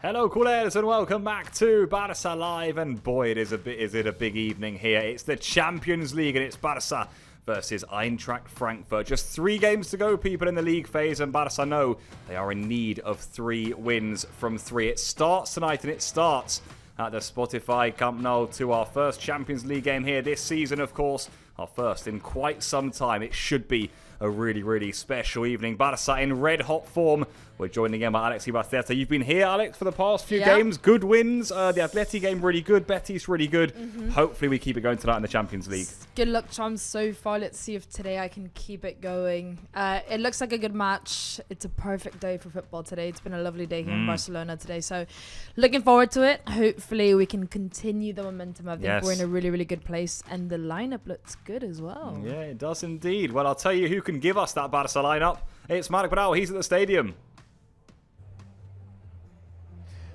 Hello, culers, and welcome back to Barça Live. And boy, is it a big evening here. It's the Champions League, and it's Barça versus Eintracht Frankfurt. Just 3 games to go, people, in the league phase, and Barça know they are in need of 3 wins from 3. It starts tonight, and it starts at the Spotify Camp Nou to our first Champions League game here this season, of course. Our first in quite some time. It should be a really, really special evening. Barça in red-hot form. We're joined again by Alex Ibarteta. You've been here, Alex, for the past few games. Good wins. The Atleti game really good. Betis really good. Hopefully we keep it going tonight in the Champions League. Good luck, Chums, so far. Let's see if today I can keep it going. It looks like a good match. It's a perfect day for football today. It's been a lovely day here in Barcelona today. So looking forward to it. Hopefully we can continue the momentum. I think we're in a really, really good place. And the lineup looks good as well. Yeah, it does indeed. Well, I'll tell you who can give us that Barça lineup. It's Marc Brau. He's at the stadium.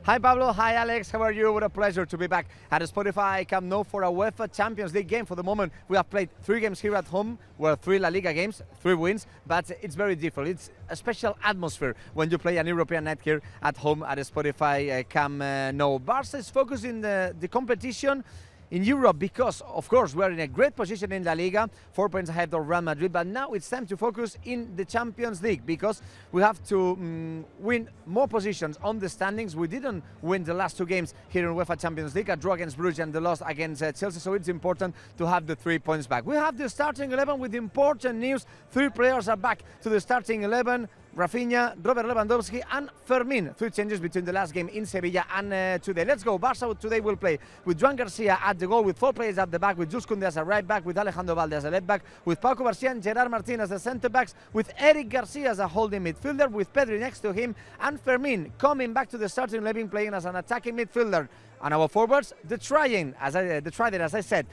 Hi Pablo, hi Alex, how are you? What a pleasure to be back at Spotify Camp Nou for a UEFA Champions League game. For the moment, we have played 3 games here at home, well, 3 La Liga games, 3 wins, but it's very different. It's a special atmosphere when you play an European night here at home at Spotify Camp Nou. Barça is focusing the competition in Europe because, of course, we're in a great position in La Liga, 4 points ahead of Real Madrid, but now it's time to focus in the Champions League because we have to win more positions on the standings. We didn't win the last 2 games here in UEFA Champions League, a draw against Bruges and the loss against Chelsea, so it's important to have the 3 points back. We have the starting 11 with important news. 3 players are back to the starting 11. Rafinha, Robert Lewandowski and Fermin. 3 changes between the last game in Sevilla and today. Let's go. Barça today will play with Joan Garcia at the goal, with 4 players at the back, with Jules Koundé as a right back, with Alejandro Valde as a left back, with Pau Garcia and Gerard Martin as the centre backs, with Eric Garcia as a holding midfielder, with Pedri next to him, and Fermin coming back to the starting 11, playing as an attacking midfielder. And our forwards, the trident, as I said.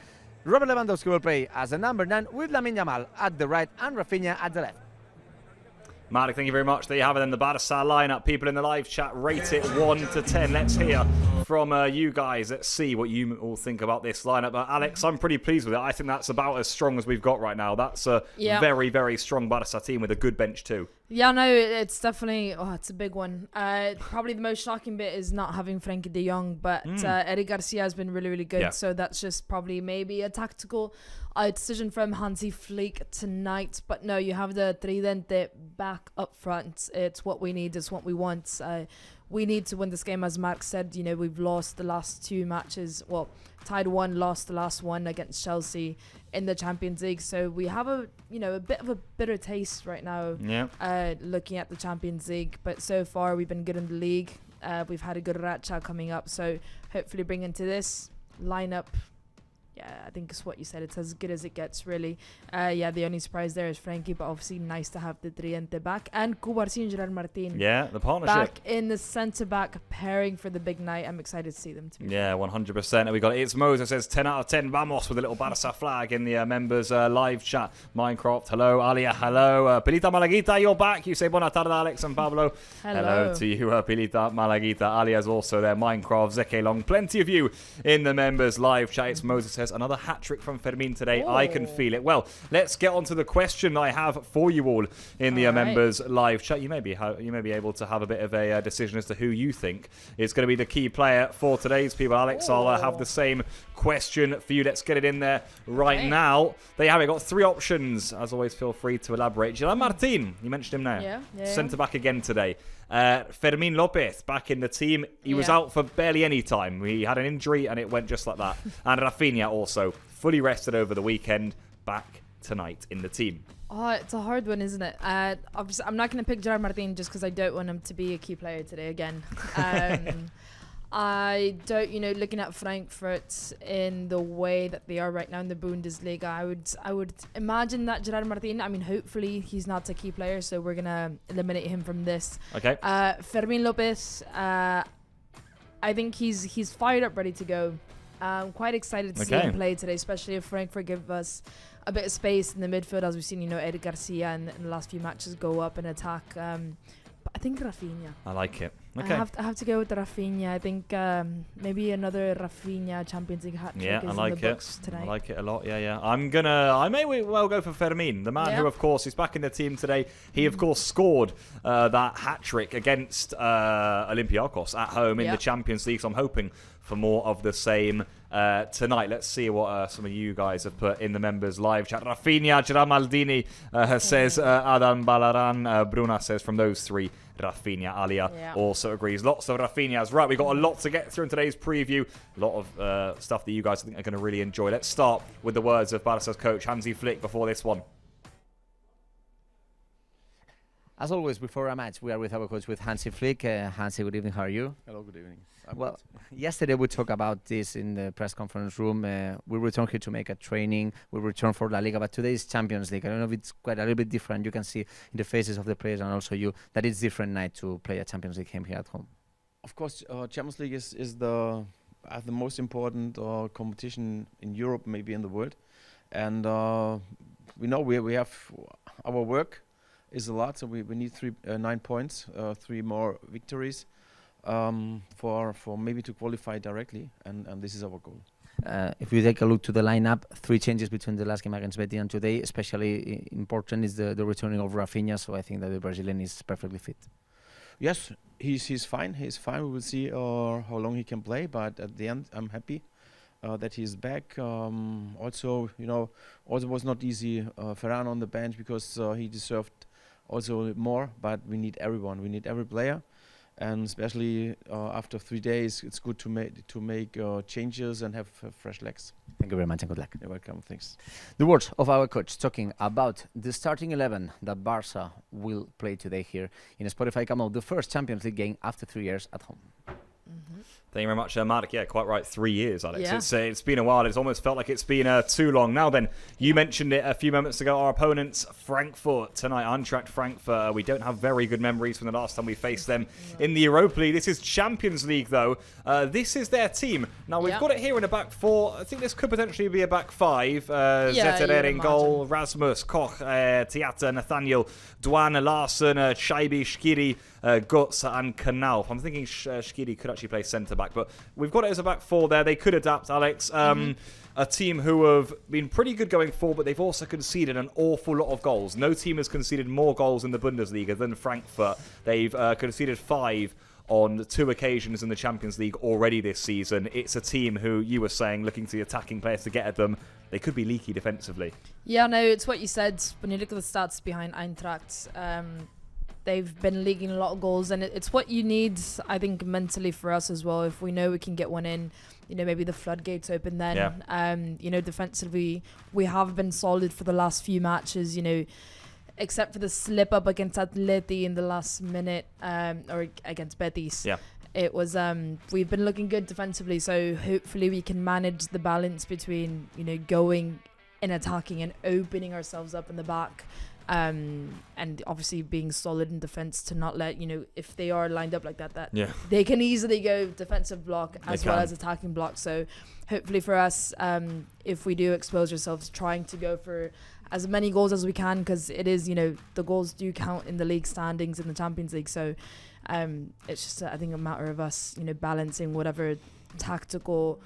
Robert Lewandowski will play as a number 9, with Lamine Yamal at the right and Rafinha at the left. Mark, thank you very much. There you have it then, the Barça lineup. People in the live chat, rate it 1 to 10. Let's hear from you guys. Let's see what you all think about this lineup. Alex, I'm pretty pleased with it. I think that's about as strong as we've got right now. That's a very, very strong Barça team with a good bench too. Yeah, no, it's definitely, it's a big one. Probably the most shocking bit is not having Frenkie de Jong, but Eric Garcia has been really, really good. Yeah. So that's just probably maybe a tactical decision from Hansi Flick tonight. But no, you have the Tridente back up front. It's what we need. It's what we want. We need to win this game, as Mark said. You know, we've lost the last 2 matches. Well, tied 1, lost the last one against Chelsea in the Champions League. So we have a bit of a bitter taste right now. Yeah. Looking at the Champions League, but so far we've been good in the league. We've had a good Racha coming up. So hopefully bring into this lineup. Yeah, I think it's what you said. It's as good as it gets, really. The only surprise there is Frenkie, but obviously nice to have the Tridente back. And Cubarsí and Gerard Martin. Yeah, the partnership. Back in the centre-back pairing for the big night. I'm excited to see them too. Yeah, 100%. And we got It's Moses says 10 out of 10. Vamos with a little Barça flag in the members live chat. Minecraft, hello. Alia, hello. Pilita Malaguita, you're back. You say buona tarde, Alex and Pablo. Hello to you, Pilita Malaguita. Alia's also there. Minecraft, Zeke Long. Plenty of you in the members live chat. It's Moses says another hat-trick from Fermin today. I can feel it. Well, let's get on to the question I have for you all in the members live chat. You may be able to have a bit of a decision as to who you think is going to be the key player for today's people. Alex, I'll have the same question for you. Let's get it in there right now. There you have it. Got 3 options. As always, feel free to elaborate. Gerard Martin, you mentioned him now. Centre-back again today. Fermin Lopez back in the team. He was out for barely any time. He had an injury and it went just like that. And Rafinha also fully rested over the weekend, back tonight in the team. Oh, it's a hard one, isn't it? Obviously, I'm not going to pick Gerard Martin just because I don't want him to be a key player today again. I don't, looking at Frankfurt in the way that they are right now in the Bundesliga, I would imagine that Gerard Martin, hopefully he's not a key player, so we're going to eliminate him from this. Okay. Fermin Lopez, I think he's fired up, ready to go. I'm quite excited to see him play today, especially if Frankfurt give us a bit of space in the midfield, as we've seen, Eric Garcia in the last few matches go up and attack. I think Rafinha. I like it. Okay. I have to go with the Rafinha. I think maybe another Rafinha Champions League hat trick is in the books tonight. I like it a lot. Yeah. I may well go for Fermin, the man who, of course, is back in the team today. He, of course, scored that hat trick against Olympiacos at home in the Champions League. So I'm hoping for more of the same tonight. Let's see what some of you guys have put in the members live chat. Rafinha, Giramaldini says Adam Balaran. Bruna says from those three, Rafinha. Alia also agrees. Lots of Rafinhas. Right, we've got a lot to get through in today's preview. A lot of stuff that you guys I think are going to really enjoy. Let's start with the words of Barca's coach, Hansi Flick, before this one. As always, before a match, we are with our coach, with Hansi Flick. Hansi, good evening. How are you? Hello, good evening. Well, yesterday we talked about this in the press conference room. We returned here to make a training. We returned for La Liga, but today is Champions League. I don't know if it's quite a little bit different. You can see in the faces of the players and also you that it's different night to play a Champions League game here at home. Of course, Champions League is the most important competition in Europe, maybe in the world. And we know we have our work is a lot, so we need 9 points, 3 more victories. For maybe to qualify directly, and this is our goal. If you take a look to the lineup, 3 changes between the last game against Betis and today. Especially important is the returning of Rafinha, so I think that the Brazilian is perfectly fit. Yes, he's fine. He's fine. We will see how long he can play, but at the end, I'm happy that he's back. Also was not easy. Ferran on the bench because he deserved also more, but we need everyone. We need every player. And especially after 3 days, it's good to make changes and have fresh legs. Thank you very much and good luck. You're welcome. Thanks. The words of our coach talking about the starting 11 that Barça will play today here in Spotify Camp Nou, the first Champions League game after 3 years at home. Thank you very much, Marek. Yeah, quite right. 3 years, Alex. Yeah. It's been a while. It's almost felt like it's been too long. Now then, you mentioned it a few moments ago. Our opponents, Frankfurt tonight. EINTRACHT Frankfurt. We don't have very good memories from the last time we faced them in the Europa League. This is Champions League, though. This is their team. Now, we've got it here in a back 4. I think this could potentially be a back 5. Zetterer in goal. Rasmus, Koch, Tiata, Nathaniel, Duan, Larsen, Shaibi, Shkiri, Guts and Knauf. I'm thinking Shkiri could actually play centre-back, but we've got it as a back 4 there. They could adapt, Alex. A team who have been pretty good going forward, but they've also conceded an awful lot of goals. No team has conceded more goals in the Bundesliga than Frankfurt. They've conceded 5 on 2 occasions in the Champions League already this season. It's a team who, you were saying, looking to the attacking players to get at them, they could be leaky defensively. Yeah, no, it's what you said. When you look at the stats behind Eintracht, they've been leaking a lot of goals, and it's what you need, I think, mentally for us as well. If we know we can get one in, maybe the floodgates open then. Defensively, we have been solid for the last few matches, except for the slip up against Atleti in the last minute, or against Betis. Yeah. It was, we've been looking good defensively, so hopefully we can manage the balance between, going and attacking and opening ourselves up in the back. And obviously being solid in defense to not let, if they are lined up like that they can easily go defensive block as well as attacking block. So hopefully for us, if we do expose ourselves, trying to go for as many goals as we can, because it is, the goals do count in the league standings in the Champions League. So it's just, I think, a matter of us, balancing whatever tactical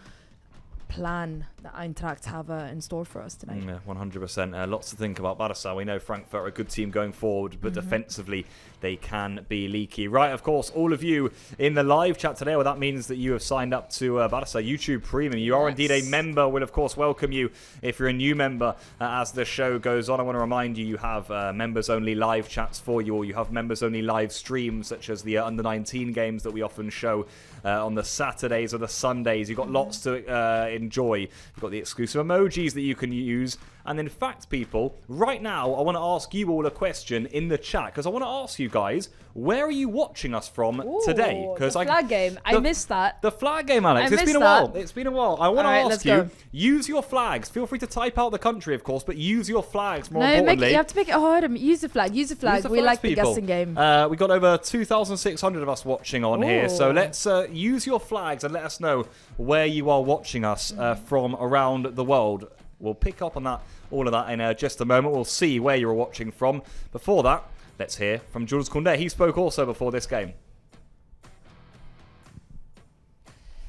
plan that Eintracht have in store for us tonight. Yeah, 100%. Lots to think about. Barça, we know Frankfurt are a good team going forward, but defensively they can be leaky. Right, of course, all of you in the live chat today, well, that means that you have signed up to Barça YouTube Premium. You are indeed a member. We'll, of course, welcome you if you're a new member as the show goes on. I want to remind you have members-only live chats for you, or you have members-only live streams, such as the under-19 games that we often show on the Saturdays or the Sundays. You've got lots to enjoy. You've got the exclusive emojis that you can use. And in fact, people, right now, I want to ask you all a question in the chat, because I want to ask you guys, where are you watching us from today? The flag game. I missed that. The flag game, Alex. It's been a while. It's been a while. I want to ask you, use your flags. Feel free to type out the country, of course, but use your flags more importantly. You have to make it harder. Use the flag. Use the flag. We like the guessing game. We got over 2,600 of us watching on here, so let's use your flags and let us know where you are watching us from around the world. We'll pick up on all of that in just a moment. We'll see where you're watching from. Before that, Let's hear from Jules Koundé. He spoke also before this game.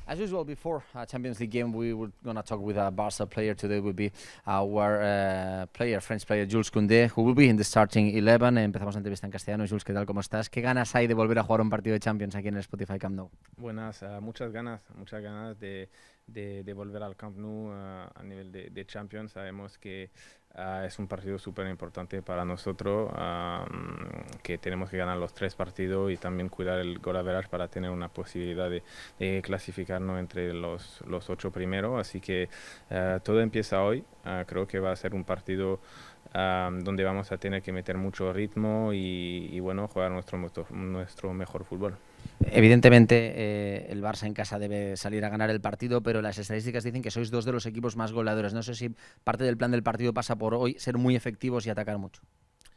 As usual, before Champions League game, we were going to talk with a Barça player. Today will be our French player, Jules Koundé, who will be in the starting 11. Empezamos la entrevista en castellano. Jules, ¿qué tal? ¿Cómo estás? ¿Qué ganas hay de volver a jugar un partido de Champions aquí en el Spotify Camp Nou? Buenas, muchas ganas de volver al Camp Nou a nivel de Champions. Sabemos que es un partido súper importante para nosotros, que tenemos que ganar los 3 partidos y también cuidar el goal average para tener una posibilidad de clasificarnos entre los 8 primeros. Así que todo empieza hoy. Creo que va a ser un partido donde vamos a tener que meter mucho ritmo y bueno, jugar nuestro mejor fútbol. Evidentemente el Barça en casa debe salir a ganar el partido, pero las estadísticas dicen que sois 2 de los equipos más goleadores. No sé si parte del plan del partido pasa por hoy ser muy efectivos y atacar mucho.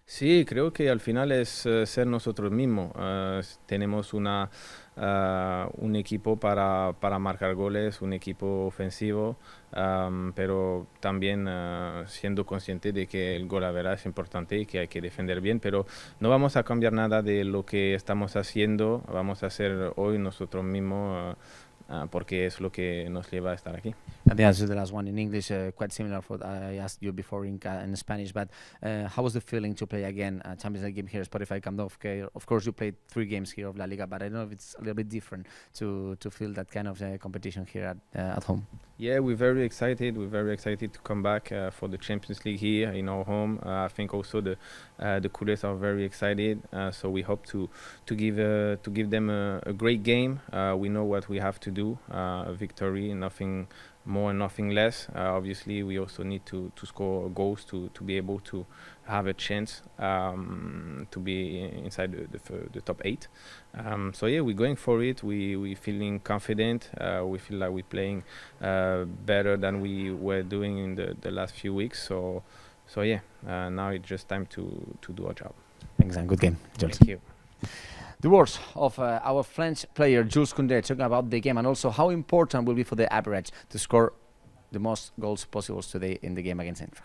Sí, creo que al final es ser nosotros mismos. Tenemos un equipo para marcar goles, un equipo ofensivo, pero también siendo consciente de que el gol average es importante y que hay que defender bien, pero no vamos a cambiar nada de lo que estamos haciendo. Vamos a hacer hoy nosotros mismos, porque es lo que nos lleva a estar aquí. The answer to the last one in English, quite similar to what I asked you before in Spanish, but how was the feeling to play again a Champions League game here at Spotify Camp Nou? Of course, you played 3 games here of La Liga, but I don't know if it's a little bit different to feel that kind of competition here at home. Yeah, we're very excited. We're very excited to come back for the Champions League here in our home. I think also the Coolers are very excited. So we hope to give them a great game. We know what we have to do. A victory, nothing more, nothing less. Obviously, we also need to score goals to be able to have a chance to be inside the top 8. So yeah, we're going for it. We're feeling confident. We feel like we're playing better than we were doing in the last few weeks. So yeah, now it's just time to do our job. Thanks, and good game, Jules. Thank you. The words of our French player Jules Koundé talking about the game and also how important will be for the average to score the most goals possible today in the game against EINTRACHT.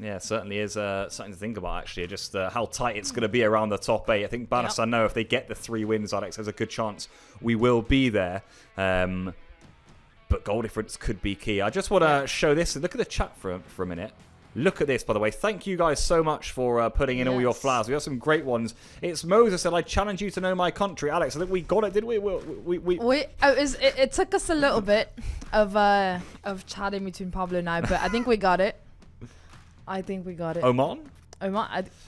Yeah, certainly is something to think about, actually, just how tight it's going to be around the top 8. I think Barça know if they get the 3 wins, Alex, there's a good chance we will be there. But goal difference could be key. I just want to show this. Look at the chat for a minute. Look at this, by the way. Thank you guys so much for putting in all your flowers. We have some great ones. It's Moses said, I challenge you to know my country. Alex, I think we got it, didn't we? It took us a little bit of chatting between Pablo and I, but I think we got it. Oman?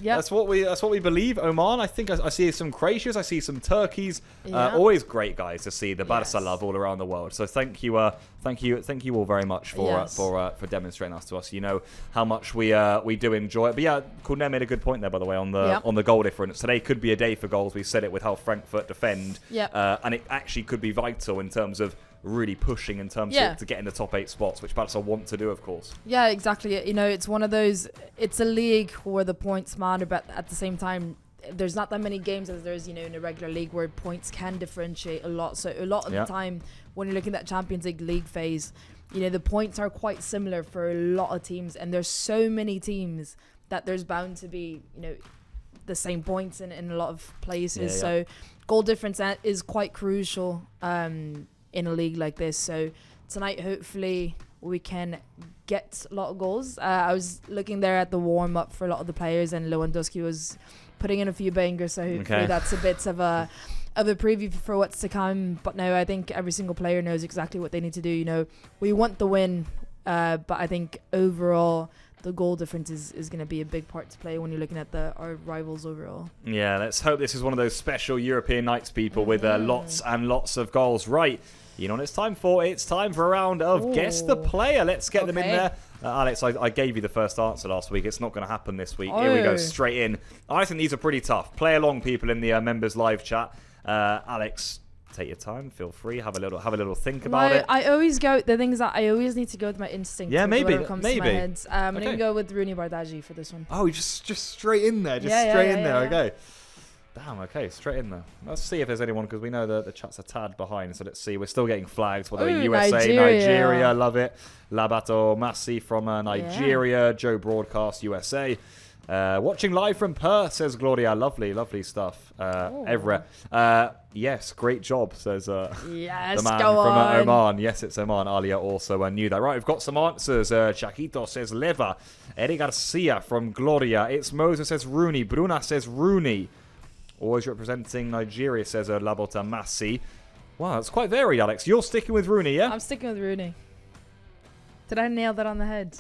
Yeah. That's what we believe. Oman. I think I see some Croatians. I see some Turkeys. Always great, guys, to see the Barça love all around the world. So thank you all very much for demonstrating that to us. You know how much we do enjoy it. But yeah, Koundé made a good point there, by the way, on the goal difference. Today could be a day for goals. We said it with how Frankfurt defend, and it actually could be vital in terms of really pushing in terms of to get in the top 8 spots, which Barca want to do, of course. Yeah, exactly. You know, it's one of those, it's a league where the points matter, but at the same time, there's not that many games as there is, you know, in a regular league where points can differentiate a lot. So a lot of the time, when you're looking at Champions League phase, you know, the points are quite similar for a lot of teams, and there's so many teams that there's bound to be, you know, the same points in a lot of places. So goal difference is quite crucial in a league like this. So tonight, hopefully, we can get a lot of goals. I was looking there at the warm-up for a lot of the players, and Lewandowski was putting in a few bangers, so hopefully that's a bit of a preview for what's to come. But no, I think every single player knows exactly what they need to do. You know, we want the win, but I think overall the goal difference is going to be a big part to play when you're looking at our rivals overall. Yeah, let's hope this is one of those special European nights, people, with lots and lots of goals. Right, you know what it's time for? It's time for a round of Guess the Player. Let's get them in there. Alex, I gave you the first answer last week. It's not going to happen this week. Here we go, straight in. I think these are pretty tough. Play along, people, in the members live chat. Alex, take your time. Feel free. Have a little think about it. I always go. The thing is that I always need to go with my instinct. Yeah, maybe. To my head. I'm gonna go with Rooney Bardghji for this one. Oh, just straight in there. Straight in there. Okay. Damn. Okay, straight in there. Let's see if there's anyone, because we know the chat's a tad behind. So let's see. We're still getting flags. Whether USA, Nigeria, love it. Labato Massi from Nigeria. Joe Broadcast USA. Watching live from Perth, says Gloria. Lovely, lovely stuff. Everett. Yes, great job, says yes, the man go from on. Oman. Yes, it's Oman. Alia also knew that. Right, we've got some answers. Chaquito says Leva. Eddie Garcia from Gloria. It's Moses says Rooney. Bruna says Rooney. Always representing Nigeria, says Labota Massi. Wow, that's quite varied, Alex. You're sticking with Rooney, yeah? I'm sticking with Rooney. Did I nail that on the head?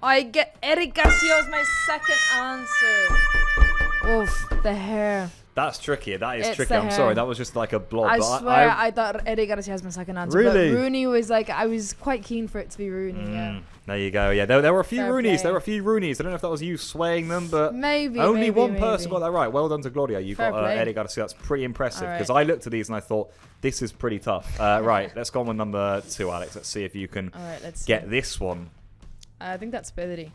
I get Eric Garcia as my second answer. Oof, the hair. That's tricky. That is It's tricky. the I'm hair. sorry. That was just like a blob. I but swear I thought Eric Garcia has my second answer. Really? But Rooney was like, I was quite keen for it to be Rooney, yeah. There you go. Yeah, there were a few Fair Rooneys. play. There were a few Rooneys. I don't know if that was you swaying them, but Maybe. only one maybe. person got that right. Well done to Gloria. You Fair got play. Eddie Garcia. That's pretty impressive All because right. I looked at these and I thought, this is pretty tough. Right, let's go on with number 2, Alex. Let's see if you can All right, let's get see. this one. I think that's Pedri.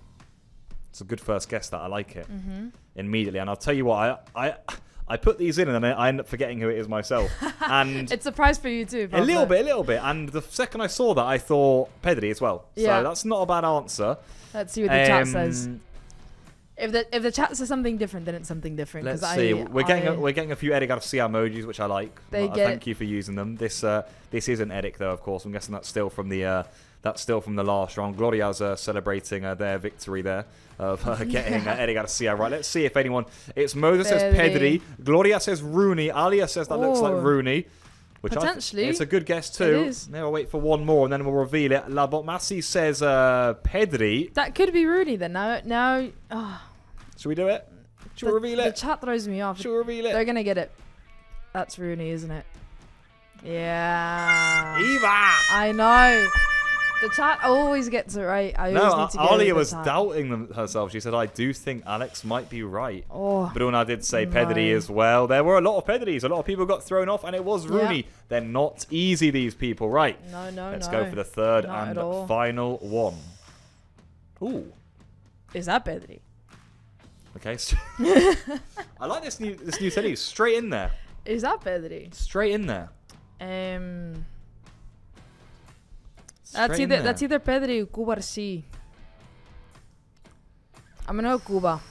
It's a good first guess. That I like it Mm-hmm. immediately. And I'll tell you what, I put these in and then I end up forgetting who it is myself. And It's a prize for you too, a Pablo. little bit. And the second I saw that, I thought Pedri as well. Yeah. So that's not a bad answer. Let's see what the chat says. If the chat says something different, then it's something different. Let's 'cause see. I- We're getting a few Eddie Garcia emojis, which I like. Thank you for using them. This isn't Eric though, of course. I'm guessing that's still from the last round. Gloria's celebrating their victory there of getting Eddie Garcia right. Let's see if anyone. It's Moses says Pedri. Gloria says Rooney. Alia says that looks like Oh. Rooney. Which Potentially. it's a good guess too. It is. Now we'll wait for one more and then we'll reveal it. La Botmassi says Pedri. That could be Rooney then. Now, Should we do it? Should we reveal the it? chat throws me off. Should we reveal it? They're gonna get it. That's Rooney, isn't it? Yeah. Eva! I know. The chat always gets it right. I always need to get Alia it was the chat. doubting herself. She said, I do think Alex might be right. Oh, Bruna did say no. Pedri as well. There were a lot of Pedris. A lot of people got thrown off, and it was Rooney. They're not easy, these people. Right. no. Let's go for the third Not and at all. final one. Ooh. Is that Pedri? Okay. I like this new teddy. Straight in there. Is that Pedri? Straight in there. That's either Pedri or Cuba C. I'm gonna go Cuba.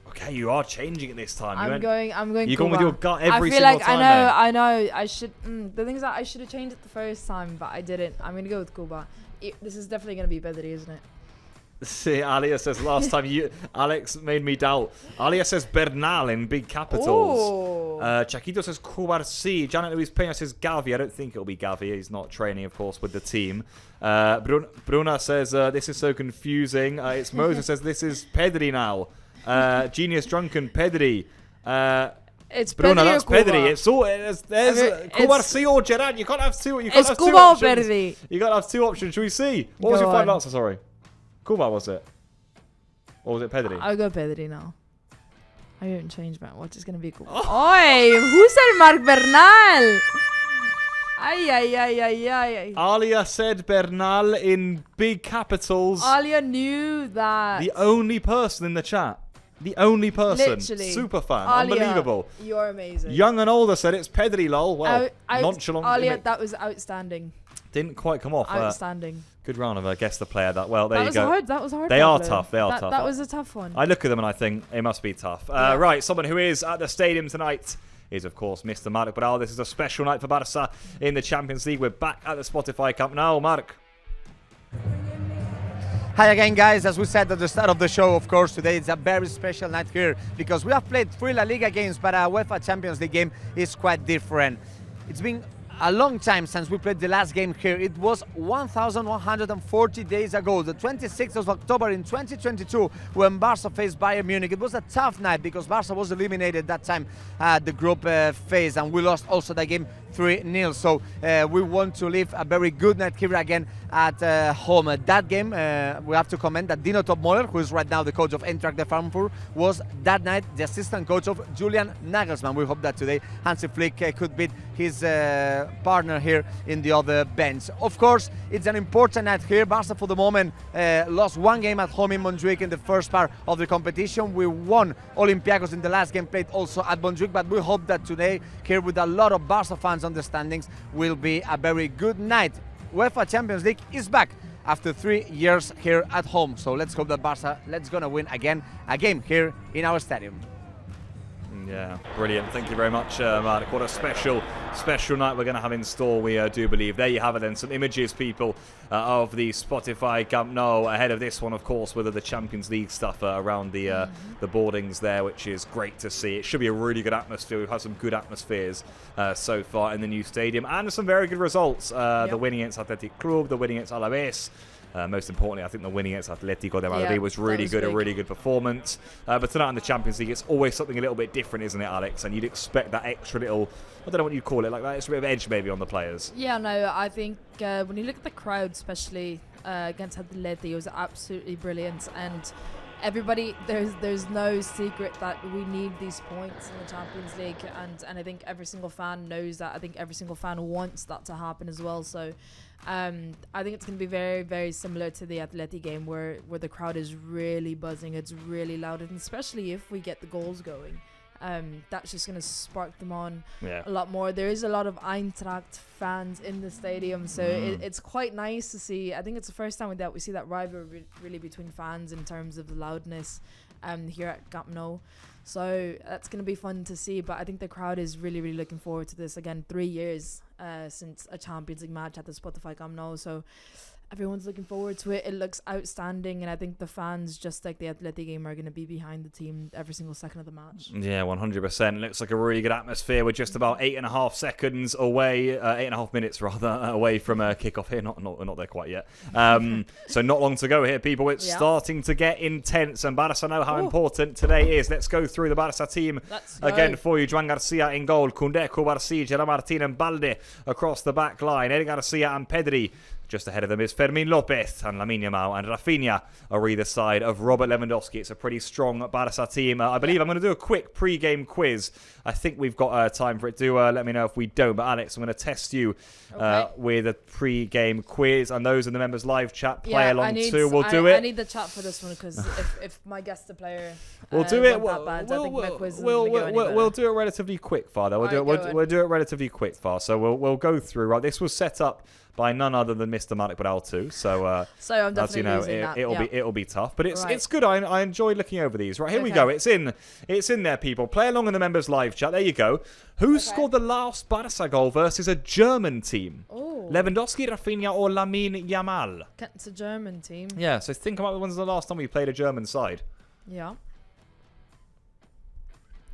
Okay, you are changing it this time. I'm going You're Cuba. going with your gut every I feel single like time. I know. I should. The thing is that I should have changed it the first time, but I didn't. I'm gonna go with Cuba. This is definitely gonna be Pedri, isn't it? See, Alia says last time Alex made me doubt. Alia says Bernal in big capitals. Oh. Chaquito says Cubarci. Janet Luis Peña says Gavi. I don't think it'll be Gavi. He's not training, of course, with the team. Bruna says this is so confusing. It's Moses says this is Pedri now. Genius Drunken Pedri. It's Bruna, Pedri that's or Cuba. Pedri. It's all. There's Cubarci or Gerard. You can't have two. You can't It's have Cuba two or options. Pedri. You gotta have two options. Should we see? What was Go your final on. answer? Sorry. Cuba, was it? Or was it Pedri? I'll go Pedri now. I haven't changed my watch. It's gonna be Cuba. Oi! Who said Marc Bernal? Ay. Alia said Bernal in big capitals. Alia knew that. The only person in the chat. The only person. Literally. Super fan. Alia, Unbelievable. You're amazing. Young and older said it's Pedri, lol. Well, Out- nonchalant. Alia, that was outstanding. Didn't quite come off. Outstanding. Good round of guess the player that. Well, there That you was go. hard. That was hard. They are Pablo. tough. They are tough. That was a tough one. I look at them and I think it must be tough. Yeah. Right, someone who is at the stadium tonight is, of course, Mr. Marc Bral. This is a special night for Barça in the Champions League. We're back at the Spotify Camp now. Marc. Hi again, guys. As we said at the start of the show, of course, today it's a very special night here because we have played 3 La Liga games, but our UEFA Champions League game is quite different. It's been a long time since we played the last game here. It was 1,140 days ago, the 26th of October in 2022, when Barça faced Bayern Munich. It was a tough night because Barça was eliminated that time at the group phase, and we lost also the game 3-0. So we want to live a very good night here again at home. That game, we have to comment that Dino Topmoller, who is right now the coach of EINTRACHT Frankfurt, was that night the assistant coach of Julian Nagelsmann. We hope that today Hansi Flick could beat his partner here in the other bench. Of course, it's an important night here. Barça for the moment lost 1 game at home in Montjuic in the first part of the competition. We won Olympiacos in the last game played also at Montjuic, but we hope that today here with a lot of Barça fans on the standings will be a very good night. UEFA Champions League is back after 3 years here at home. So let's hope that Barça gonna win again a game here in our stadium. Yeah, brilliant. Thank you very much, Mark. What a special night we're going to have in store, we do believe. There you have it then, some images, people, of the Spotify Camp Nou ahead of this one, of course, with the Champions League stuff around the boardings there, which is great to see. It should be a really good atmosphere. We've had some good atmospheres so far in the new stadium, and some very good results. The winning against Athletic Club, the winning against Alaves. Most importantly, I think the winning against Atletico de Madrid was really good, a really good performance. But tonight in the Champions League, it's always something a little bit different, isn't it, Alex? And you'd expect that extra little, I don't know what you'd call it, like that extra bit of edge maybe on the players. Yeah, no, I think when you look at the crowd, especially against Atleti, it was absolutely brilliant. And everybody, there's no secret that we need these points in the Champions League, and I think every single fan knows that. I think every single fan wants that to happen as well. So I think it's going to be very, very similar to the Atleti game, where the crowd is really buzzing. It's really loud, and especially if we get the goals going, that's just going to spark them on a lot more. There is a lot of Eintracht fans in the stadium, so it's quite nice to see. I think it's the first time that we see that rivalry really between fans in terms of the loudness here at Camp Nou. So that's going to be fun to see, but I think the crowd is really, really looking forward to this. Again, 3 years since a Champions League match at the Spotify Camp Nou, so everyone's looking forward to it. It looks outstanding, and I think the fans, just like the Atleti game, are going to be behind the team every single second of the match. Yeah, 100%. Looks like a really good atmosphere. We're just about 8.5 seconds away, 8.5 minutes rather, away from a kickoff here. We're not there quite yet. So not long to go here, people. It's starting to get intense, and Barça know how important today is. Let's go through the Barça team again for you. Joan Garcia in goal, Koundé, Cubarsí, Gerard Martín and Balde across the back line. Eric Garcia and Pedri. Just ahead of them is Fermín López and Lamine Yamal, and Rafinha are either side of Robert Lewandowski. It's a pretty strong Barça team. I believe I'm going to do a quick pre-game quiz. I think we've got time for it. Do let me know if we don't. But Alex, I'm going to test you with a pre-game quiz, and those in the members live chat play along too. We'll do it. I need the chat for this one, because if my guest player we'll do it. I think my quiz we'll do it relatively quick, Father. We'll do it relatively quick, Father. So we'll go through. Right, this was set up by none other than Mr. Malik Badal So I'm definitely losing that. It'll be tough, but it's good. I enjoy looking over these. Right, here we go. It's in there, people. Play along in the members live chat. There you go. Who scored the last Barça goal versus a German team? Oh. Lewandowski, Rafinha, or Lamine Yamal? It's a German team. Yeah. So think about when's the last time we played a German side. Yeah.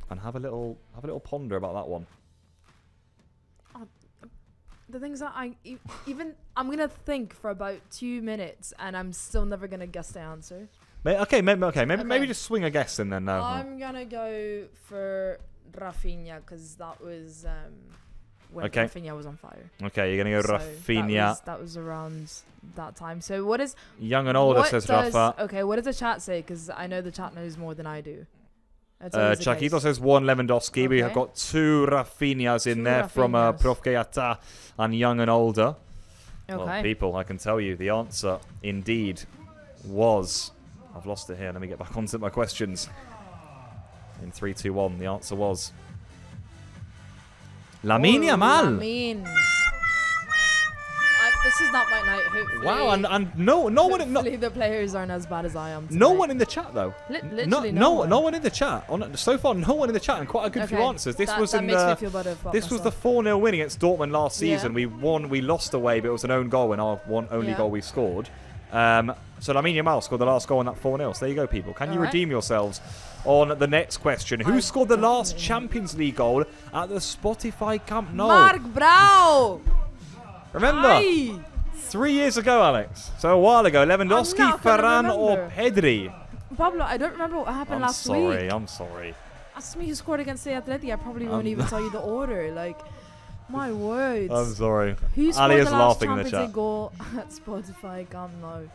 And have a little ponder about that one. The things that I'm gonna think for about 2 minutes, and I'm still never gonna guess the answer. Maybe just swing a guess and then. I'm gonna go for Rafinha, because that was when Rafinha was on fire. Okay, you're gonna go Rafinha. That was around that time. So what is young and older, says Rafa. Okay, what does the chat say? Because I know the chat knows more than I do. Chiquito says 1 Lewandowski. We have got 2 Rafinhas in there from Prof. Gayata and young and older. Okay. Well, people, I can tell you the answer indeed was... I've lost it here. Let me get back onto my questions. In 3, 2, 1, the answer was... Lamine Yamal. This is not my night, hopefully. Wow, and no one... Hopefully the players aren't as bad as I am today. No one in the chat, though. Literally no one in the chat. So far, no one in the chat, and quite a good few answers. This was makes me feel better about This was the 4-0 win against Dortmund last season. We lost away, but it was an own goal, and our only goal we scored. So Lamine Yamal scored the last goal in that 4-0. So there you go, people. Can you redeem yourselves on the next question? Who scored the last Champions League goal at the Spotify Camp Nou? Mark Brau! Remember? 3 years ago, Alex. So a while ago. Lewandowski, Ferran, or Pedri? Pablo, I don't remember what happened last week. I'm sorry. Ask me who scored against the Atleti. I probably won't even tell you the order. Like, my words. I'm sorry. Who scored the last Champions League goal at Spotify Camp Nou?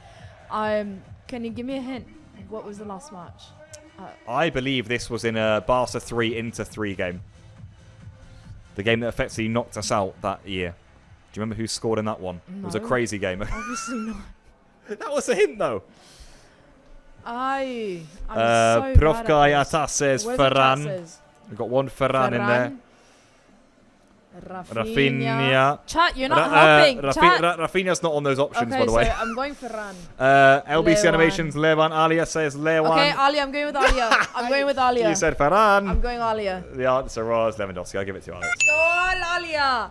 Can you give me a hint? What was the last match? I believe this was in a Barca 3 Inter 3 game. The game that effectively knocked us out that year. Do you remember who scored in that one? No. It was a crazy game. Obviously not. That was a hint, though. I'm so Prof. bad Guy at this. Atas says Where's Ferran. the chat says? We've got one Ferran in there. Rafinha. Chat, you're not helping. Chat. Rafinha's not on those options, Okay, by the way. so I'm going for Ran. LBC Lewan. Animations, Levan. Alia says Lewan. Okay, Ali, I'm going with Alia. I'm going with Alia. You said Ferran. I'm going Alia. The answer was Lewandowski. I'll give it to Alex. Go on, Alia.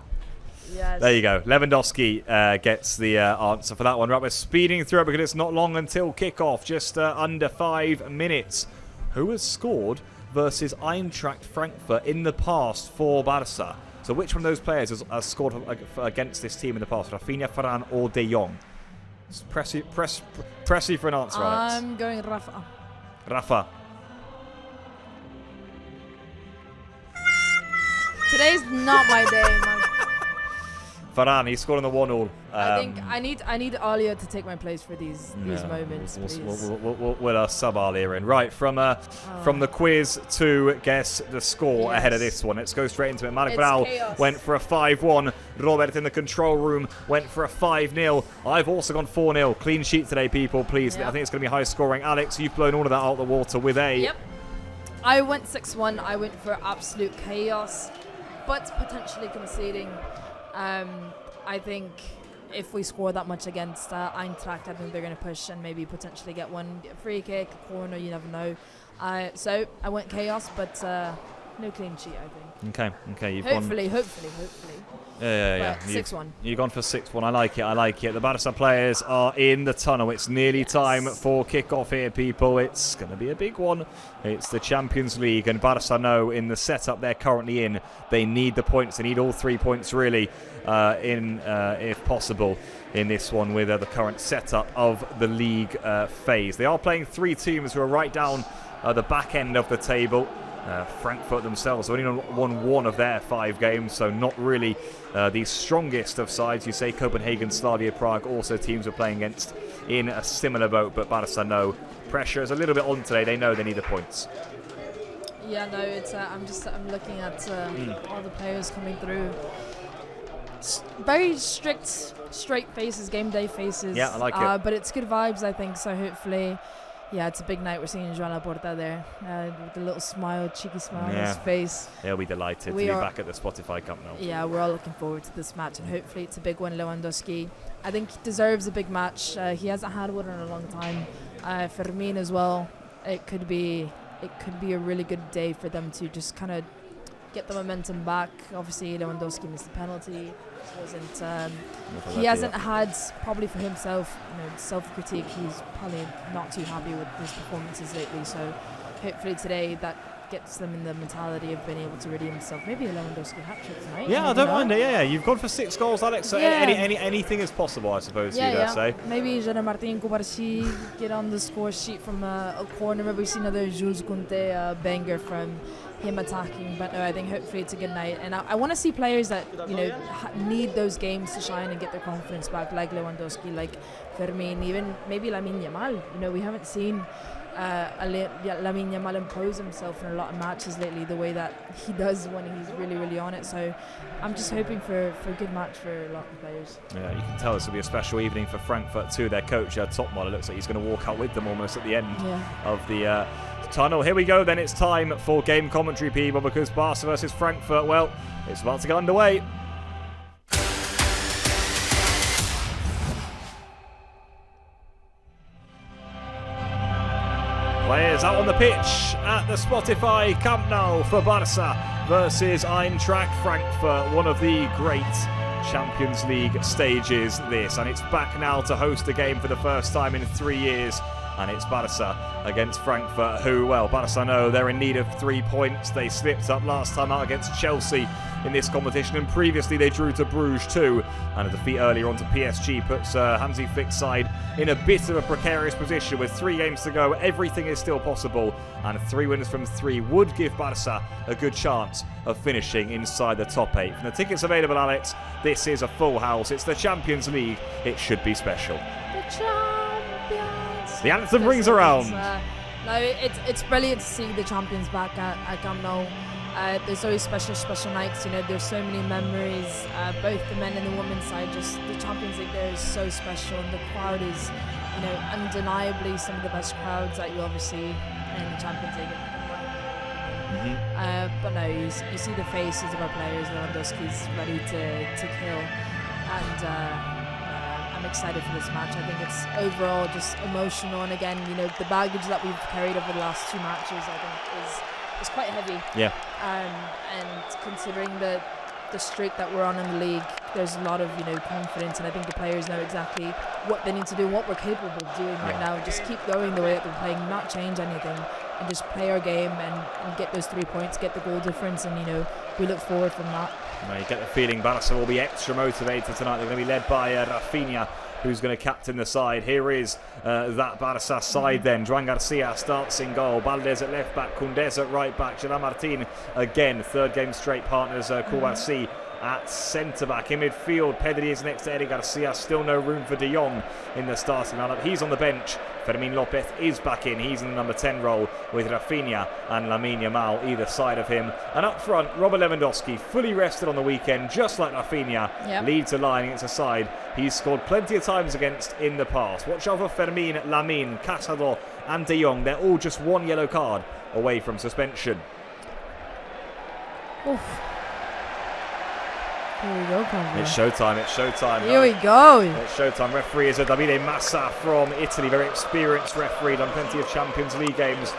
Yes. There you go. Lewandowski gets the answer for that one. Right, we're speeding through it because it's not long until kickoff. Just under 5 minutes. Who has scored versus Eintracht Frankfurt in the past for Barça? So which one of those players has scored against this team in the past? Rafinha, Ferran or De Jong? Press you for an answer, Alex. I'm going Rafa. Rafa. Today's not my day, man. Ferran, he scored on the 1-1. I think I need Alia to take my place for these moments, please. We'll sub Alia in. Right, from the quiz to guess the score ahead of this one. Let's go straight into it. Marc Brau went for a 5-1. Robert in the control room went for a 5-0. I've also gone 4-0. Clean sheet today, people, please. Yep. I think it's going to be high scoring. Alex, you've blown all of that out of the water with a... Yep. I went 6-1. I went for absolute chaos, but potentially conceding. I think if we score that much against Eintracht, I think they're going to push and maybe potentially get one free kick, a corner, you never know. So I went chaos, but no clean sheet, I think. Okay. You've hopefully. Yeah. 6-1. You've gone for 6-1. I like it. The Barça players are in the tunnel. It's nearly time for kickoff here, people. It's going to be a big one. It's the Champions League, and Barça know in the setup they're currently in, they need the points. They need all 3 points, really, if possible, in this one with the current setup of the league phase. They are playing 3 teams who are right down the back end of the table. Frankfurt themselves have only won 1 of their 5 games, so not really the strongest of sides. You say Copenhagen, Slavia Prague, also teams we're playing against in a similar boat, but Barça know pressure is a little bit on today. They know they need the points. Yeah, no, it's I'm looking at all the players coming through. Very strict, straight faces, game day faces. Yeah, I like it. But it's good vibes, I think. So hopefully, yeah, it's a big night. We're seeing Joan Laporta there with a little smile, cheeky smile on his face. He'll be delighted to be back at the Spotify Cup now. Yeah, we're all looking forward to this match, and hopefully it's a big one. Lewandowski, I think he deserves a big match. He hasn't had one in a long time. Fermin as well. It could be a really good day for them to just kind of get the momentum back. Obviously, Lewandowski missed the penalty. He hasn't had, probably for himself, self-critique. He's probably not too happy with his performances lately. So hopefully today that gets them in the mentality of being able to redeem himself. Maybe a Lewandowski hat-trick tonight. Yeah, I don't mind it. Yeah, you've gone for 6 goals, Alex. So anything is possible, I suppose. Say. Maybe Jean Martin Kubarsi get on the score sheet from a corner. Maybe we've seen another Jules Conte banger from him attacking, but no, I think hopefully it's a good night, and I want to see players that need those games to shine and get their confidence back, like Lewandowski, like Fermin, even maybe Lamine Yamal. We haven't seen Lamine Yamal impose himself in a lot of matches lately the way that he does when he's really, really on it. So I'm just hoping for a good match for a lot of players. Yeah, you can tell this will be a special evening for Frankfurt too. Their coach, Topmar, looks like he's going to walk out with them almost at the end of the tunnel. Here we go then. It's time for game commentary, people, because Barca versus Frankfurt, well, it's about to get underway. Players out on the pitch at the Spotify Camp Nou for Barça versus Eintracht Frankfurt, one of the great Champions League stages this, and it's back now to host a game for the first time in 3 years. And it's Barça against Frankfurt, who, well, Barça know they're in need of 3 points. They slipped up last time out against Chelsea in this competition, and previously they drew to Bruges too. And a defeat earlier on to PSG puts Hansi Flick's side in a bit of a precarious position. With 3 games to go, everything is still possible, and 3 wins from 3 would give Barça a good chance of finishing inside the top 8. From the tickets available, Alex, this is a full house. It's the Champions League. It should be special. The anthem rings around. No, it's brilliant to see the champions back at Camp Nou. There's always special nights. There's so many memories. Both the men and the women's side. Just the Champions League there is so special, and the crowd is, undeniably some of the best crowds that you ever see in the Champions League. But no, you see the faces of our players. Lewandowski's ready to kill, and I'm excited for this match. I think it's overall just emotional, and again, the baggage that we've carried over the last 2 matches, I think is quite heavy. Yeah. And considering the streak that we're on in the league, there's a lot of confidence, and I think the players know exactly what they need to do and what we're capable of doing right now. Just keep going the way that we're playing, not change anything, and just play our game and get those 3 points, get the goal difference, and we look forward from that. You get the feeling Barça will be extra motivated tonight. They're going to be led by Rafinha, who's going to captain the side. Here is that Barça side then. Joan Garcia starts in goal. Valdez at left back, Koundé at right back, Gerard Martin again, 3rd game straight partners, Kouassi at centre-back. In midfield, Pedri is next to Eric Garcia. Still no room for De Jong in the starting lineup. He's on the bench. Fermin Lopez is back in. He's in the number 10 role with Rafinha and Lamine Yamal either side of him. And up front, Robert Lewandowski, fully rested on the weekend, just like Rafinha, leads a line against a side he's scored plenty of times against in the past. Watch out for Fermin, Lamine, Casado and De Jong. They're all just 1 yellow card away from suspension. Oof. Here we go, Convo. It's showtime. Here we go. It's showtime. Referee is a Davide Massa from Italy, very experienced referee, done plenty of Champions League games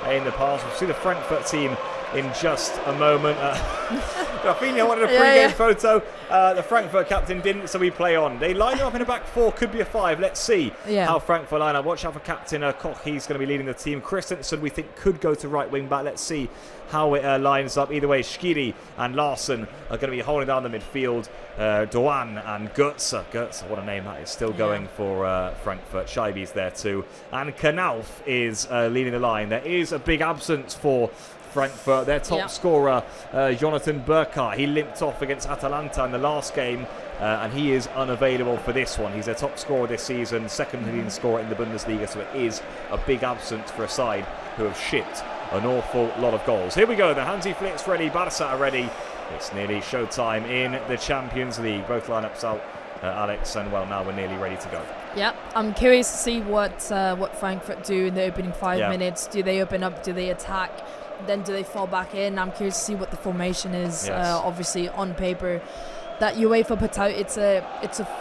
in the past. We'll see the Frankfurt team in just a moment. Rafinha wanted a pre-game photo. The Frankfurt captain didn't, so we play on. They line up in a back 4, could be a 5. Let's see how Frankfurt line up. Watch out for captain Koch. He's going to be leading the team. Christensen, we think, could go to right wing back. Let's see how it lines up. Either way, Schiri and Larsen are going to be holding down the midfield. Doan and Goetze, what a name that is, still going for Frankfurt. Scheibe's there too. And Knauf is leading the line. There is a big absence for Frankfurt. Their top scorer, Jonathan Burkhardt, he limped off against Atalanta in the last game, and he is unavailable for this one. He's their top scorer this season, 2nd leading scorer in the Bundesliga, so it is a big absence for a side who have shipped an awful lot of goals. Here we go, the Hansi Flick's ready, Barça are ready. It's nearly showtime in the Champions League. Both lineups out, Alex, and well, now we're nearly ready to go. Yeah, I'm curious to see what Frankfurt do in the opening 5 minutes. Do they open up? Do they attack? Then do they fall back in? I'm curious to see what the formation is. Obviously, on paper, that UEFA put out, it's a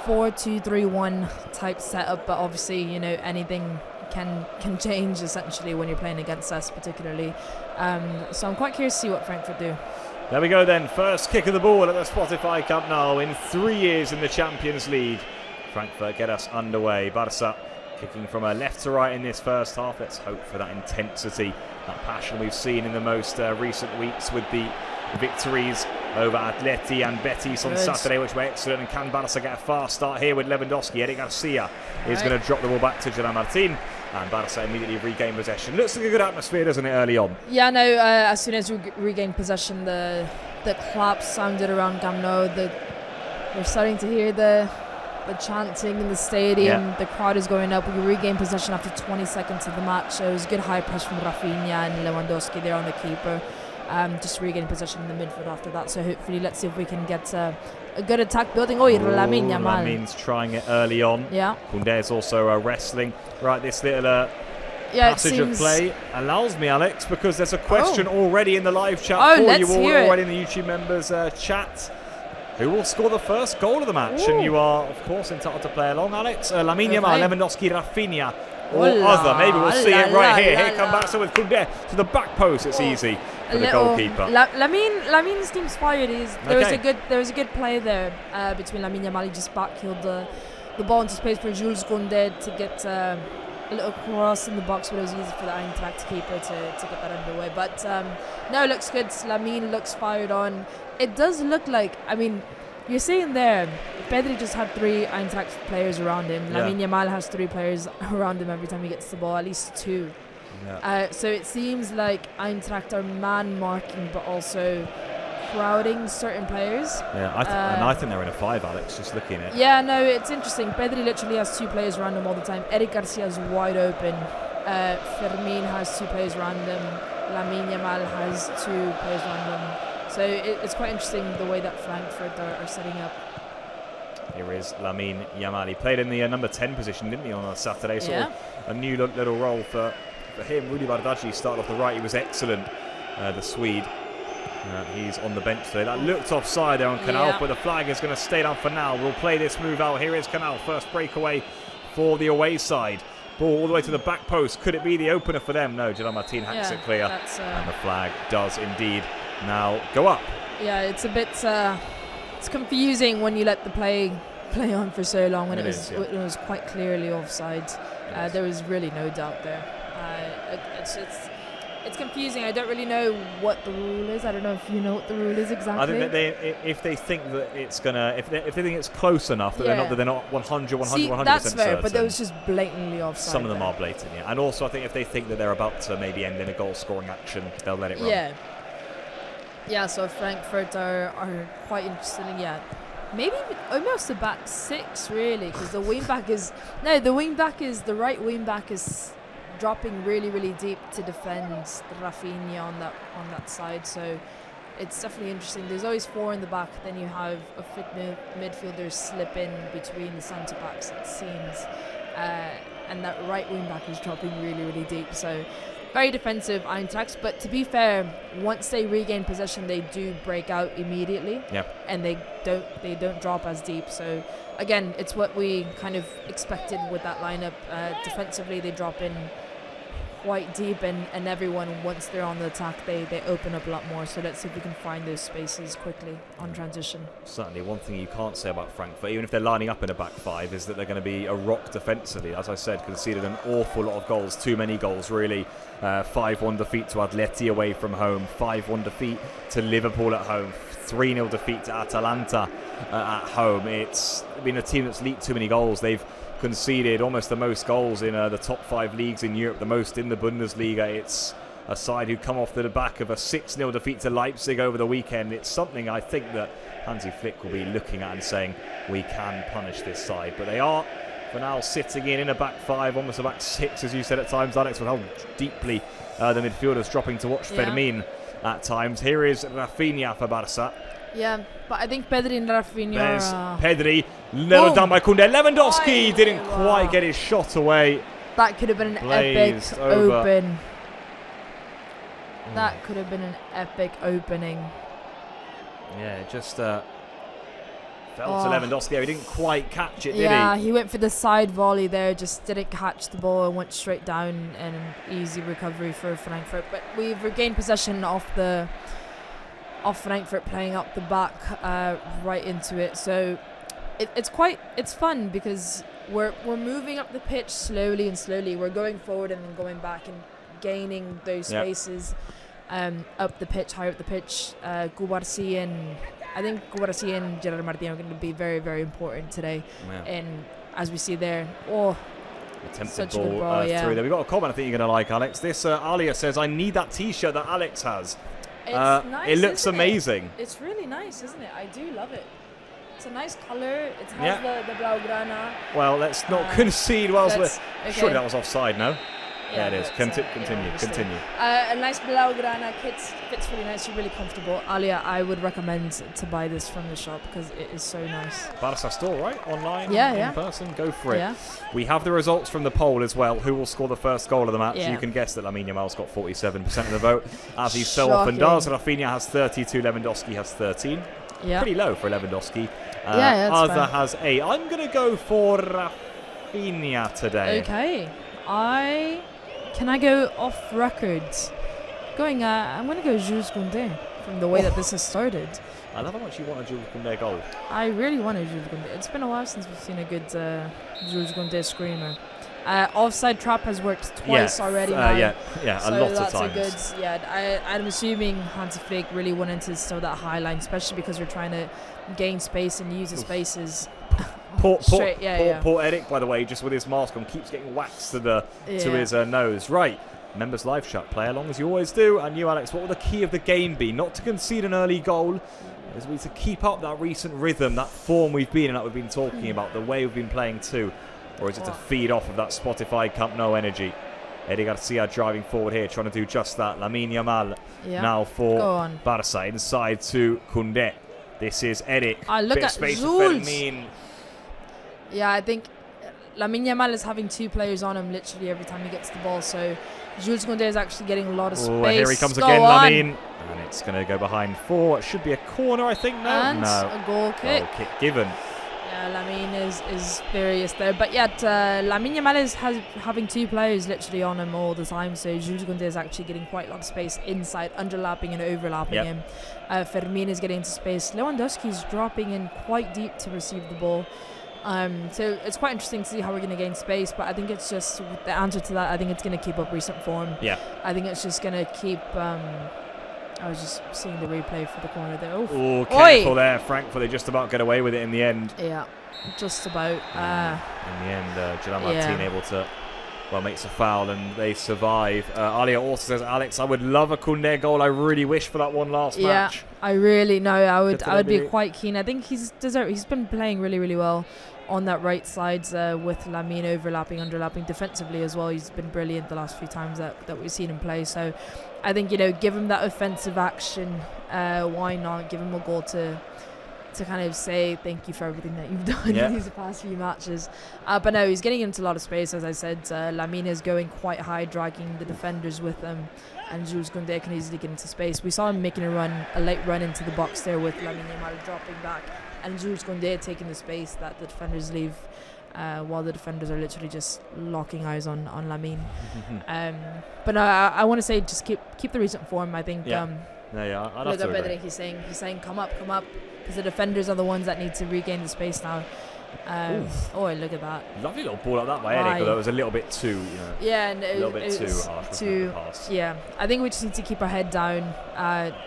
4-2-3-1 type setup, but obviously, anything can change essentially when you're playing against us, particularly. So I'm quite curious to see what Frankfurt do. There we go then. First kick of the ball at the Spotify Camp Nou in 3 years in the Champions League. Frankfurt get us underway. Barça kicking from left to right in this first half. Let's hope for that intensity, that passion we've seen in the most recent weeks with the victories over Atleti and Betis on Saturday, which were excellent. And can Barça get a fast start here with Lewandowski? Eric Garcia is going to drop the ball back to Gerard Martin, and Barça immediately regain possession. Looks like a good atmosphere, doesn't it, early on? Yeah, no, as soon as we regained possession, the claps sounded around Camp Nou. We're starting to hear the chanting in the stadium. The crowd is going up. We regained possession after 20 seconds of the match. So it was good high press from Rafinha and Lewandowski there on the keeper. Just regaining possession in the midfield after that. So hopefully, let's see if we can get a good attack building. Lamine Yamal. Lamine's trying it early on. Yeah. Koundé is also wrestling. Right, this little passage of play allows me, Alex, because there's a question already in the live chat for you all, already in the YouTube members chat. Who will score the first goal of the match? And you are, of course, entitled to play along, Alex. Lamine Yamal, Lewandowski, Rafinha, or other. Maybe we'll see it right here. Here comes Barça with Koundé to the back post. It's easy for the goalkeeper. Lamine seems fired. There was a good play there between Lamine Yamal. He just backheeled the ball into space for Jules Koundé to get a little cross in the box, but it was easy for the Eintracht keeper to get that underway. But no, it looks good. Lamine looks fired on. It does look like, you're seeing there, Pedri just had 3 Eintracht players around him. Lamine Yamal has 3 players around him every time he gets the ball, at least 2. So it seems like Eintracht are man marking, but also crowding certain players. Yeah, I think they're in a 5, Alex, just looking at it. Yeah, no, it's interesting. Pedri literally has 2 players around him all the time. Eric Garcia is wide open. Fermin has 2 players around him. Lamine Yamal has 2 players around him. So it's quite interesting the way that Frankfurt are setting up. Here is Lamine Yamal. He played in the number 10 position, didn't he, on Saturday? Sort of a new little role for him. Rudy Bardghji started off the right. He was excellent the Swede. He's on the bench today. That looked offside there on Canal, but the flag is going to stay down for now. We'll play this move out. Here is Canal, first breakaway for the away side. Ball all the way to the back post. Could it be the opener for them? No, Gerard Martin hacks it clear. And the flag does indeed now go up. Yeah, it's a bit it's confusing when you let the play on for so long, when it was quite clearly offside. There was really no doubt there. It's confusing. I don't really know what the rule is. I don't know if you know what the rule is exactly. I think that if they think that it's gonna, if they think it's close enough that they're not 100% that's fair, certain. but that was just blatantly offside. Some of them are blatant, and also I think if they think that they're about to maybe end in a goal-scoring action, they'll let it run. Yeah. So Frankfurt are quite interested in maybe almost a back six really, because the right wing back is dropping really deep to defend Rafinha on that side, so it's definitely interesting. There's always four in the back, then you have a fit midfielders slip in between the centre backs, it seems, and that right wing back is dropping really deep, so very defensive Eintracht. But to be fair, once they regain possession, they do break out immediately, and they don't drop as deep. So again, it's what we kind of expected with that lineup. Defensively, they drop in quite deep, and everyone, once they're on the attack, they open up a lot more. So let's see if we can find those spaces quickly on transition. Certainly, one thing you can't say about Frankfurt, even if they're lining up in a back five, is that they're going to be a rock defensively. As I said, conceded an awful lot of goals, too many goals really. 5-1 defeat to Atleti away from home, 5-1 defeat to Liverpool at home, 3-0 defeat to Atalanta at home. It's been a team that's leaked too many goals. They've conceded almost the most goals in the top 5 leagues in Europe, the most in the Bundesliga. It's a side who come off the back of a 6-0 defeat to Leipzig over the weekend. It's something I think that Hansi Flick will be looking at and saying, we can punish this side. But they are, for now, sitting in a back 5, almost a back 6, as you said at times, Alex, with how deeply the midfielders dropping to watch Fermin at times. Here is Rafinha for Barça. Yeah, but I think Pedri and Rafinha There's Pedri, nailed down by Koundé. Lewandowski didn't quite get his shot away. That could have been an epic open. That could have been an epic opening. Yeah, it just fell to Lewandowski. He didn't quite catch it, did he? Yeah, he went for the side volley there, just didn't catch the ball and went straight down, and an easy recovery for Frankfurt. But we've regained possession off Frankfurt, playing up the back right into it. So it's fun because we're moving up the pitch slowly. We're going forward and then going back and gaining those spaces up the pitch, higher up the pitch. Cubarsí and Gerard Martin are going to be very, very important today. And as we see there, attempted such ball, a good ball through there. We've got a comment I think you're going to like, Alex. This Alia says, I need that T-shirt that Alex has. It's nice, it looks amazing. It's really nice, isn't it? I do love it. It's a nice colour. It has the Blaugrana. Well, let's not concede. Surely that was offside, no? Yeah, it is. Continue. A nice Blaugrana kit. Fits really nice. You're really comfortable. Alia, I would recommend to buy this from the shop because it is so nice. Barça store, right? Online, in person. Go for it. Yeah. We have the results from the poll as well. Who will score the first goal of the match? You can guess that Lamine Yamal's got 47% of the vote, as he so often does. Rafinha has 32. Lewandowski has 13. Yeah. Pretty low for Lewandowski. Arza has 8. I'm going to go for Rafinha today. Okay. Can I go off record? I'm going to go Jules Koundé from the way that this has started. I love how much you want a Jules Koundé goal. I really want a Jules Koundé. It's been a while since we've seen a good Jules Koundé screamer. Offside trap has worked twice already now. A lot of times. That's a good. I'm assuming Hansi Flick really wanted to stow that high line, especially because we're trying to gain space and use the spaces. Poor Eric, by the way, just with his mask on, keeps getting waxed to his nose. Right, members live chat, play along as you always do. And you, Alex, what will the key of the game be? Not to concede an early goal, as we to keep up that recent rhythm, that form we've been in, that we've been talking about, the way we've been playing too, or is it to feed off of that Spotify Camp Nou energy? Eddie Garcia driving forward here, trying to do just that. Lamine Yamal now for Barça, inside to Koundé. This is Eric. Look bit at space Jules. for Fermin. Yeah, I think Lamine Yamal is having 2 players on him literally every time he gets the ball. So Jules Koundé is actually getting a lot of space. Here he comes Go again, on. Lamine. And it's going to go behind 4. It should be a corner, I think. No, And no. a goal kick. Goal kick given. Yeah, Lamine is furious there. But yet, Lamine Yamal is having 2 players literally on him all the time. So Jules Koundé is actually getting quite a lot of space inside, underlapping and overlapping him. Firmino is getting into space. Lewandowski is dropping in quite deep to receive the ball. So it's quite interesting to see how we're going to gain space. But I think it's just the answer to that. I think it's going to keep up recent form. Yeah. I think it's just going to keep. I was just seeing the replay for the corner there. Oh, careful there. Frankfurt, they just about get away with it in the end. Yeah, just about. In the end, Gerard Martin able to, makes a foul and they survive. Alia also says, Alex, I would love a Koundé goal. I really wish for that one last match. I really know. I would be quite keen. I think he's been playing really, really well on that right side with Lamine overlapping, underlapping defensively as well. He's been brilliant the last few times that we've seen him play. So I think, give him that offensive action. Why not give him a goal to kind of say thank you for everything that you've done in these past few matches. But no, he's getting into a lot of space, as I said. Lamine is going quite high, dragging the defenders with him, and Jules Koundé can easily get into space. We saw him making a late run into the box there with Lamine Yamal dropping back, and Jules Koundé taking the space that the defenders leave, while the defenders are literally just locking eyes on Lamine. But no, I want to say just keep the recent form. I think. I'd have to agree. He's saying come up, because the defenders are the ones that need to regain the space now. Look at that. Lovely little ball like that by Eric, although it was a little bit too, Yeah, and a little bit too harsh. Yeah, I think we just need to keep our head down,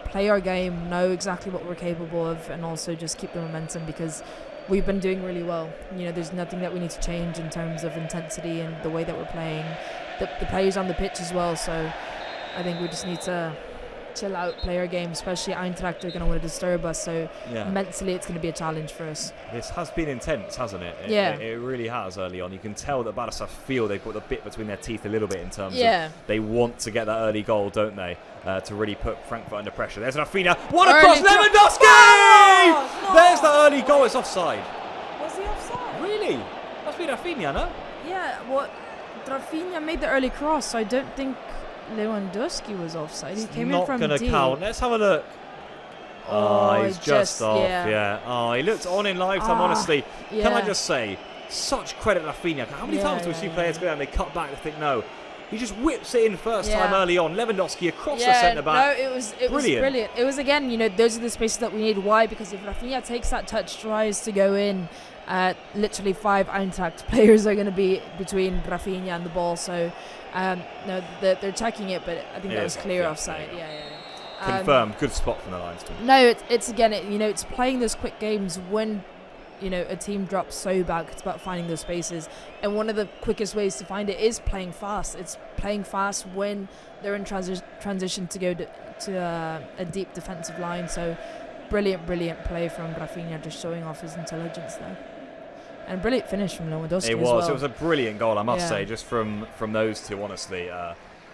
play our game, know exactly what we're capable of, and also just keep the momentum, because we've been doing really well. There's nothing that we need to change in terms of intensity and the way that we're playing. The players on the pitch as well, so I think we just need to chill out, play our game, especially Eintracht are going to want to disturb us, so mentally it's going to be a challenge for us. This has been intense, hasn't it? It really has early on. You can tell that Barça feel they've got the bit between their teeth a little bit in terms of they want to get that early goal, don't they? To really put Frankfurt under pressure. There's Rafinha. What a cross! Lewandowski! There's the early goal. It's offside. Was he offside? Really? Must be Rafinha, no? Yeah, Rafinha made the early cross, so I don't think Lewandowski was offside. He came in from not going to count. Let's have a look. He's just off. He looked on in live time, honestly. Can I just say, such credit to Rafinha. How many times do we see players go down, they cut back, they think no. He just whips it in first time early on. Lewandowski across the centre back. No, it was brilliant. It was, again, those are the spaces that we need. Why? Because if Rafinha takes that touch, tries to go in, literally 5 Eintracht players are going to be between Rafinha and the ball. So, no, they're checking it, but I think that was clear offside. Confirmed. Good spot from the linesman. No, it's again, it's playing those quick games when a team drops so back. It's about finding those spaces, and one of the quickest ways to find it is playing fast. It's playing fast when they're in transition to go to a deep defensive line. So brilliant play from Rafinha, just showing off his intelligence there, and brilliant finish from Lewandowski. It was a brilliant goal, I must say, just from those two. Honestly,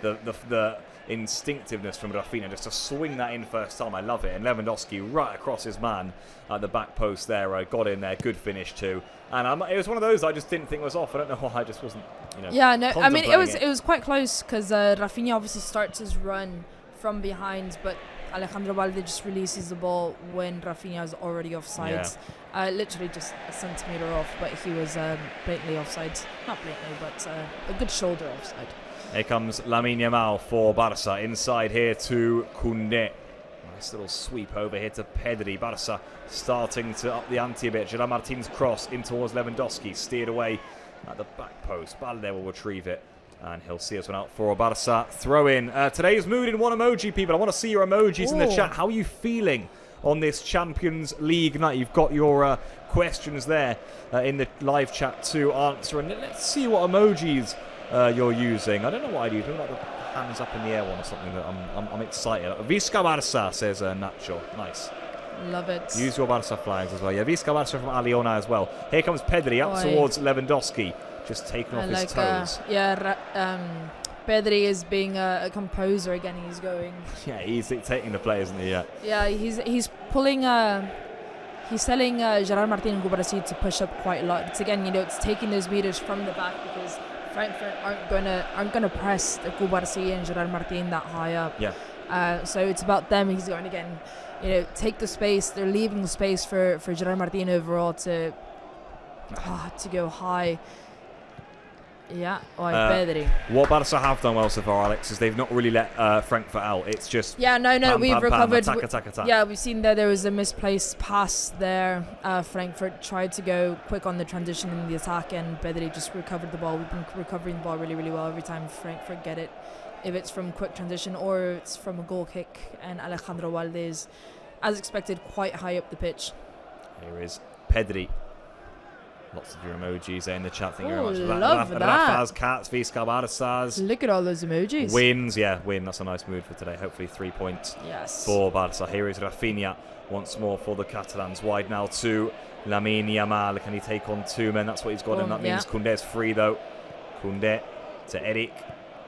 the instinctiveness from Rafinha just to swing that in first time, I love it. And Lewandowski right across his man at the back post there, got in there, good finish too. And it was one of those I just didn't think was off. I don't know why, I just wasn't. Yeah, no, I mean it was quite close, because Rafinha obviously starts his run from behind, but Alejandro Balde just releases the ball when Rafinha is already offside. Literally just a centimetre off, but he was blatantly offside. Not blatantly, but a good shoulder offside. Here comes Lamine Yamal for Barça. Inside here to Koundé. Nice little sweep over here to Pedri. Barça starting to up the ante a bit. Gerard Martin's cross in towards Lewandowski. Steered away at the back post. Balde will retrieve it. And he'll see us one out for a Barça throw in. Today's mood in one emoji, people. I want to see your emojis in the chat. How are you feeling on this Champions League night? You've got your questions there in the live chat to answer. And let's see what emojis you're using. I don't know what I'd use. Maybe like the hands up in the air one or something. That I'm excited. Visca Barça, says Nacho. Nice. Love it. Use your Barça flags as well. Yeah, Visca Barça from Aliona as well. Here comes Pedri up towards Lewandowski. Just taking off his toes. Pedri is being a composer again. He's going. Yeah, he's dictating the play, isn't he? Yeah. Yeah, he's pulling he's telling Gerard Martin and Gubarasi to push up quite a lot. It's again, it's taking those meters from the back because Frankfurt aren't gonna press the Gubarasi and Gerard Martin that high up. Yeah. So it's about them. He's going again, take the space. They're leaving the space for Gerard Martin overall to go high. Yeah, Pedri. What Barca have done well so far, Alex, is they've not really let Frankfurt out. It's just we've recovered. Attack. Yeah, we've seen that there was a misplaced pass there. Frankfurt tried to go quick on the transition in the attack, and Pedri just recovered the ball. We've been recovering the ball really, really well every time Frankfurt get it, if it's from quick transition or it's from a goal kick. And Alejandro Valdez, as expected, quite high up the pitch. Here is Pedri. Lots of your emojis there in the chat. Thank you very much. Love that. Rafa's, Cats, Visca Barça's. Look at all those emojis. Wins, win. That's a nice mood for today. Hopefully 3 points for Barça. Here is Rafinha once more for the Catalans. Wide now to Lamine Yamal. Can he take on 2 men? That's what he's got, and that means Koundé's free though. Koundé to Eric.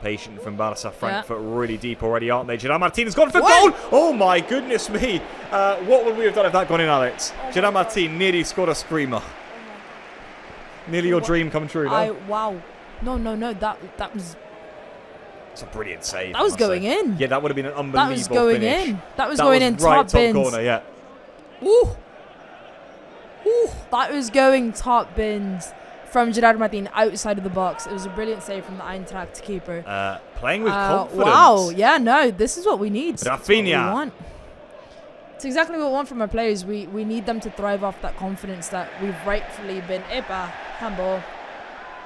Patient from Barça. Frankfurt really deep already, aren't they? Gerard Martin has gone for goal! Oh my goodness me! What would we have done if that gone in, Alex? Gerard Martin nearly scored a screamer. Nearly your dream come true, no? Wow. No. That was... It's a brilliant save. That was going in. Yeah, that would have been an unbelievable finish. That was going in. That was going in right top bins. Corner, yeah. Ooh. That was going top bins from Gerard Martin outside of the box. It was a brilliant save from the Eintracht keeper. Playing with confidence. Wow. Yeah, no, this is what we need. Rafinha. It's exactly what we want from our players. We need them to thrive off that confidence that we've rightfully been. Handball.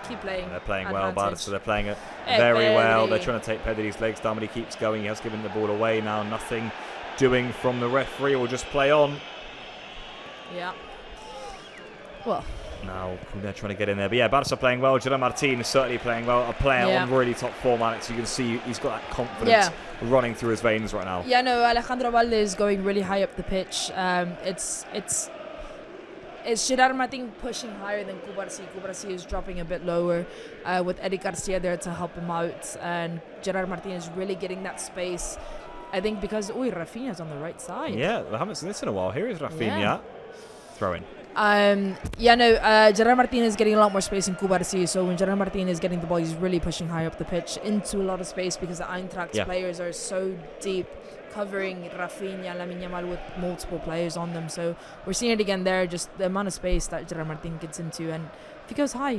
Keep playing. They're playing well, Barça. They're playing it very well. They're trying to take Pedri's legs down, but he keeps going. He has given the ball away now. Nothing doing from the referee. We'll just play on. Yeah. Well. Now they're trying to get in there. But yeah, Barça playing well. Gerard Martin is certainly playing well. A player on really top form, Alex. You can see he's got that confidence running through his veins right now. Yeah, no, Alejandro Valdez is going really high up the pitch. It's Gerard Martin pushing higher than Gubarasi. Gubarasi is dropping a bit lower with Eric Garcia there to help him out. And Gerard Martin is really getting that space. I think because, Rafinha's on the right side. Yeah, we haven't seen this in a while. Here is Rafinha. Yeah. Throwing. Gerard Martin is getting a lot more space than Gubarasi. So when Gerard Martin is getting the ball, he's really pushing high up the pitch into a lot of space because the Eintracht players are so deep, covering Rafinha, Lamine Yamal with multiple players on them. So we're seeing it again there, just the amount of space that Gerard Martin gets into. And if he goes high,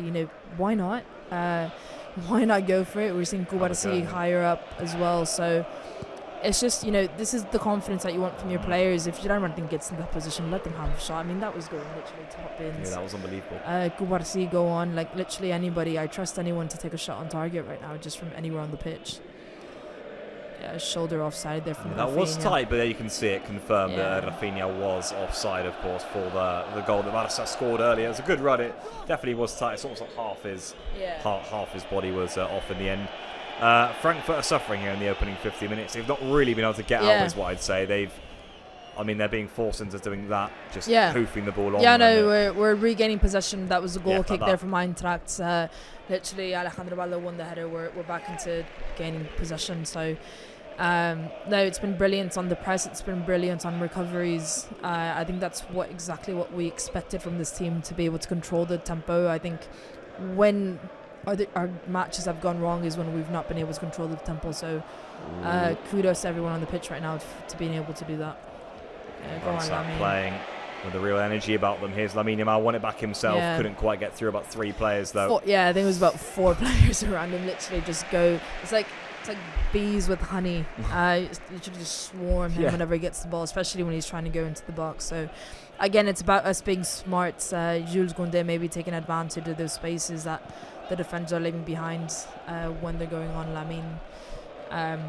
why not? Why not go for it? We're seeing Gubarasi higher up as well. So it's just, this is the confidence that you want from your players. If Gerard Martin gets in that position, let them have a shot. I mean, that was going literally top bins. Yeah, that was unbelievable. Gubarasi go on, like literally anybody. I trust anyone to take a shot on target right now, just from anywhere on the pitch. Yeah, shoulder offside there from Rafinha. That was tight, but there you can see it confirmed that Rafinha was offside, of course, for the goal that Barça scored earlier. It was a good run. It definitely was tight. It's almost like half his body was off in the end. Frankfurt are suffering here in the opening 50 minutes. They've not really been able to get out, is what I'd say. They're being forced into doing that, just hoofing the ball on. Yeah, no, we're regaining possession. That was a goal kick there from Eintracht. Literally, Alejandro Valdez won the header. We're back into gaining possession. So, no, it's been brilliant on the press. It's been brilliant on recoveries. I think that's exactly what we expected from this team, to be able to control the tempo. I think when our matches have gone wrong is when we've not been able to control the tempo. So, kudos to everyone on the pitch right now to being able to do that. Go on, Lamine. Playing with a real energy about them. Here's Lamine Yamal, won it back himself. Couldn't quite get through. About 3 players though. I think it was about 4 players around him. Literally just go. It's like bees with honey. Literally just swarm him whenever he gets the ball, especially when he's trying to go into the box. So again, it's about us being smart. Jules Koundé maybe taking advantage of those spaces that the defenders are leaving behind when they're going on Lamine.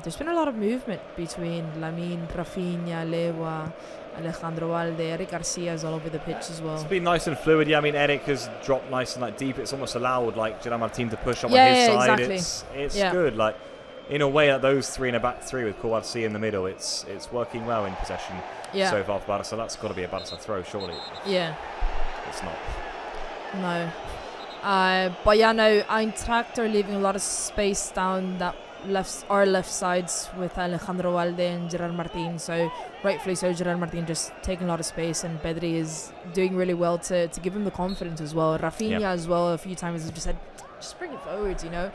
There's been a lot of movement between Lamine, Rafinha, Lewa, Alejandro Valdez, Eric Garcia is all over the pitch as well. It's been nice and fluid. Yeah, I mean, Eric has dropped nice and deep. It's almost allowed Gerard Martin to push up on his side. Exactly. It's good. In a way, that those 3 in a back 3 with Kouassi in the middle, it's working well in possession so far for Barça. That's got to be a Barça throw, surely. Yeah. It's not. No. Eintracht are leaving a lot of space down that our left sides with Alejandro Valde and Gerard Martin. So rightfully so, Gerard Martin just taking a lot of space, and Pedri is doing really well to give him the confidence as well. Rafinha as well, a few times has just said, just bring it forward, you know.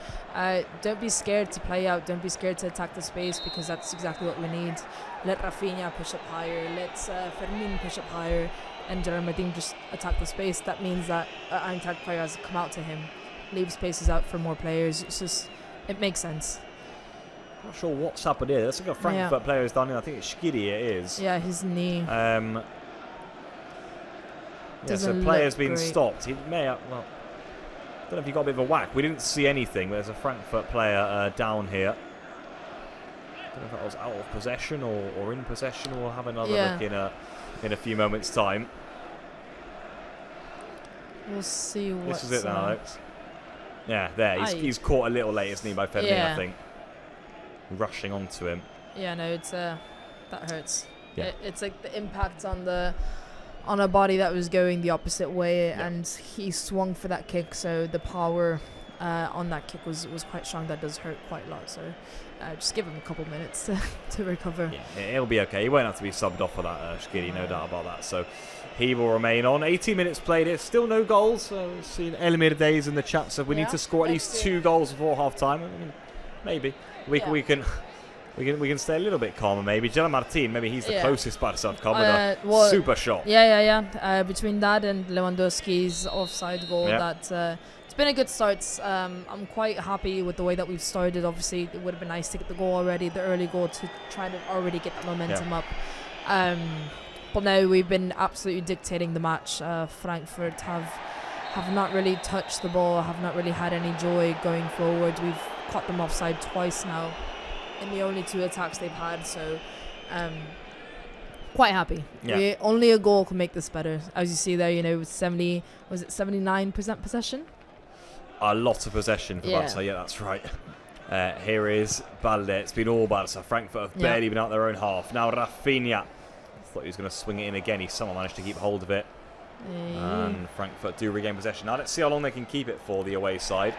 Don't be scared to play out. Don't be scared to attack the space, because that's exactly what we need. Let Rafinha push up higher. Let Fermin push up higher. And Gerard Martin just attack the space. That means that Eintracht players come out to him, leave spaces out for more players. It's just, it makes sense. Not sure what's happened here. That's like a Frankfurt player has done it. I think it's Schiri, it is. Yeah, his knee. So player's been stopped. He may have, well, I don't know if he got a bit of a whack. We didn't see anything, but there's a Frankfurt player down here. I don't know if that was out of possession or in possession. We'll have another look in a few moments' time. We'll see what. This is it now, Alex. Yeah, there. He's caught a little late, isn't he, by Fermin, I think. Rushing onto him. Yeah, no, it's that hurts. Yeah. It's like the impact on a body that was going the opposite way, and he swung for that kick, so the power on that kick was quite strong. That does hurt quite a lot, so just give him a couple minutes to recover. Yeah, he'll be okay. He won't have to be subbed off for that, Schiri, no doubt about that. So he will remain on. 18 minutes played. It's still no goals. We've seen Elimir Days in the chat, so we need to score at least 2 goals before half time. I mean, maybe we can stay a little bit calmer. Maybe Gerard Martin, maybe he's the closest Barça have come with a super shot. Between that and Lewandowski's offside goal, it's been a good start. I'm quite happy with the way that we've started. Obviously, it would have been nice to get the goal already, the early goal, to try to already get that momentum up. But now we've been absolutely dictating the match. Frankfurt have not really touched the ball, have not really had any joy going forward. We've caught them offside twice now in the only 2 attacks they've had, so quite happy. Only a goal can make this better. As you see there, you know, 79% possession? A lot of possession for Barça, that's right. Here is Balde. It's been all Barça. Frankfurt have barely been out their own half. Now Rafinha. Thought he was going to swing it in again. He somehow managed to keep hold of it. And Frankfurt do regain possession. Now let's see how long they can keep it for, the away side.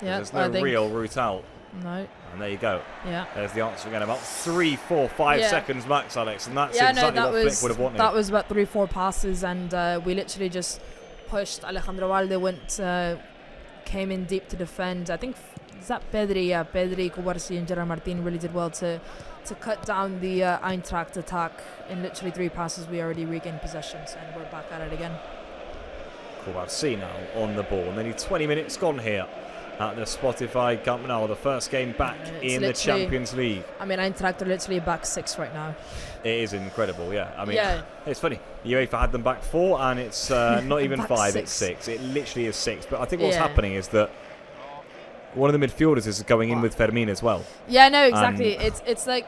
There's no real route out. No. And there you go. Yeah. There's the answer again. About 3, 4, 5 seconds max, Alex. And that's exactly what Flick would have wanted. That was about 3-4 passes, and we literally just pushed. Alejandro Valde came in deep to defend. I think, is that Pedri? Yeah, Pedri, Cubarsí and Gerard Martin really did well to cut down the Eintracht attack. In literally 3 passes, we already regained possession, and we're back at it again. Cubarsí now on the ball. And then 20 minutes gone here at the Spotify Camp Nou, the first game back in the Champions League. I mean, Eintracht are literally back 6 right now. It is incredible, I mean, it's funny. UEFA had them back 4, and it's not even 5, it's 6. It literally is 6. But I think what's happening is that one of the midfielders is going in with Fermin as well. Yeah, no, exactly. It's like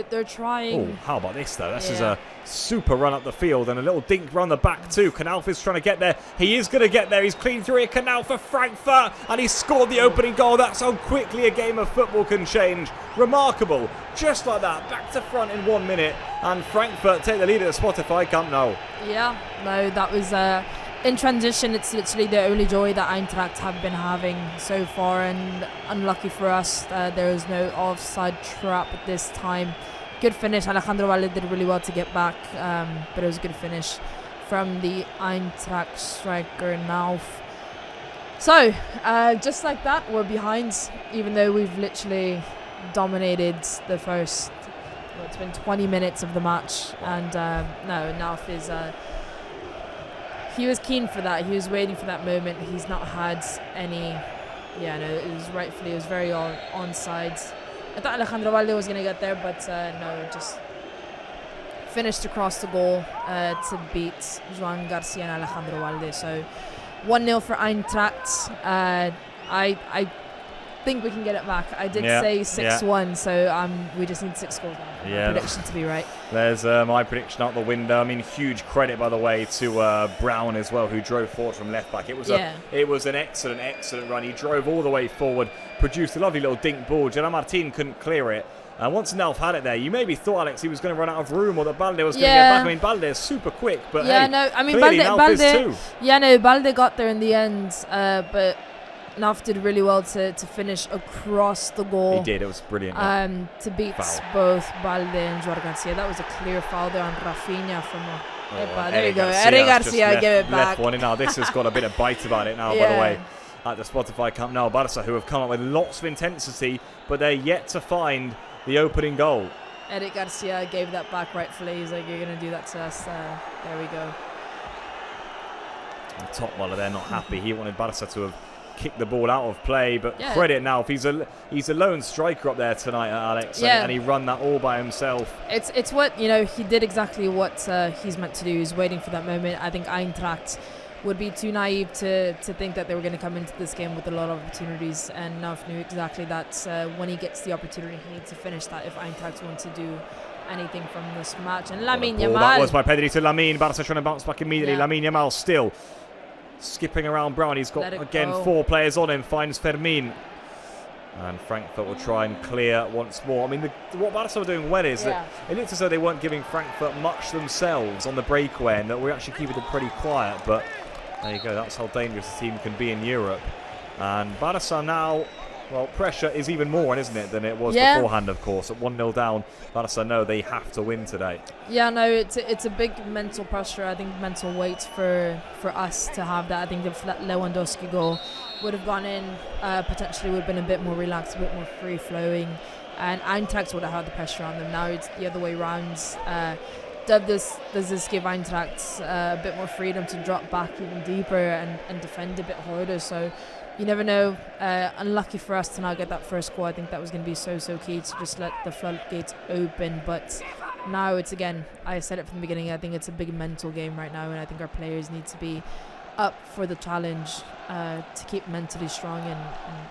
they're trying. Oh, how about this though? This is a super run up the field and a little dink run the back too. Knauf is trying to get there. He is going to get there. He's clean through it. Knauf for Frankfurt, and he scored the opening goal. That's how quickly a game of football can change. Remarkable. Just like that, back to front in 1 minute, and Frankfurt take the lead at the Spotify Camp Nou. Yeah, no, that was in transition. It's literally the only joy that Eintracht have been having so far, and unlucky for us, there was no offside trap at this time. Good finish. Alejandro Valde did really well to get back, but it was a good finish from the Eintracht striker Knauf. So, just like that, we're behind, even though we've literally dominated the first, it's been 20 minutes of the match, and no, Knauf is, he was keen for that, he was waiting for that moment. He's not had any, it was very onside. I thought Alejandro Valde was going to get there, but no, just finished across the goal to beat Joan Garcia and Alejandro Valde. So 1-0 for Eintracht. I think we can get it back. I did say 6-1, so we just need 6 goals now. My prediction to be right. There's my prediction out the window. I mean, huge credit, by the way, to Brown as well, who drove forward from left back. It was an excellent run. He drove all the way forward, produced a lovely little dink ball. Gerard Martin couldn't clear it. And once Knauf had it there, you maybe thought, Alex, he was going to run out of room, or that Balde was going to get back. I mean, Balde is super quick, but Balde got there in the end, but Naf did really well to finish across the goal. He did. It was brilliant. To beat both Balde and Joao Garcia. That was a clear foul there on Rafinha from there you go. Eric Garcia gave it back. Left one in now. This has got a bit of bite about it now, by the way. At the Spotify Camp Nou, Barça, who have come up with lots of intensity, but they're yet to find the opening goal. Eric Garcia gave that back rightfully. He's like, you're going to do that to us. There we go. And Topmuller, they're not happy. He wanted Barça to have kicked the ball out of play, but credit now. If he's a lone striker up there tonight, Alex, and he run that all by himself. It's what, he did exactly what he's meant to do. He's waiting for that moment. I think Eintracht would be too naive to think that they were going to come into this game with a lot of opportunities, and Naf knew exactly that when he gets the opportunity, he needs to finish that if Eintracht want to do anything from this match. And Lamine Yamal. That was by Pedri to Lamine. Barça trying to bounce back immediately. Lamine Yamal still skipping around Brown. He's got, again, 4 players on him. Finds Fermin. And Frankfurt will try and clear once more. I mean, what Barça were doing well is that it looked as though they weren't giving Frankfurt much themselves on the breakaway, and that we're actually keeping them pretty quiet. But there you go. That's how dangerous a team can be in Europe. And Barça now, well, pressure is even more, isn't it, than it was beforehand, of course. At 1-0 down, Barça know they have to win today. Yeah, no, it's a big mental pressure. I think mental weight for us to have that. I think if that Lewandowski goal would have gone in, potentially would have been a bit more relaxed, a bit more free-flowing, and Eintracht would have had the pressure on them. Now it's the other way around. Does this give Eintracht a bit more freedom to drop back even deeper and defend a bit harder? So you never know. Unlucky for us to not get that first goal. I think that was going to be so key to just let the floodgates open. But now it's, again, I said it from the beginning, I think it's a big mental game right now, and I think our players need to be up for the challenge to keep mentally strong and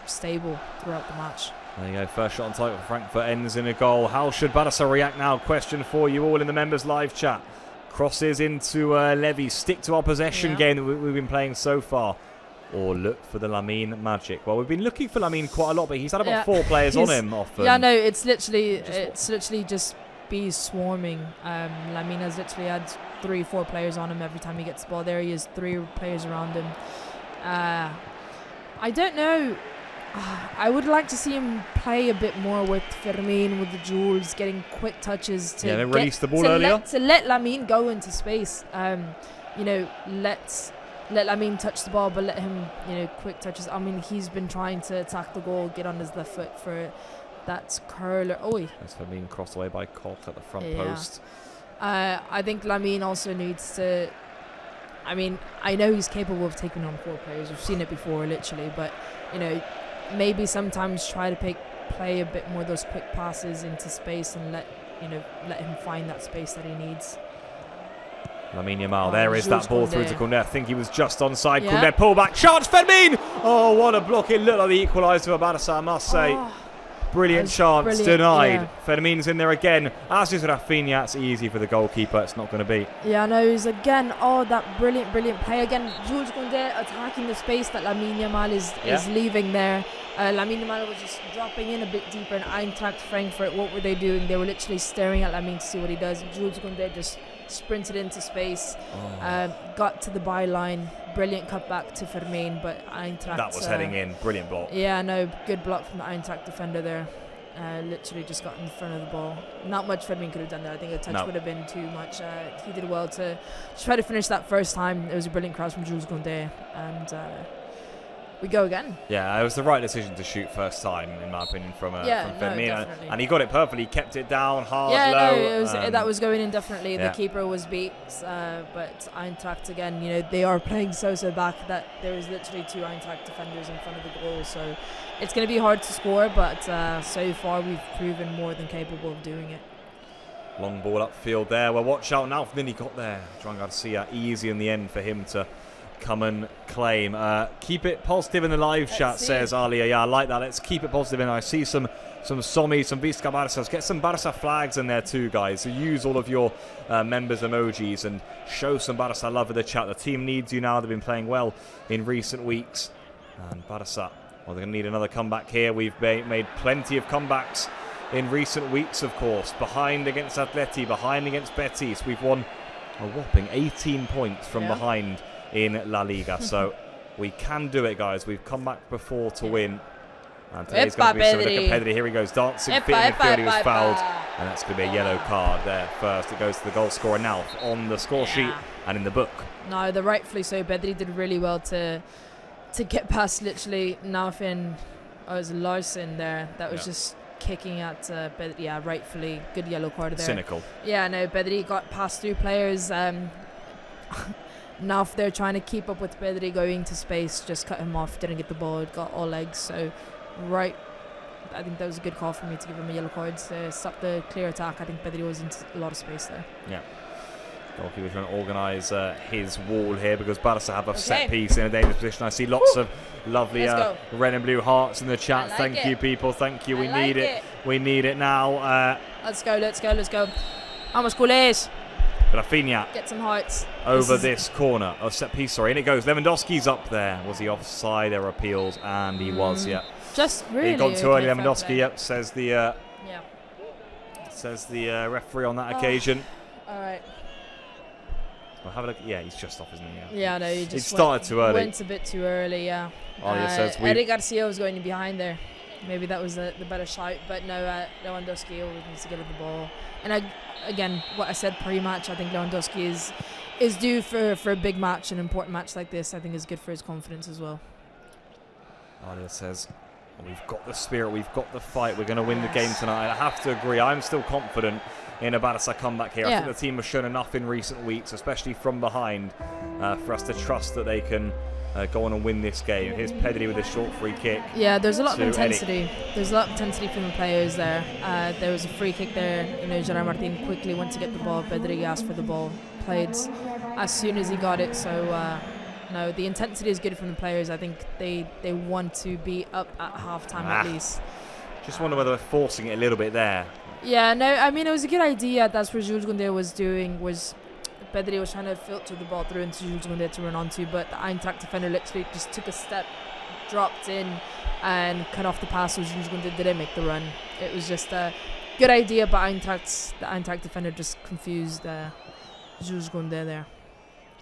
stable throughout the match. There you go. First shot on target for Frankfurt ends in a goal. How should Barça react now? Question for you all in the members live chat. Crosses into Levy. Stick to our possession game that we've been playing so far, or look for the Lamine magic? Well, we've been looking for Lamine quite a lot, but he's had about 4 players on him often. Yeah, no, it's literally just bees swarming. Lamine has literally had 3-4 players on him every time he gets the ball. There he is, 3 players around him. I don't know. I would like to see him play a bit more with Fermin, with the Jules, getting quick touches to release the ball earlier. To let Lamine go into space. Let Lamine touch the ball, but let him, quick touches. I mean, he's been trying to attack the goal, get on his left foot for that curler. That's Lamine crossed away by Koch at the front post. I think Lamine also needs to. I mean, I know he's capable of taking on 4 players. We've seen it before, literally, but maybe sometimes try to play a bit more of those quick passes into space and let him find that space that he needs. Lamine Yamal, there is that ball through to Koundé. I think he was just onside. Koundé pull back, chance, Fermin! Oh, what a block. It looked like the equaliser for Barça, I must say. Brilliant chance, denied. Fermin's in there again. As is Rafinha, it's easy for the goalkeeper. It's not going to be. Yeah, no, he's again, that brilliant play. Again, Jules Koundé attacking the space that Lamine Yamal is leaving there. Lamine Yamal was just dropping in a bit deeper, and Eintracht Frankfurt, what were they doing? They were literally staring at Lamine to see what he does. Jules Koundé just sprinted into space, got to the byline. Brilliant cutback to Fermin, but Eintracht. That was heading in. Brilliant block. Yeah, no, good block from the Eintracht defender there. Literally just got in front of the ball. Not much Fermin could have done there. I think a touch would have been too much. He did well to try to finish that first time. It was a brilliant cross from Jules Koundé, and we go again. Yeah, it was the right decision to shoot first time, in my opinion, from Fermin. No, and he got it perfectly. He kept it down, hard, low. No, that was going in definitely. The keeper was beat, but Eintracht, again, they are playing so back that there is literally 2 Eintracht defenders in front of the goal. So it's going to be hard to score, but so far we've proven more than capable of doing it. Long ball upfield there. Well, watch out now. Then he got there. Joao Garcia, easy in the end for him to come and claim. Keep it positive in the live chat, says Alia. Yeah, I like that. Let's keep it positive. And I see some Somi, some Visca Barças. Get some Barça flags in there too, guys. So use all of your members emojis and show some Barça love in the chat. The team needs you now. They've been playing well in recent weeks. And Barça, well, they're going to need another comeback here. We've made plenty of comebacks in recent weeks, of course. Behind against Atleti, behind against Betis. We've won a whopping 18 points from behind in La Liga. So We can do it, guys. We've come back before to win. And today's going to be something. Look at Pedri. Here he goes, dancing, fit in midfield. He was fouled. And that's going to be a yellow card there first. It goes to the goal scorer now on the score sheet and in the book. No, rightfully so. Pedri did really well to get past literally nothing. Oh, it was Larson there. That was just kicking at Pedri. Yeah, rightfully. Good yellow card there. Cynical. Yeah, no, Pedri got past 2 players. Now they're trying to keep up with Pedri going to space, just cut him off, didn't get the ball, got all legs. So, I think that was a good call for me to give him a yellow card to stop the clear attack. I think Pedri was into a lot of space there. Yeah. Goalkeeper trying to organise his wall here because Barça have a set piece in a dangerous position. I see lots of lovely red and blue hearts in the chat. Thank you, people. Thank you. We need it. We need it now. Let's go. Vamos, culés. Rafinha get some hearts over this corner. Oh, set piece, sorry. And it goes. Lewandowski's up there. Was he offside? There were appeals, and he was, Just really. He got too early, Lewandowski, says the referee on that occasion. All right. Well, have a look. Yeah, he's just off, isn't he? Yeah, no, he just started too early. Went a bit too early, says Eric Garcia was going behind there. Maybe that was the better shout, but no, Lewandowski always needs to get at the ball. And again, what I said pre-match, I think Lewandowski is due for a big match, an important match like this. I think is good for his confidence as well. Alia says, we've got the spirit, we've got the fight, we're going to win the game tonight. I have to agree, I'm still confident in a Barça comeback here. I think the team has shown enough in recent weeks, especially from behind, for us to trust that they can go on and win this game. Here's Pedri with a short free kick. Yeah, there's a lot of intensity. There's a lot of intensity from the players there. There was a free kick there. Gerard Martin quickly went to get the ball. Pedri asked for the ball. Played as soon as he got it. So, no, the intensity is good from the players. I think they want to be up at halftime at least. Just wonder whether they're forcing it a little bit there. Yeah, no, I mean, it was a good idea. That's what Jules Koundé was doing, was Pedri was trying to filter the ball through into Jules Koundé to run onto, but the Eintracht defender literally just took a step, dropped in, and cut off the pass, so Jules Koundé didn't make the run. It was just a good idea, but the Eintracht defender just confused Jules Koundé there.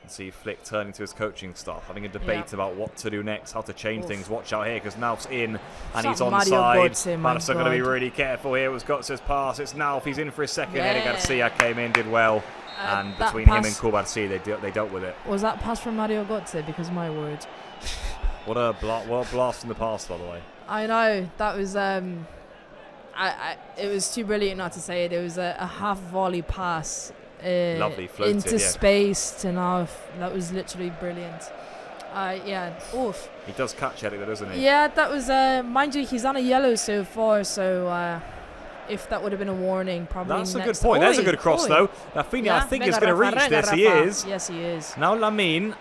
See Flick turning to his coaching staff, having a debate about what to do next, how to change things. Watch out here because Nauf's in and he's onside. Barça going to be really careful here. It was Götze's pass. It's Nauf. He's in for his second. Eric Garcia came in, did well. And between him and Kubarsi, they dealt with it. Was that pass from Mario Götze? Because my word. What a blast from the past, by the way. I know. That was... it was too brilliant not to say it. It was a half volley pass. Lovely floated, into space to Nauf. That was literally brilliant. Oof. He does catch Eric, doesn't he? Yeah, that was mind you, he's on a yellow so far, so if that would have been a warning, probably that's a good point. There's a good cross though. Rafinha, I think, is going to reach this. He is. Yes, he is. Now Lamine.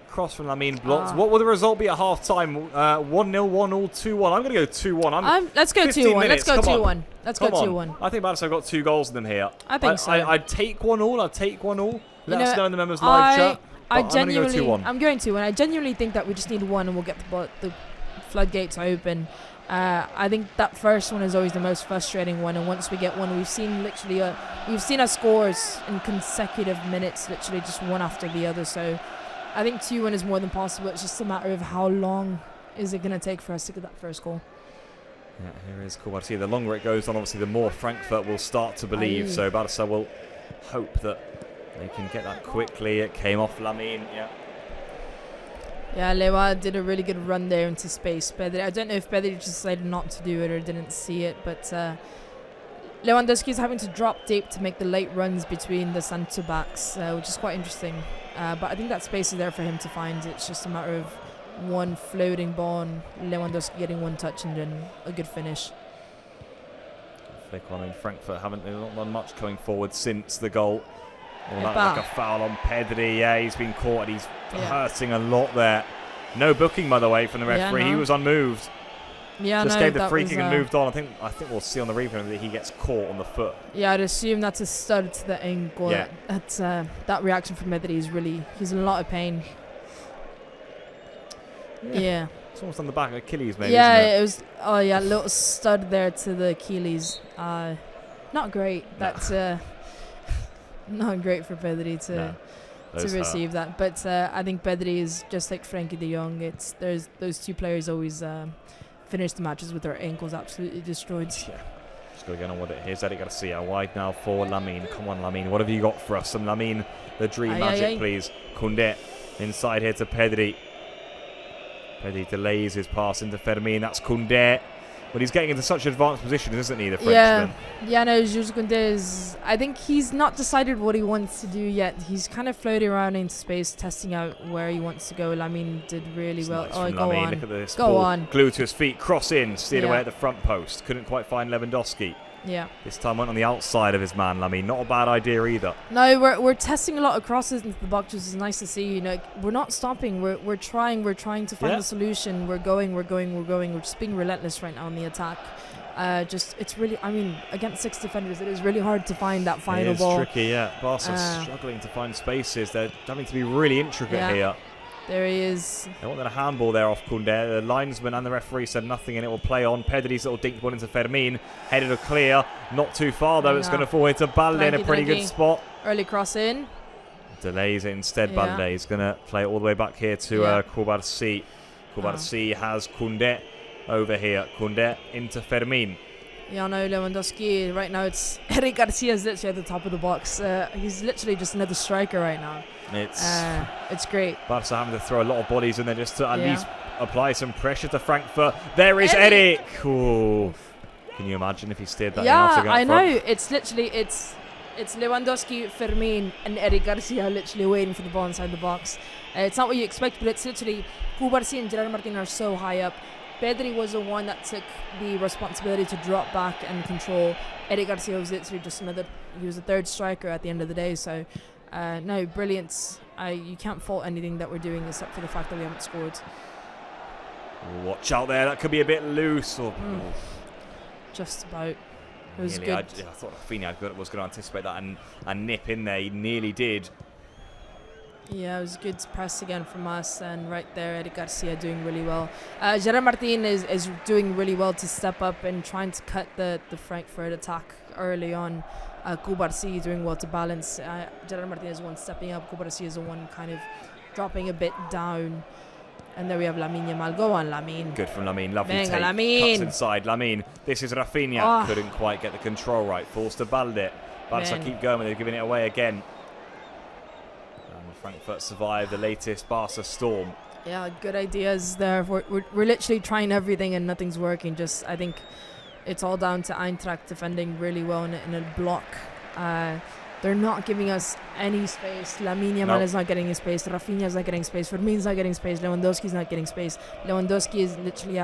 Cross from Lamine blocks. What will the result be at half time? 1-0, 1-0, 2-1. I'm going to go 2-1. Let's go 2-1. Let's go 2-1. Let's go 2-1. I think Barça have got 2 goals in them here. I think so. I'd take 1-all. I'd take 1-all. Let us know in the members live chat. I'm going to go 2-1. I'm going 2-1. I genuinely think that we just need 1 and we'll get the floodgates open. I think that first one is always the most frustrating one, and once we get one, we've seen our scores in consecutive minutes, literally just one after the other. So I think 2-1 is more than possible. It's just a matter of how long is it going to take for us to get that first goal. Yeah, here is Kubarsi. The longer it goes on, obviously, the more Frankfurt will start to believe. So Barça will hope that they can get that quickly. It came off Lamine. Yeah, Lewa did a really good run there into space. Pedri, I don't know if Pedri just decided not to do it or didn't see it, but Lewandowski is having to drop deep to make the late runs between the centre backs, which is quite interesting. But I think that space is there for him to find. It's just a matter of one floating ball and Lewandowski getting one touch and then a good finish. I mean, Frankfurt haven't done much going forward since the goal. Like a foul on Pedri. Yeah, he's been caught and he's hurting a lot there. No booking, by the way, from the referee. He was unmoved. Yeah, just gave the free kick and moved on. I think we'll see on the replay that he gets caught on the foot. Yeah, I'd assume that's a stud to the ankle. Yeah. That reaction from Pedri is he's in a lot of pain. Yeah. It's almost on the back of Achilles, maybe. Yeah, isn't it? it was. Oh yeah, a little stud there to the Achilles. Not great. That's not great for Pedri receive that. But I think Pedri is just like Frankie de Jong. There's those two players always finish the matches with their ankles absolutely destroyed. Yeah. Just got to get on with it. Here's Eric Garcia wide now for Lamine. Come on, Lamine. What have you got for us? Some Lamine, the dream magic, please. Koundé inside here to Pedri. Pedri delays his pass into Fermin. That's Koundé. But he's getting into such advanced positions, isn't he, the Frenchman? Yeah, no, Jules Koundé is... I think he's not decided what he wants to do yet. He's kind of floating around into space, testing out where he wants to go. Lamine did really well. Nice oh, go Lamine. on. Look at this. Go on. Glued to his feet, cross in, steered away at the front post. Couldn't quite find Lewandowski. Yeah. This time went on the outside of his man, Lamine. Not a bad idea either. No, we're testing a lot of crosses into the box, which is nice to see. You know, we're not stopping. We're trying to find a solution. We're going. We're just being relentless right now on the attack. It's really, I mean, against 6 defenders, it is really hard to find that final ball. It is tricky, yeah. Barca struggling to find spaces. They're having to be really intricate here. There he is. They wanted a handball there off Koundé. The linesman and the referee said nothing, and it will play on. Pedri's little dinked one into Fermin. Headed a clear. Not too far, though. It's going to fall into Balde in a pretty good spot. Early cross in. Delays it instead, Balde. He's going to play it all the way back here to Koubarsi. Koubarsi has Koundé over here. Koundé into Fermin. Yeah, no, Lewandowski. Right now, it's Eric Garcia's literally at the top of the box. He's literally just another striker right now. It's great. Barca having to throw a lot of bodies in there just to at least apply some pressure to Frankfurt. There is Eric. Ooh. Can you imagine if he steered that in after going I front? know. It's literally it's Lewandowski, Fermin, and Eric Garcia literally waiting for the ball inside the box. It's not what you expect, but it's literally Koubarsi and Gerard Martin are so high up. Pedri was the one that took the responsibility to drop back and control. Eric Garcia was literally just he was the third striker at the end of the day. So, no, brilliant. You can't fault anything that we're doing except for the fact that we haven't scored. Watch out there. That could be a bit loose. Just about. It was good. I thought Rafinha was going to anticipate that and nip in there. He nearly did. Yeah, it was good press again from us, and right there, Eric Garcia doing really well. Gerard Martin is doing really well to step up and trying to cut the Frankfurt attack early on. Koubarsi doing well to balance. Gerard Martin is the one stepping up. Koubarsi is the one kind of dropping a bit down. And there we have Lamine Yamal. Go on, Lamine. Good from Lamine. Lovely Venga, take. Lamine. Cuts inside. Lamine. This is Rafinha. Couldn't quite get the control right. Falls to Balde. Barca keep going. They're giving it away again. Frankfurt survived the latest Barca storm. Yeah, good ideas there. We're literally trying everything and nothing's working. I think it's all down to Eintracht defending really well in a block. They're not giving us any space. Lamine Yamal is not getting any space. Rafinha is not getting space. Fermin's not getting space. Lewandowski's not getting space. Lewandowski is literally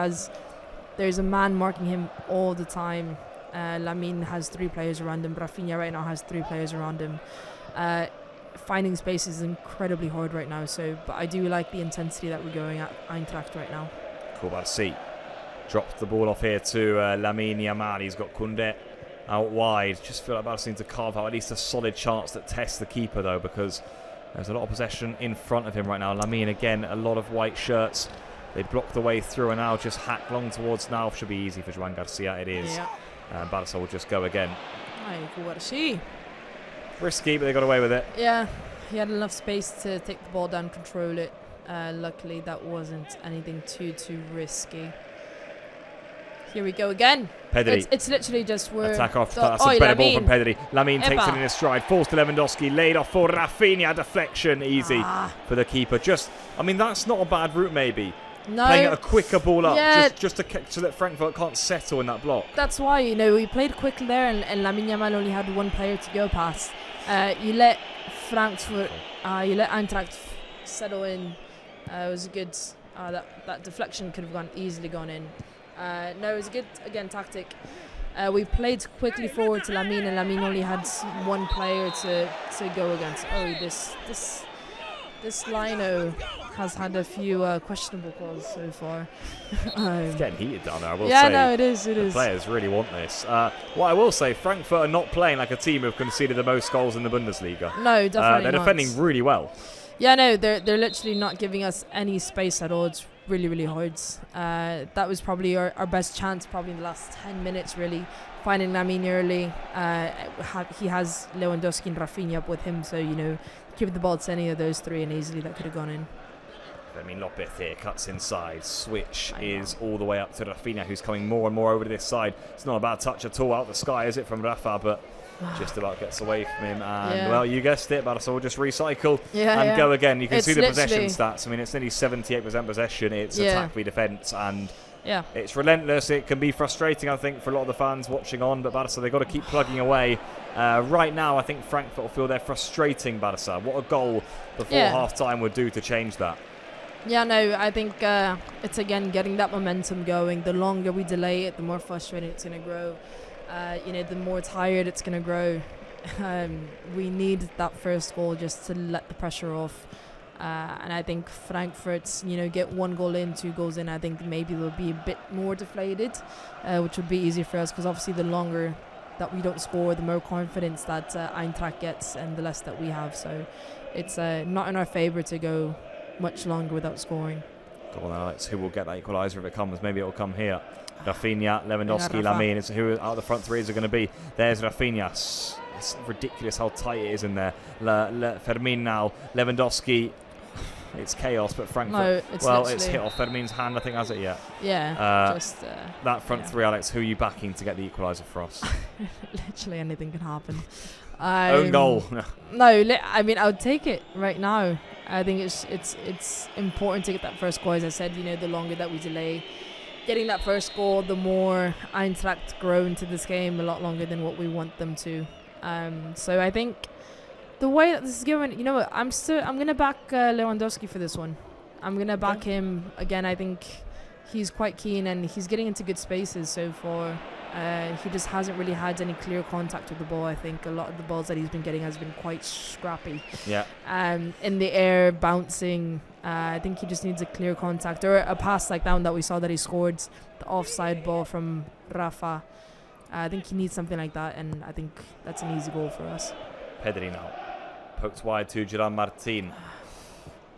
there's a man marking him all the time. Lamine has 3 players around him. Rafinha right now has 3 players around him. Finding space is incredibly hard right now, but I do like the intensity that we're going at Eintracht right now. Koubarsi drops the ball off here to Lamine Yamal. He's got Koundé out wide. Just feel like Barca need to carve out at least a solid chance that tests the keeper, though, because there's a lot of possession in front of him right now. Lamine again, a lot of white shirts. They block the way through and now just hack long towards now. Should be easy for Joan Garcia. It is. Yeah. Barca will just go again. Koubarsi. Risky, but they got away with it. Yeah, he had enough space to take the ball down, control it. Luckily, that wasn't anything too risky. Here we go again. Pedri. It's literally just attack off. That's a better ball from Pedri. Lamine takes it in his stride. Falls to Lewandowski. Laid off for Rafinha. Deflection. Easy for the keeper. That's not a bad route, maybe. No. Playing a quicker ball up just so that Frankfurt can't settle in that block. That's why, we played quickly there and Lamine Yamal only had 1 player to go past. You let Frankfurt, you let Eintracht settle in. It was a good, that deflection could have easily gone in. No, it was a good, again, tactic. We played quickly forward to Lamine, and Lamine only had 1 player to go against. This Lino has had a few questionable calls so far. It's getting heated down there, I will say. No, it is. The players really want this. What I will say, Frankfurt are not playing like a team who've conceded the most goals in the Bundesliga. No, definitely they're defending really well. Yeah, no, they're literally not giving us any space at all. It's really, really hard. That was probably our best chance, probably in the last 10 minutes, really. Finding Lamine early. He has Lewandowski and Rafinha up with him, so, give the ball to any of those three and easily that could have gone in. Fermin Lopez here cuts inside. Switch is all the way up to Rafinha, who's coming more and more over to this side. It's not a bad touch at all out the sky, is it, from Rafa, but just about gets away from him. And, well, you guessed it, Barça will just recycle and go again. You can see the possession stats. I mean, it's nearly 78% possession. It's attack v defence, and it's relentless. It can be frustrating, I think, for a lot of the fans watching on, but Barça, they've got to keep plugging away. Right now, I think Frankfurt will feel they're frustrating Barça. What a goal before half-time would do to change that. Yeah, no, I think it's, again, getting that momentum going. The longer we delay it, the more frustrated it's going to grow. The more tired it's going to grow. We need that first goal just to let the pressure off. And I think Frankfurt, get 1 goal in, 2 goals in, I think maybe they'll be a bit more deflated, which would be easy for us, because obviously the longer that we don't score, the more confidence that Eintracht gets and the less that we have. So it's not in our favour to go much longer without scoring. Go on, Alex. Who will get that equaliser if it comes? Maybe it will come here. Rafinha, Lewandowski, Lamine. It's who out of the front threes are going to be. There's Rafinha. It's ridiculous how tight it is in there. Fermin now. Lewandowski. It's chaos, but Frankfurt. No, it's hit off Fermin's hand. I think, has it yet? Yeah. That front three, Alex. Who are you backing to get the equaliser for us? Literally anything can happen. Own goal. No, I mean, I would take it right now. I think it's important to get that first goal. As I said, the longer that we delay getting that first goal, the more Eintracht grow into this game a lot longer than what we want them to. So I think the way that this is going, what, I'm going to back Lewandowski for this one. I'm going to back him again. I think he's quite keen and he's getting into good spaces so far. He just hasn't really had any clear contact with the ball. I think a lot of the balls that he's been getting has been quite scrappy. Yeah. In the air, bouncing. I think he just needs a clear contact or a pass like that one that we saw that he scored, the offside ball from Rafa. I think he needs something like that, and I think that's an easy goal for us. Pedri now. Pokes wide to Gerard Martin.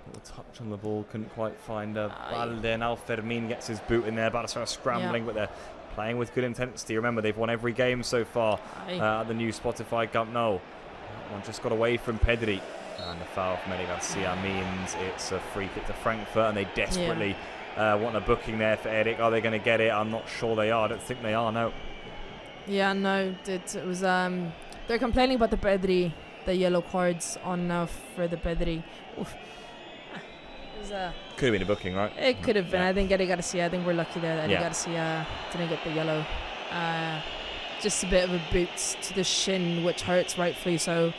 Little touch on the ball, couldn't quite find a Balde. Now Fermin gets his boot in there. Barça are scrambling, but they're playing with good intensity. Remember, they've won every game so far at the new Spotify Camp Nou. One just got away from Pedri. And the foul from Eric Garcia means it's a free kick to Frankfurt, and they desperately want a booking there for Eric. Are they going to get it? I'm not sure they are. I don't think they are, no. Yeah, no. It was they're complaining about the Pedri, the yellow cards on now for the Pedri. Oof. Could have been a booking, right? It could have been. I think Eric Garcia, I think we're lucky there that Eric Garcia didn't get the yellow. Just a bit of a boot to the shin, which hurts rightfully so.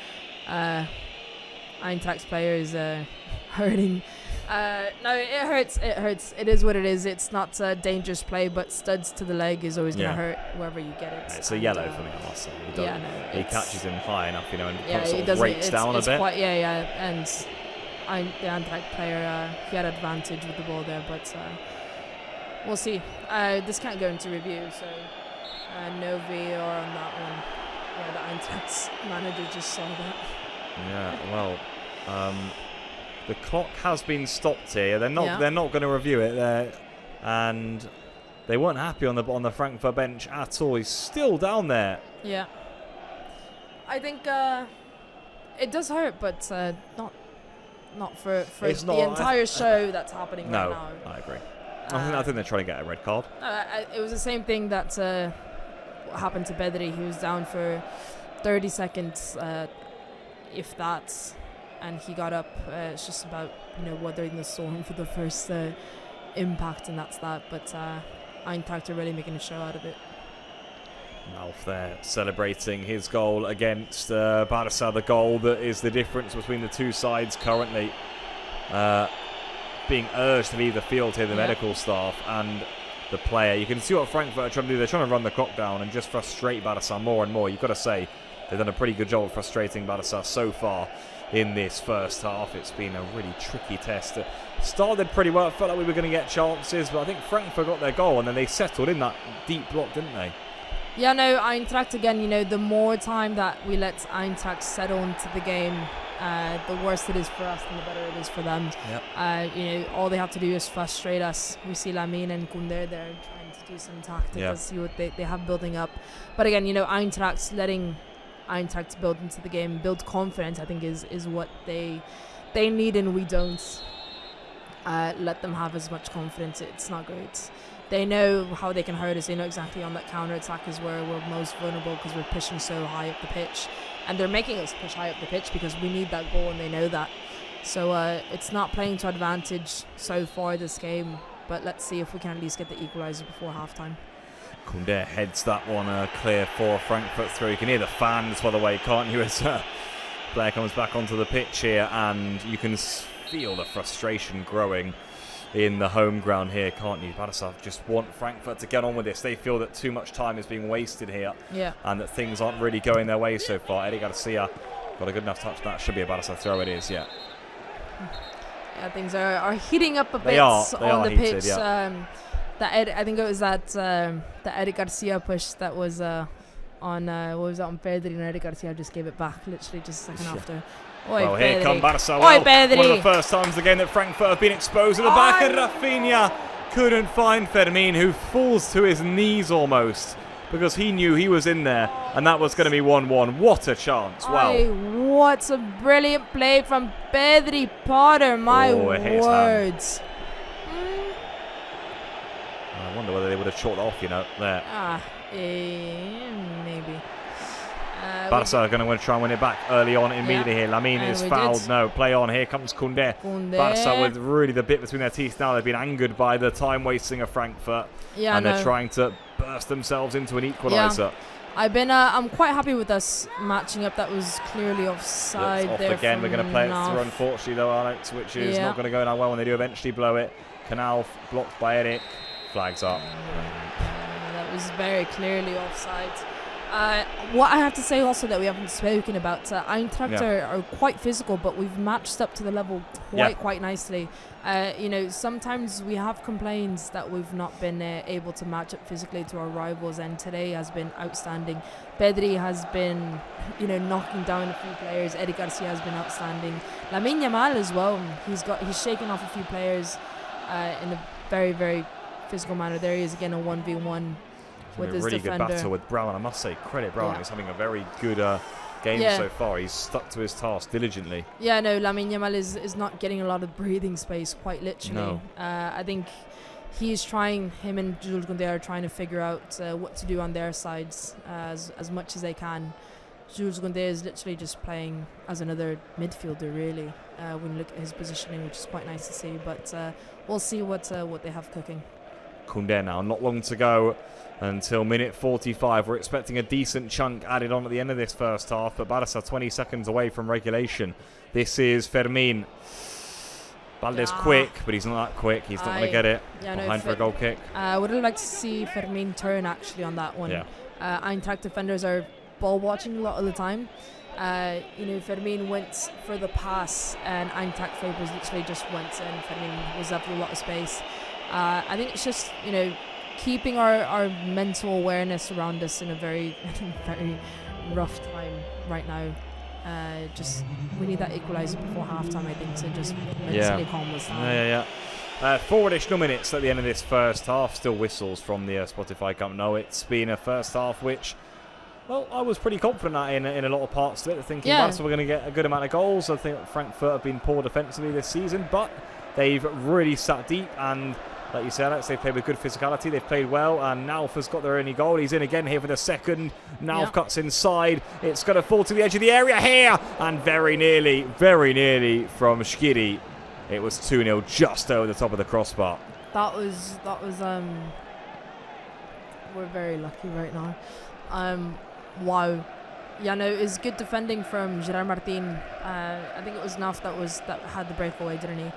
Eintracht's player is hurting. No, it hurts. It hurts. It is what it is. It's not a dangerous play, but studs to the leg is always going to hurt wherever you get it. It's a yellow for me, I must say. He catches him high enough, and sort of breaks down a bit. And the Eintracht player, he had advantage with the ball there, but we'll see. This can't go into review, so no VAR on that one. Yeah, the Eintracht's manager just saw that. Yeah, well, the clock has been stopped here. They're not going to review it, and they weren't happy on the Frankfurt bench at all. He's still down there. Yeah, I think it does hurt, but not for the entire show that's happening right now. No, I agree. I think they're trying to get a red card. It was the same thing that happened to Pedri. He was down for 30 seconds. If that, and he got up. It's just about weathering the storm for the first impact, and that's that. But Eintracht are really making a show out of it. Malf there celebrating his goal against Barça, the goal that is the difference between the two sides currently. Being urged to leave the field here, the medical staff and the player. You can see what Frankfurt are trying to do. They're trying to run the clock down and just frustrate Barça more and more. You've got to say, they've done a pretty good job of frustrating Barça so far in this first half. It's been a really tricky test. Started pretty well. It felt like we were going to get chances, but I think Frankfurt got their goal and then they settled in that deep block, didn't they? Yeah, no, Eintracht again, the more time that we let Eintracht settle into the game, The worse it is for us, and the better it is for them. Yep. All they have to do is frustrate us. We see Lamine and Koundé there trying to do some tactics, see what they have building up. But again, Eintracht, letting Eintracht build into the game, build confidence, I think is what they need, and we don't let them have as much confidence. It's not great. They know how they can hurt us. They know exactly on that counter-attack is where we're most vulnerable because we're pushing so high up the pitch. And they're making us push high up the pitch because we need that goal, and they know that. So it's not playing to advantage so far this game, but let's see if we can at least get the equaliser before halftime. Koundé heads that one clear for Frankfurt through. You can hear the fans, by the way, can't you, as player comes back onto the pitch here, and you can feel the frustration growing in the home ground here, can't you? Barça just want Frankfurt to get on with this. They feel that too much time is being wasted here, and that things aren't really going their way so far. Eric Garcia got a good enough touch. That should be a Barça throw. It is, yeah. Yeah, things are heating up a bit They on the heated, pitch. yeah. I think it was that Eric Garcia push that was on what was that on Pedri, and Eric Garcia just gave it back literally just a second after. Well, here come Barça. Well, one of the first times the game that Frankfurt have been exposed at the back, and Rafinha couldn't find Fermin, who falls to his knees almost because he knew he was in there, and that was going to be 1-1. What a chance! Wow! What a brilliant play from Pedri Potter! My words. I wonder whether they would have chalked off, there. Maybe. Barça are going to try and win it back early on immediately here. Lamine is fouled. No, play on. Here comes Koundé. Barça with really the bit between their teeth now. They've been angered by the time wasting of Frankfurt. And they're trying to burst themselves into an equaliser. I'm quite happy with us matching up. That was clearly offside. Off there again. We're going to play it through, unfortunately, though, Alex, which is not going to go that well when they do eventually blow it. Canal blocked by Eric. Flags up. That was very clearly offside. What I have to say also that we haven't spoken about, Eintracht are quite physical, but we've matched up to the level quite nicely. Sometimes we have complaints that we've not been able to match up physically to our rivals, and today has been outstanding. Pedri has been, knocking down a few players. Eric Garcia has been outstanding. Lamine Yamal as well. He's shaken off a few players in a very, very physical manner. There he is again, a 1v1 with his really defender. Good battle with Brown. I must say, credit Brown. He's having a very good game so far. He's stuck to his task diligently. Yeah, no, Lamine Yamal is not getting a lot of breathing space, quite literally. No. I think him and Jules Koundé are trying to figure out what to do on their sides as much as they can. Jules Koundé is literally just playing as another midfielder, really, when you look at his positioning, which is quite nice to see. But we'll see what they have cooking. Koundé now, not long to go until minute 45. We're expecting a decent chunk added on at the end of this first half, but Barça 20 seconds away from regulation. This is Fermin. Balde's quick, but he's not that quick. He's not going to get it behind for a goal kick. I would have liked to see Fermin turn actually on that one. Eintracht defenders are ball watching a lot of the time. Fermin went for the pass, and Eintracht Fabers literally just went in. Fermin was up with a lot of space. I think it's just, keeping our mental awareness around us in a very, very rough time right now. We need that equaliser before halftime, I think, to just mentally calm us down. 4 additional minutes at the end of this first half. Still whistles from the Spotify Camp Nou. It's been a first half which, well, I was pretty confident in a lot of parts of it, thinking Barca were going to get a good amount of goals. I think Frankfurt have been poor defensively this season, but they've really sat deep, and like you said, Alex, they've played with good physicality. They've played well, and Nauf has got their only goal. He's in again here for the second. Nauf cuts inside. It's going to fall to the edge of the area here, and very nearly from Shkiri. It was 2-0, just over the top of the crossbar. That was we're very lucky right now. Wow. Yeah, no, it's good defending from Gerard Martin. I think it was Nauf that had the breakaway, didn't he?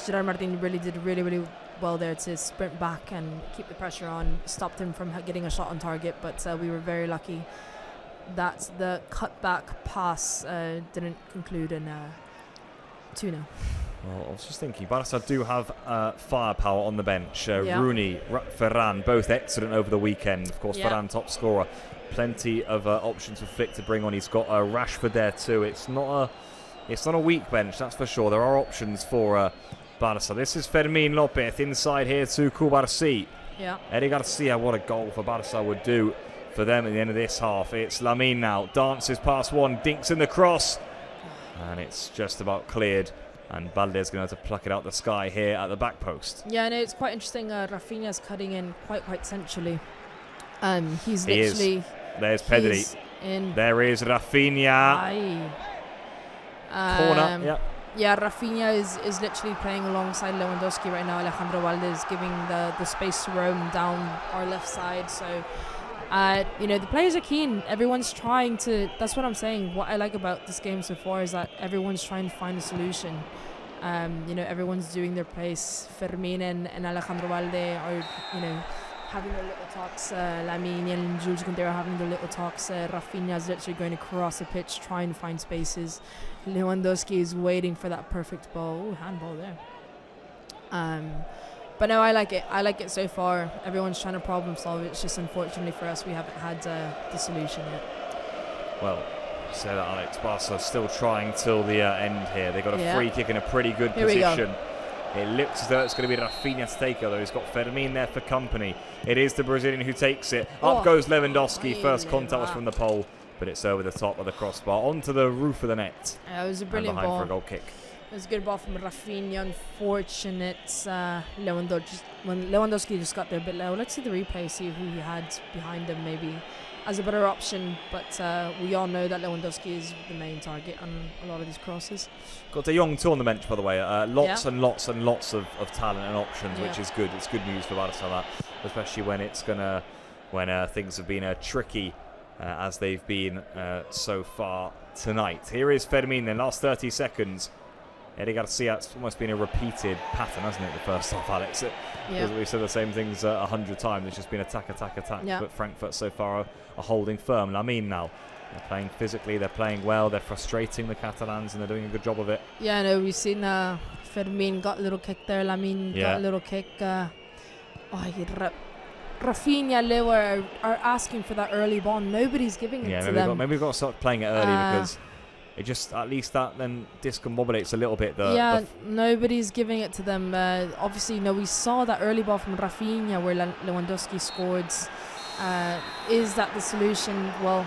Gerard Martin really did really well there to sprint back and keep the pressure on, stopped him from getting a shot on target, but we were very lucky that the cutback pass didn't conclude in 2-0. Well, I was just thinking, Barca do have firepower on the bench. Rooney, Ferran, both excellent over the weekend. Of course, Ferran top scorer. Plenty of options for Flick to bring on. He's got Rashford there too. It's not It's not a weak bench, that's for sure. There are options for Barça. This is Fermín López inside here to Cubarsí. Yeah. Eric Garcia, what a goal for Barça would do for them at the end of this half. It's Lamine now, dances past one, dinks in the cross, and it's just about cleared. And Balde's going to have to pluck it out the sky here at the back post. Yeah, no, it's quite interesting. Rafinha's cutting in quite centrally. He's He literally... is. There's Pedri. In. There is Rafinha. Corner, yeah. Yeah, Rafinha is literally playing alongside Lewandowski right now. Alejandro Valdez giving the space to roam down our left side. So, the players are keen. Everyone's trying to... That's what I'm saying. What I like about this game so far is that everyone's trying to find a solution. Everyone's doing their place. Fermín and Alejandro Valdez are, having their little talks. Lamine and Jules Koundé are having their little talks. Rafinha's literally going across the pitch, trying to find spaces. Lewandowski is waiting for that perfect ball. Ooh, handball there. But no, I like it. I like it so far. Everyone's trying to problem solve it. It's just unfortunately for us, we haven't had the solution yet. Well, say that, Alex. Barca still trying till the end here. They got a free kick in a pretty good position. It looks as though it's going to be Rafinha to take it, though. He's got Fermín there for company. It is the Brazilian who takes it. Up goes Lewandowski. First contact was from the pole, but it's over the top of the crossbar onto the roof of the net. Yeah, it was a brilliant behind ball for a goal kick. It was a good ball from Rafinha. Unfortunate. Lewandowski just got there a bit low. Let's see the replay, see who he had behind him maybe as a better option. But we all know that Lewandowski is the main target on a lot of these crosses. Got De Jong too on the bench, by the way. Lots and lots and lots of talent and options, which is good. It's good news for Barca, that, especially when things have been tricky as they've been so far tonight. Here is Fermín in the last 30 seconds. Eric Garcia, it's almost been a repeated pattern, hasn't it, the first half, Alex? We've said the same things 100 times. It's just been attack. Yeah. But Frankfurt so far are holding firm. Lamine now, they're playing physically, they're playing well, they're frustrating the Catalans, and they're doing a good job of it. Yeah, no, we've seen Fermín got a little kick there. Lamine got a little kick. Rafinha, Leo are asking for that early ball. Nobody's giving it to them. Maybe we've got to start playing it early because... It just, at least that then discombobulates a little bit. Nobody's giving it to them. Obviously, we saw that early ball from Rafinha where Lewandowski scored. Is that the solution? Well,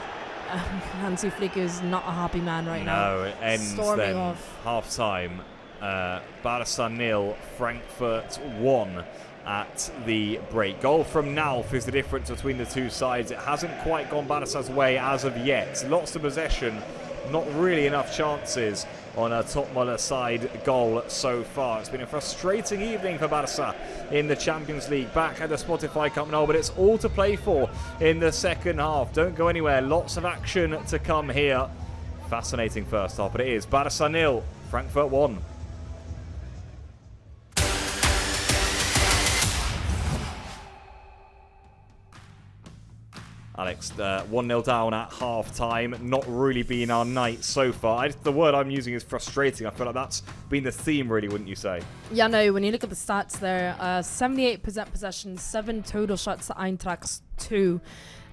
Hansi Flick is not a happy man right now. No, it ends storming then. Off. Half-time. Barca 0, Frankfurt 1 at the break. Goal from Nauf is the difference between the two sides. It hasn't quite gone Barca's way as of yet. Lots of possession. Not really enough chances on a Topmüller side goal so far. It's been a frustrating evening for Barca in the Champions League. Back at the Spotify Cup now, but it's all to play for in the second half. Don't go anywhere. Lots of action to come here. Fascinating first half, but it is Barca 0, Frankfurt 1. Alex, 1-0 down at half-time. Not really been our night so far. The word I'm using is frustrating. I feel like that's been the theme, really, wouldn't you say? Yeah, no, when you look at the stats there, 78% possession, 7 total shots to Eintracht's 2.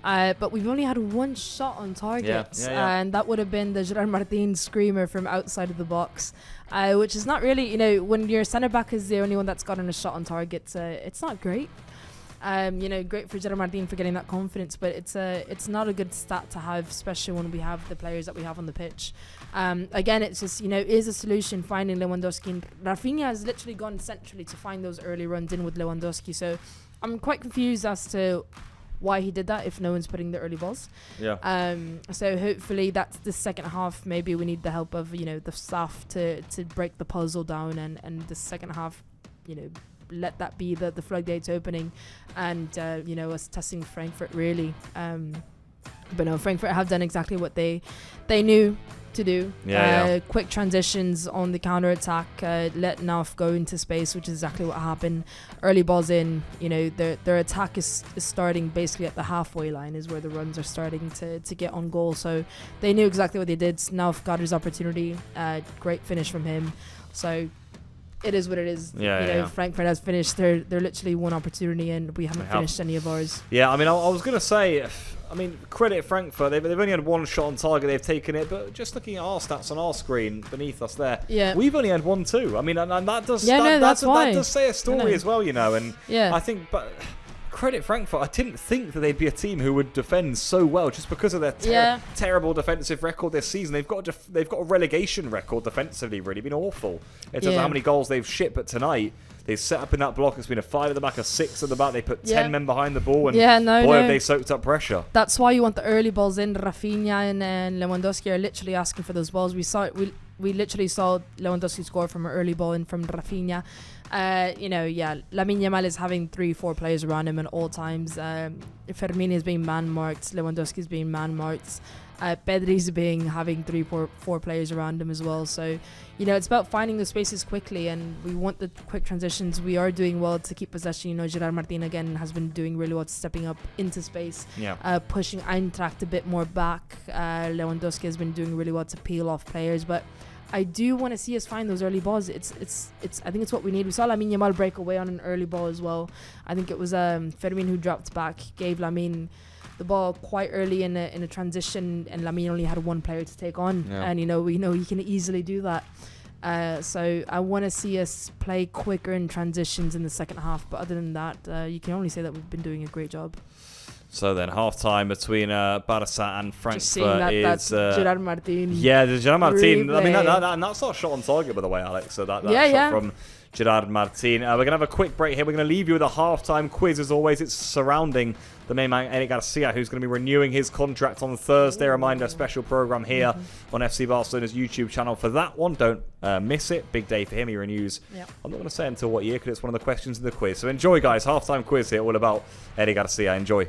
But we've only had 1 shot on target. And that would have been the Gerard Martin screamer from outside of the box. Which is not really, when your centre-back is the only one that's gotten a shot on target, it's not great. Great for Gerard Martin for getting that confidence, but it's not a good stat to have, especially when we have the players that we have on the pitch. Again, it's just, is a solution finding Lewandowski. And Rafinha has literally gone centrally to find those early runs in with Lewandowski. So I'm quite confused as to why he did that if no one's putting the early balls. Yeah. So hopefully that's the second half. Maybe we need the help of, the staff to break the puzzle down and the second half, let that be the floodgates opening and us testing Frankfurt really. But no, Frankfurt have done exactly what they knew to do. Quick transitions on the counter attack, let Nauf go into space, which is exactly what happened. Early balls in, their attack is starting basically at the halfway line is where the runs are starting to get on goal. So they knew exactly what they did. Nauf got his opportunity. Great finish from him. So it is what it is. Frankfurt has finished. They're literally one opportunity and we haven't finished any of ours. Yeah, I mean, I was going to say, I mean, credit Frankfurt. They've only had one shot on target. They've taken it. But just looking at our stats on our screen beneath us there, we've only had 1-2. I mean, and that does that does say a story as well, And I think, but credit Frankfurt. I didn't think that they'd be a team who would defend so well just because of their terrible defensive record this season. They've got a relegation record defensively. Really been awful in terms of how many goals they've shipped. But tonight, they've set up in that block. It's been a 5 at the back, a 6 at the back. They put 10 men behind the ball, and have they soaked up pressure. That's why you want the early balls in. Rafinha and Lewandowski are literally asking for those balls. We literally saw Lewandowski score from an early ball in from Rafinha. Lamine Yamal is having 3-4 players around him at all times. Firmino is being man-marked. Lewandowski is being man-marked. Pedri's having 3-4 players around him as well. So, it's about finding the spaces quickly, and we want the quick transitions. We are doing well to keep possession. Gerard Martin again has been doing really well, stepping up into space, pushing Eintracht a bit more back. Lewandowski has been doing really well to peel off players, but I do want to see us find those early balls. I think it's what we need. We saw Lamine Yamal break away on an early ball as well. I think it was Fermin who dropped back, gave Lamine the ball quite early in a transition, and Lamine only had one player to take on, and we know he can easily do that. So I want to see us play quicker in transitions in the second half. But other than that, you can only say that we've been doing a great job. So then, half-time between Barça and Frankfurt Just seeing that's Gerard Martin. Yeah, the Gerard Martin. Replay. I mean, that's not a shot on target, by the way, Alex. So that shot from Gerard Martin. We're going to have a quick break here. We're going to leave you with a half-time quiz, as always. It's surrounding the main man, Eric Garcia, who's going to be renewing his contract on Thursday. Reminder, a special program here on FC Barcelona's YouTube channel for that one. Don't miss it. Big day for him. He renews. Yep. I'm not going to say until what year, because it's one of the questions in the quiz. So enjoy, guys. Half-time quiz here, all about Eric Garcia. Enjoy.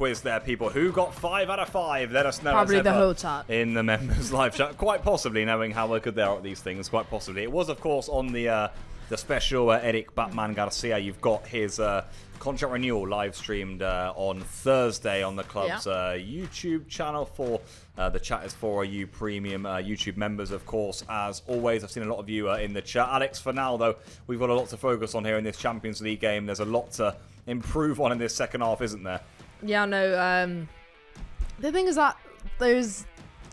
quiz there, people. Who got 5 out of 5? Let us know. Probably the whole chat. In the members live chat. Quite possibly, knowing how good they are at these things. Quite possibly. It was, of course, on the special Eric Batman Garcia. You've got his contract renewal live streamed on Thursday on the club's YouTube channel for the Chat is for you premium YouTube members, of course. As always, I've seen a lot of you in the chat. Alex, for now, though, we've got a lot to focus on here in this Champions League game. There's a lot to improve on in this second half, isn't there? Yeah, no. The thing is that there's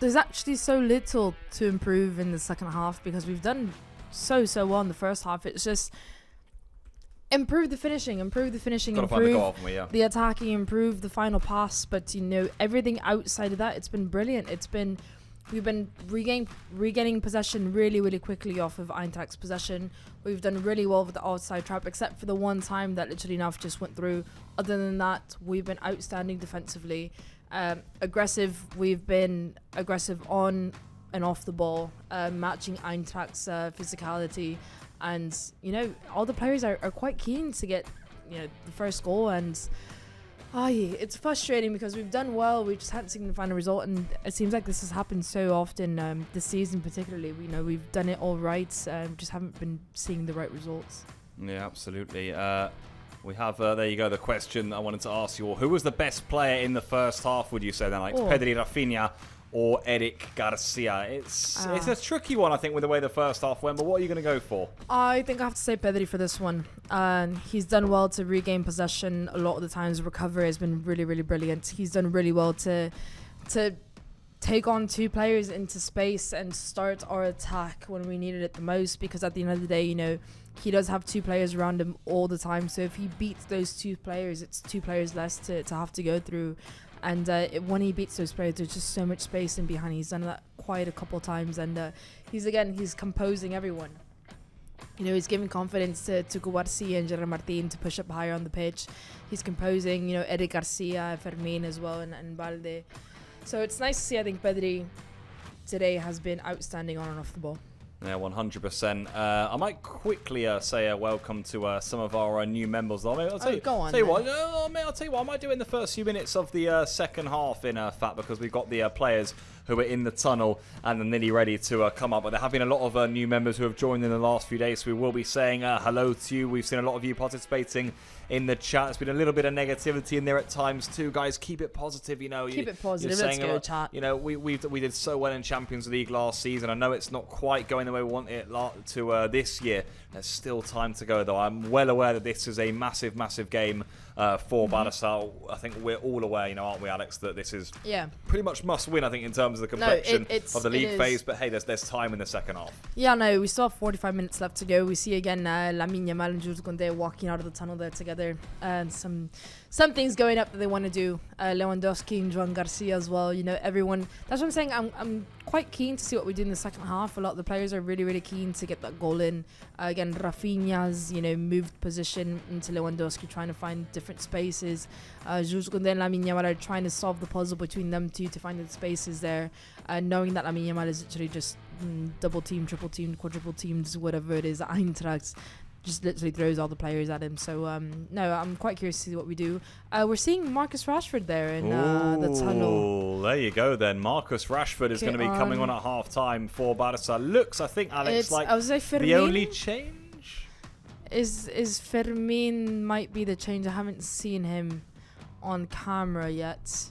actually so little to improve in the second half because we've done so well in the first half. It's just improve the finishing, improve the attacking, improve the final pass. But everything outside of that, it's been brilliant. We've been regaining possession really quickly off of Eintracht's possession. We've done really well with the outside trap, except for the one time that literally Nav just went through. Other than that, we've been outstanding defensively. Aggressive. We've been aggressive on and off the ball, matching Eintracht's physicality. And, all the players are quite keen to get, the first goal. And it's frustrating because we've done well. We just haven't seen the final result. And it seems like this has happened so often this season particularly. We've done it all right. Just haven't been seeing the right results. Yeah, absolutely. We have, there you go, the question I wanted to ask you all. Who was the best player in the first half, would you say then? Like Pedri, Rafinha, or Eric Garcia? It's a tricky one, I think, with the way the first half went, but what are you going to go for? I think I have to say Pedri for this one. He's done well to regain possession. A lot of the times recovery has been really brilliant. He's done really well to take on 2 players into space and start our attack when we needed it the most, because at the end of the day, he does have 2 players around him all the time. So if he beats those 2 players, it's 2 players less to have to go through. And when he beats those players, there's just so much space in behind. He's done that quite a couple of times. And he's composing everyone. He's giving confidence to Garcia and Gerard Martin to push up higher on the pitch. He's composing, Eric Garcia, Fermin as well, and Balde. So it's nice to see. I think Pedri today has been outstanding on and off the ball. Yeah, 100%. I might quickly say welcome to some of our new members. I'll tell you what, I might do it in the first few minutes of the second half, in fact, because we've got the players who are in the tunnel and are nearly ready to come up. But there have been a lot of new members who have joined in the last few days, so we will be saying hello to you. We've seen a lot of you participating in the chat. There's been a little bit of negativity in there at times too, guys. Keep it positive, Keep it positive. Let's go, chat. We did so well in Champions League last season. I know it's not quite going the way we want it to this year. There's still time to go, though. I'm well aware that this is a massive game for Barça. I think we're all aware, aren't we, Alex, that this is pretty much must win, I think, in terms of the complexion of the league phase. But hey, there's time in the second half. Yeah, no, we still have 45 minutes left to go. We see again Lamine Yamal and Jules Koundé walking out of the tunnel there together. And some things going up that they want to do. Lewandowski and Joan Garcia as well. Everyone. That's what I'm saying. I'm quite keen to see what we do in the second half. A lot of the players are really keen to get that goal in. Again, Rafinha's moved position into Lewandowski, trying to find different spaces. Jules Koundé and Lamine Yamal are trying to solve the puzzle between them two to find the spaces there. Knowing that Lamine Yamal is literally just double teamed, triple teamed, quadruple teamed, whatever it is, Eintracht just literally throws all the players at him. So no, I'm quite curious to see what we do. We're seeing Marcus Rashford there in the tunnel. There you go then. Marcus Rashford is going to be coming on at half time for Barça. Looks, I think, Alex, like the only change is Fermin might be the change. I haven't seen him on camera yet.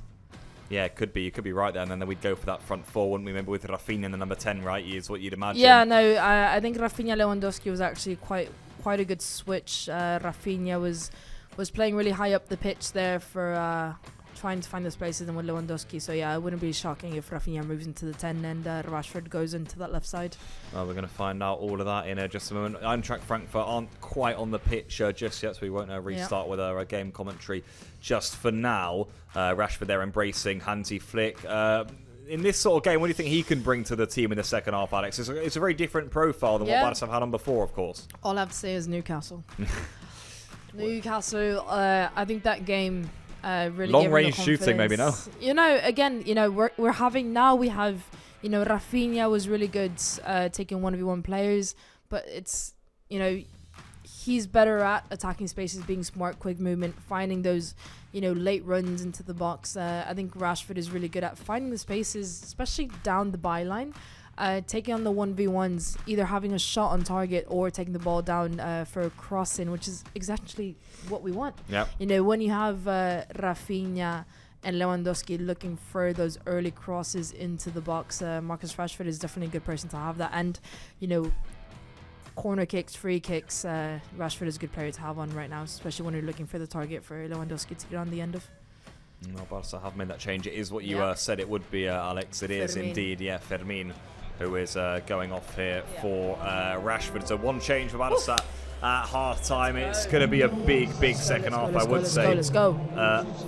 Yeah, it could be. You could be right there. And then we'd go for that front four, wouldn't we? Maybe with Rafinha in the number 10, right? Is what you'd imagine. Yeah, no, I think Rafinha Lewandowski was actually quite a good switch. Rafinha was playing really high up the pitch there for trying to find the spaces and with Lewandowski. So yeah, it wouldn't be shocking if Rafinha moves into the 10 and Rashford goes into that left side. Well, we're going to find out all of that in just a moment. Eintracht Frankfurt aren't quite on the pitch just yet, so we won't restart with our game commentary just for now. Rashford there embracing Hansi Flick. In this sort of game, what do you think he can bring to the team in the second half, Alex? It's a very different profile than what Barca have had on before, of course. All I have to say is Newcastle. Newcastle, I think that game really long range shooting, maybe no. Again, we're having now. We have, Rafinha was really good taking 1v1 players, but it's, he's better at attacking spaces, being smart, quick movement, finding those, late runs into the box. I think Rashford is really good at finding the spaces, especially down the byline, taking on the 1v1s, either having a shot on target or taking the ball down for a crossing, which is exactly what we want. Yep. When you have Rafinha and Lewandowski looking for those early crosses into the box, Marcus Rashford is definitely a good person to have that. And, corner kicks, free kicks, Rashford is a good player to have on right now, especially when you're looking for the target for Lewandowski to get on the end of. No, Barca have made that change. It is what you said it would be, Alex. It is indeed, Fermin, who is going off here for Rashford. So one change for Barca at half-time. It's going to be a big second half, I would say. Let's go.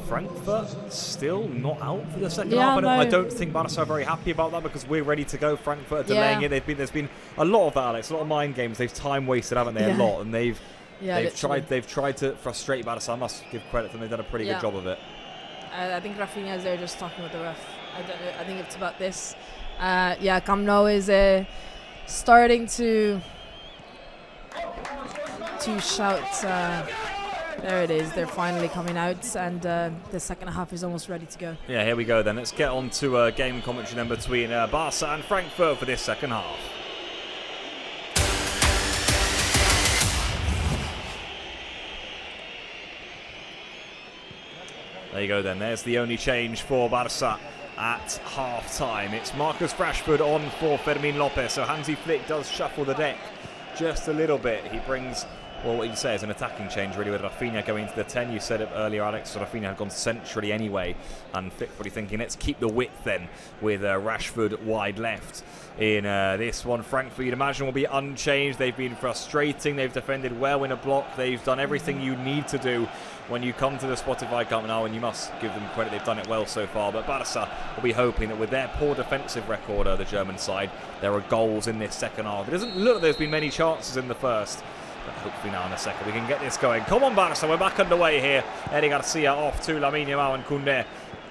Frankfurt still not out for the second half. I don't think Barca are very happy about that because we're ready to go. Frankfurt are delaying it. There's been a lot of that, Alex. A lot of mind games. They've time wasted, haven't they? A lot, and they've tried to frustrate Barca. I must give credit to them. They've done a pretty good job of it. I think Rafinha is there just talking with the ref. I think it's about this. Camp Nou is starting to shout. There it is. They're finally coming out, and the second half is almost ready to go. Yeah, here we go then. Let's get on to game commentary then between Barca and Frankfurt for this second half. There you go then. There's the only change for Barca at half-time. It's Marcus Rashford on for Fermin Lopez. So Hansi Flick does shuffle the deck just a little bit. He brings, what you'd say is an attacking change really, with Rafinha going to the 10. You said it earlier, Alex, so Rafinha had gone centrally anyway, and Flick probably thinking, let's keep the width then with Rashford wide left. In this one, Frankfurt, you'd imagine, will be unchanged. They've been frustrating. They've defended well in a block. They've done everything you need to do when you come to the Spotify Camp Nou, and you must give them credit. They've done it well so far. But Barca will be hoping that with their poor defensive record, the German side, there are goals in this second half. It doesn't look like there's been many chances in the first. But hopefully now in a second we can get this going. Come on, Barca, we're back underway here. Eric Garcia off to Lamine Yamal and Koundé.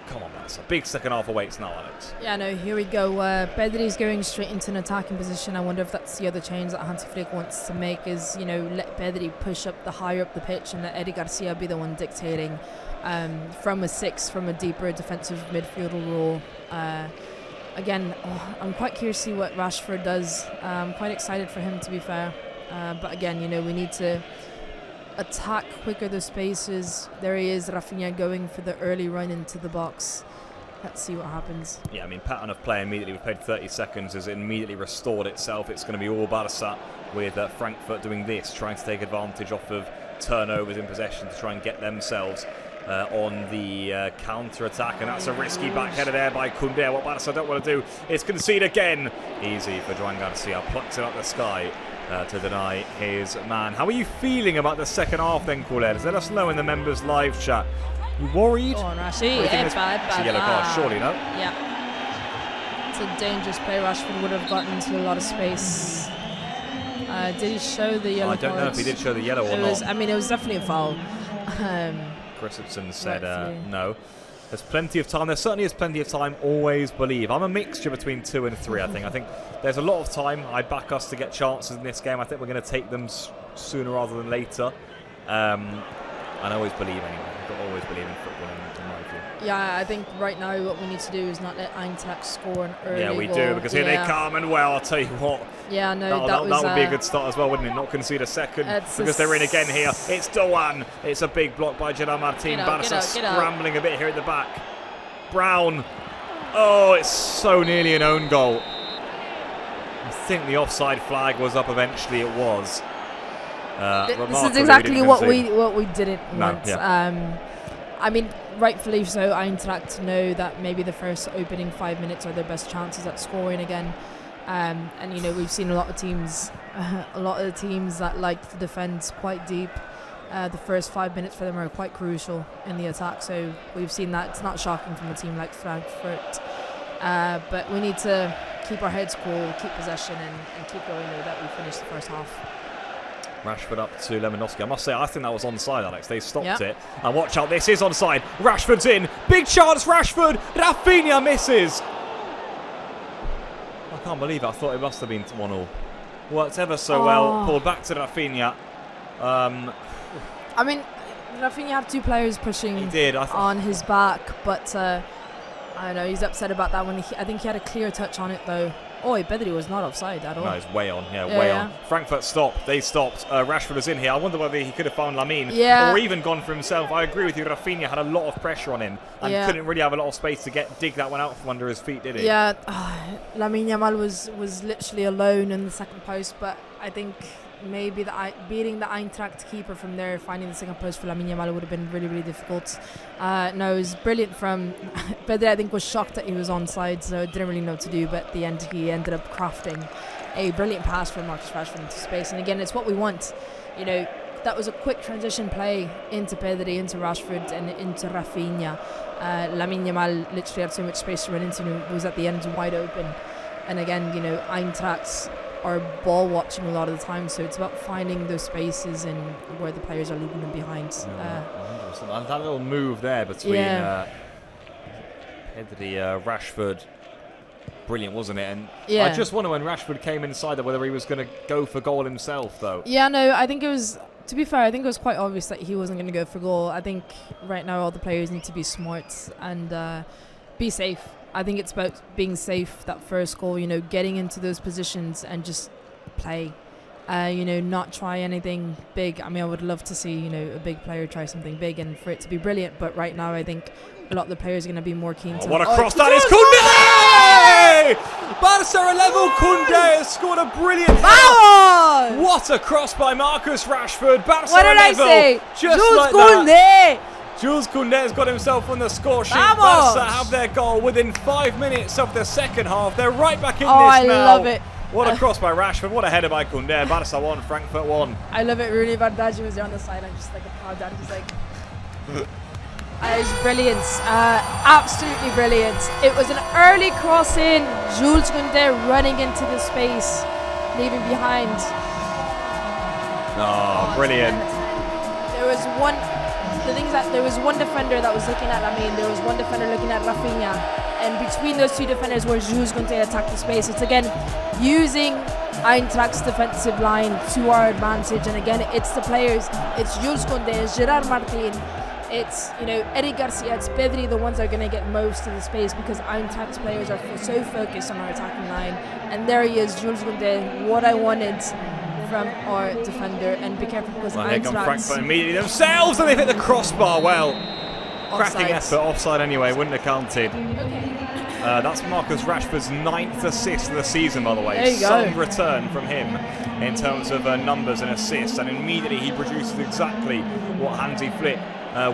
Come on, Barca. Big second half awaits now, Alex. Yeah, no, here we go. Pedri's going straight into an attacking position. I wonder if that's the other change that Hansi Flick wants to make is, let Pedri push up higher up the pitch and let Eric Garcia be the one dictating from a 6, from a deeper defensive midfielder role. Again, I'm quite curious to see what Rashford does. I'm quite excited for him, to be fair. But again, we need to attack quicker the spaces. There he is, Rafinha going for the early run into the box. Let's see what happens. Yeah, pattern of play immediately. We've played 30 seconds, has immediately restored itself. It's going to be all Barca with Frankfurt doing this, trying to take advantage off of turnovers in possession to try and get themselves on the counter-attack, and that's a risky backheader there by Koundé. What Barca don't want to do is concede again. Easy for Joan Garcia, plucks it up the sky to deny his man. How are you feeling about the second half then, Coulez? Let us know in the members live chat. You worried? Go on, Rashford. It's a yellow card, surely, no? Yeah. It's a dangerous play. Rashford would have gotten into a lot of space. Did he show the yellow card? I don't know if he did show the yellow or not. It was definitely a foul. Christensen said no. There's plenty of time. There certainly is plenty of time. Always believe. I'm a mixture between 2 and 3, I think. I think there's a lot of time. I back us to get chances in this game. I think we're going to take them sooner rather than later. And I always believe anyway. I've got to always believe in football in my view. Yeah, I think right now what we need to do is not let EINTRACHT score an early goal. Yeah, we do, because here they come, and I'll tell you what. Yeah, no, that would be a good start as well, wouldn't it? Not concede a second, because they're in again here. It's Doan. It's a big block by Gerard Martin. Barca scrambling a bit here at the back. Brown. Oh, it's so nearly an own goal. I think the offside flag was up eventually. It was. This is exactly what we didn't want. Yeah. Rightfully so. Eintracht know that maybe the first opening 5 minutes are their best chances at scoring again. And we've seen a lot of teams that like to defend quite deep. The first 5 minutes for them are quite crucial in the attack. So we've seen that. It's not shocking from a team like Frankfurt. But we need to keep our heads cool, keep possession, and keep going there that we finished the first half. Rashford up to Lewandowski. I must say, I think that was onside, Alex. They stopped it. And watch out, this is onside. Rashford's in. Big chance, Rashford. Rafinha misses. I can't believe it. I thought it must have been 1-1. Worked ever so well. Pulled back to Rafinha. I mean, Rafinha had 2 players pushing He did. on his back, but I don't know. He's upset about that one. I think he had a clear touch on it though. Oh, Pedri was not offside at all. No, he's way on. Way on. Frankfurt stopped. They stopped. Rashford was in here. I wonder whether he could have found Lamine or even gone for himself. I agree with you. Rafinha had a lot of pressure on him and couldn't really have a lot of space to dig that one out from under his feet, did he? Yeah, Lamine Yamal was literally alone in the second post, but I think maybe beating the Eintracht keeper from there, finding the second post for Lamine Yamal would have been really, really difficult. No, it was brilliant from Pedri. I think was shocked that he was onside, so didn't really know what to do, but at the end he ended up crafting a brilliant pass from Marcus Rashford into space. And again, it's what we want. You know, that was a quick transition play into Pedri, into Rashford and into Rafinha. Lamine Yamal literally had so much space to run into, was at the end wide open. And again, you know, Eintracht are ball watching a lot of the time, so it's about finding those spaces and where the players are leaving them behind. 100%. And that little move there between Pedri, Rashford, brilliant, wasn't it? And I just wonder when Rashford came inside there whether he was going to go for goal himself, though. Yeah, no, I think it was. To be fair, I think it was quite obvious that he wasn't going to go for goal. I think right now all the players need to be smart and be safe. I think it's about being safe, that first goal, you know, getting into those positions and just play, you know, not try anything big. I mean, I would love to see, you know, a big player try something big and for it to be brilliant. But right now, I think a lot of the players are going to be more keen to... What a cross that is! Koundé! Barça are level. Koundé has scored a brilliant header. What a cross by Marcus Rashford. Barça what did level. I say? Just Jules like Koundé! That. Jules Koundé has got himself on the score sheet. Vamos! Barça have their goal within 5 minutes of the second half. They're right back in this I now. love it. What a cross by Rashford. What a header by Koundé. Barça 1, Frankfurt 1. I love it. Rooney Bardaji was there on the side. I'm just like a proud dad. He's like... It was brilliant. Absolutely brilliant. It was an early cross in. Jules Koundé running into the space, leaving behind. Oh, brilliant. There was one... The thing is that there was one defender that was looking at Lamine, there was one defender looking at Rafinha, and between those 2 defenders where Jules Koundé attacked the space. It's again using Eintracht's defensive line to our advantage, and again it's the players, it's Jules Koundé, it's Gerard Martin, it's, you know, Eric Garcia, it's Pedri, the ones that are going to get most of the space because Eintracht's players are so focused on our attacking line. And there he is, Jules Koundé, what I wanted from our defender. And be careful because here come Frankfurt immediately themselves, and they've hit the crossbar well. Offside. Cracking effort, offside anyway, wouldn't have counted. That's Marcus Rashford's 9th assist of the season, by the way. There you go. Some return from him in terms of numbers and assists, and immediately he produces exactly what Hansi Flick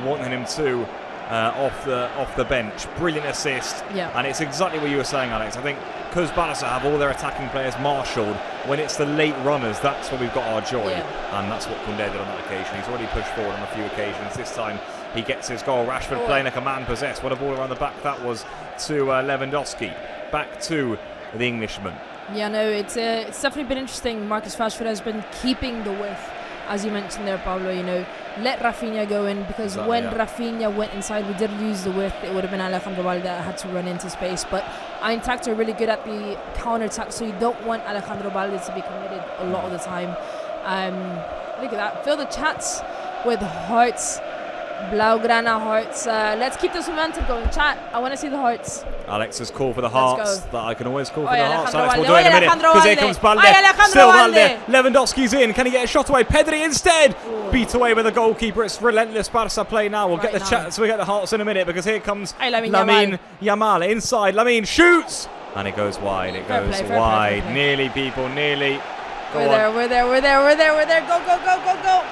wanted him to off the bench. Brilliant assist, and it's exactly what you were saying, Alex. I think because Barça have all their attacking players marshalled, when it's the late runners, that's when we've got our joy, and that's what Koundé did on that occasion. He's already pushed forward on a few occasions. This time he gets his goal. Rashford playing like a man possessed. What a ball around the back that was to Lewandowski. Back to the Englishman. Yeah, no, it's definitely been interesting. Marcus Rashford has been keeping the width, as you mentioned there, Pablo. You know, let Rafinha go in because when Rafinha went inside, we did lose the width. It would have been Alejandro Balde that had to run into space. But Eintracht are really good at the counter attack, so you don't want Alejandro Balde to be committed a lot of the time. Look at that. Fill the chats with hearts. Blaugrana hearts. Let's keep this momentum going. Chat, I want to see the hearts. Alex has called for the hearts. That I can always call for the hearts. Alex will do it in a minute because here comes Balde. Still Balde. Lewandowski's in. Can he get a shot away? Pedri instead. Beat away with the goalkeeper. It's relentless Barca play now. We'll get the chat, so we get the hearts in a minute because here comes Lamine Yamal inside. Lamine shoots and it goes wide. It goes wide. Nearly, people. Nearly. We're there. Go.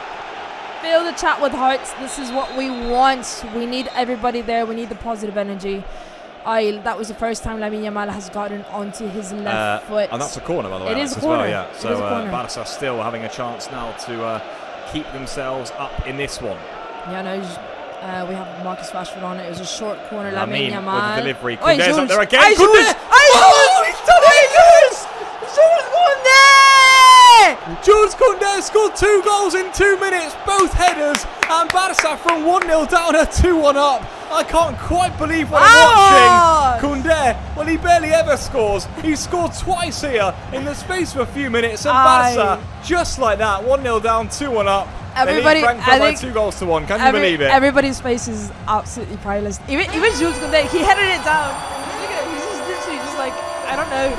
Fill the chat with hearts. This is what we want. We need everybody there. We need the positive energy. That was the first time Lamine Yamal has gotten onto his left foot. And that's a corner, by the way. It is a corner. Well, yeah. So Barca still having a chance now to keep themselves up in this one. Yeah, no. We have Marcus Rashford on it. It was a short corner. Lamine Yamal. With the delivery. Koundé's up there again. He's done it! Jules Koundé scored 2 goals in 2 minutes, both headers, and Barca from 1-0 down to 2-1 up. I can't quite believe what I'm watching. Koundé, well, he barely ever scores. He scored twice here in the space of a few minutes, and Barca, just like that, 1-0 down, 2-1 up. Everybody, Frankfurt by 2-1. Can you believe it? Everybody's face is absolutely priceless. Even Jules Koundé, he headed it down. Look at it, he's just literally just like, I don't know.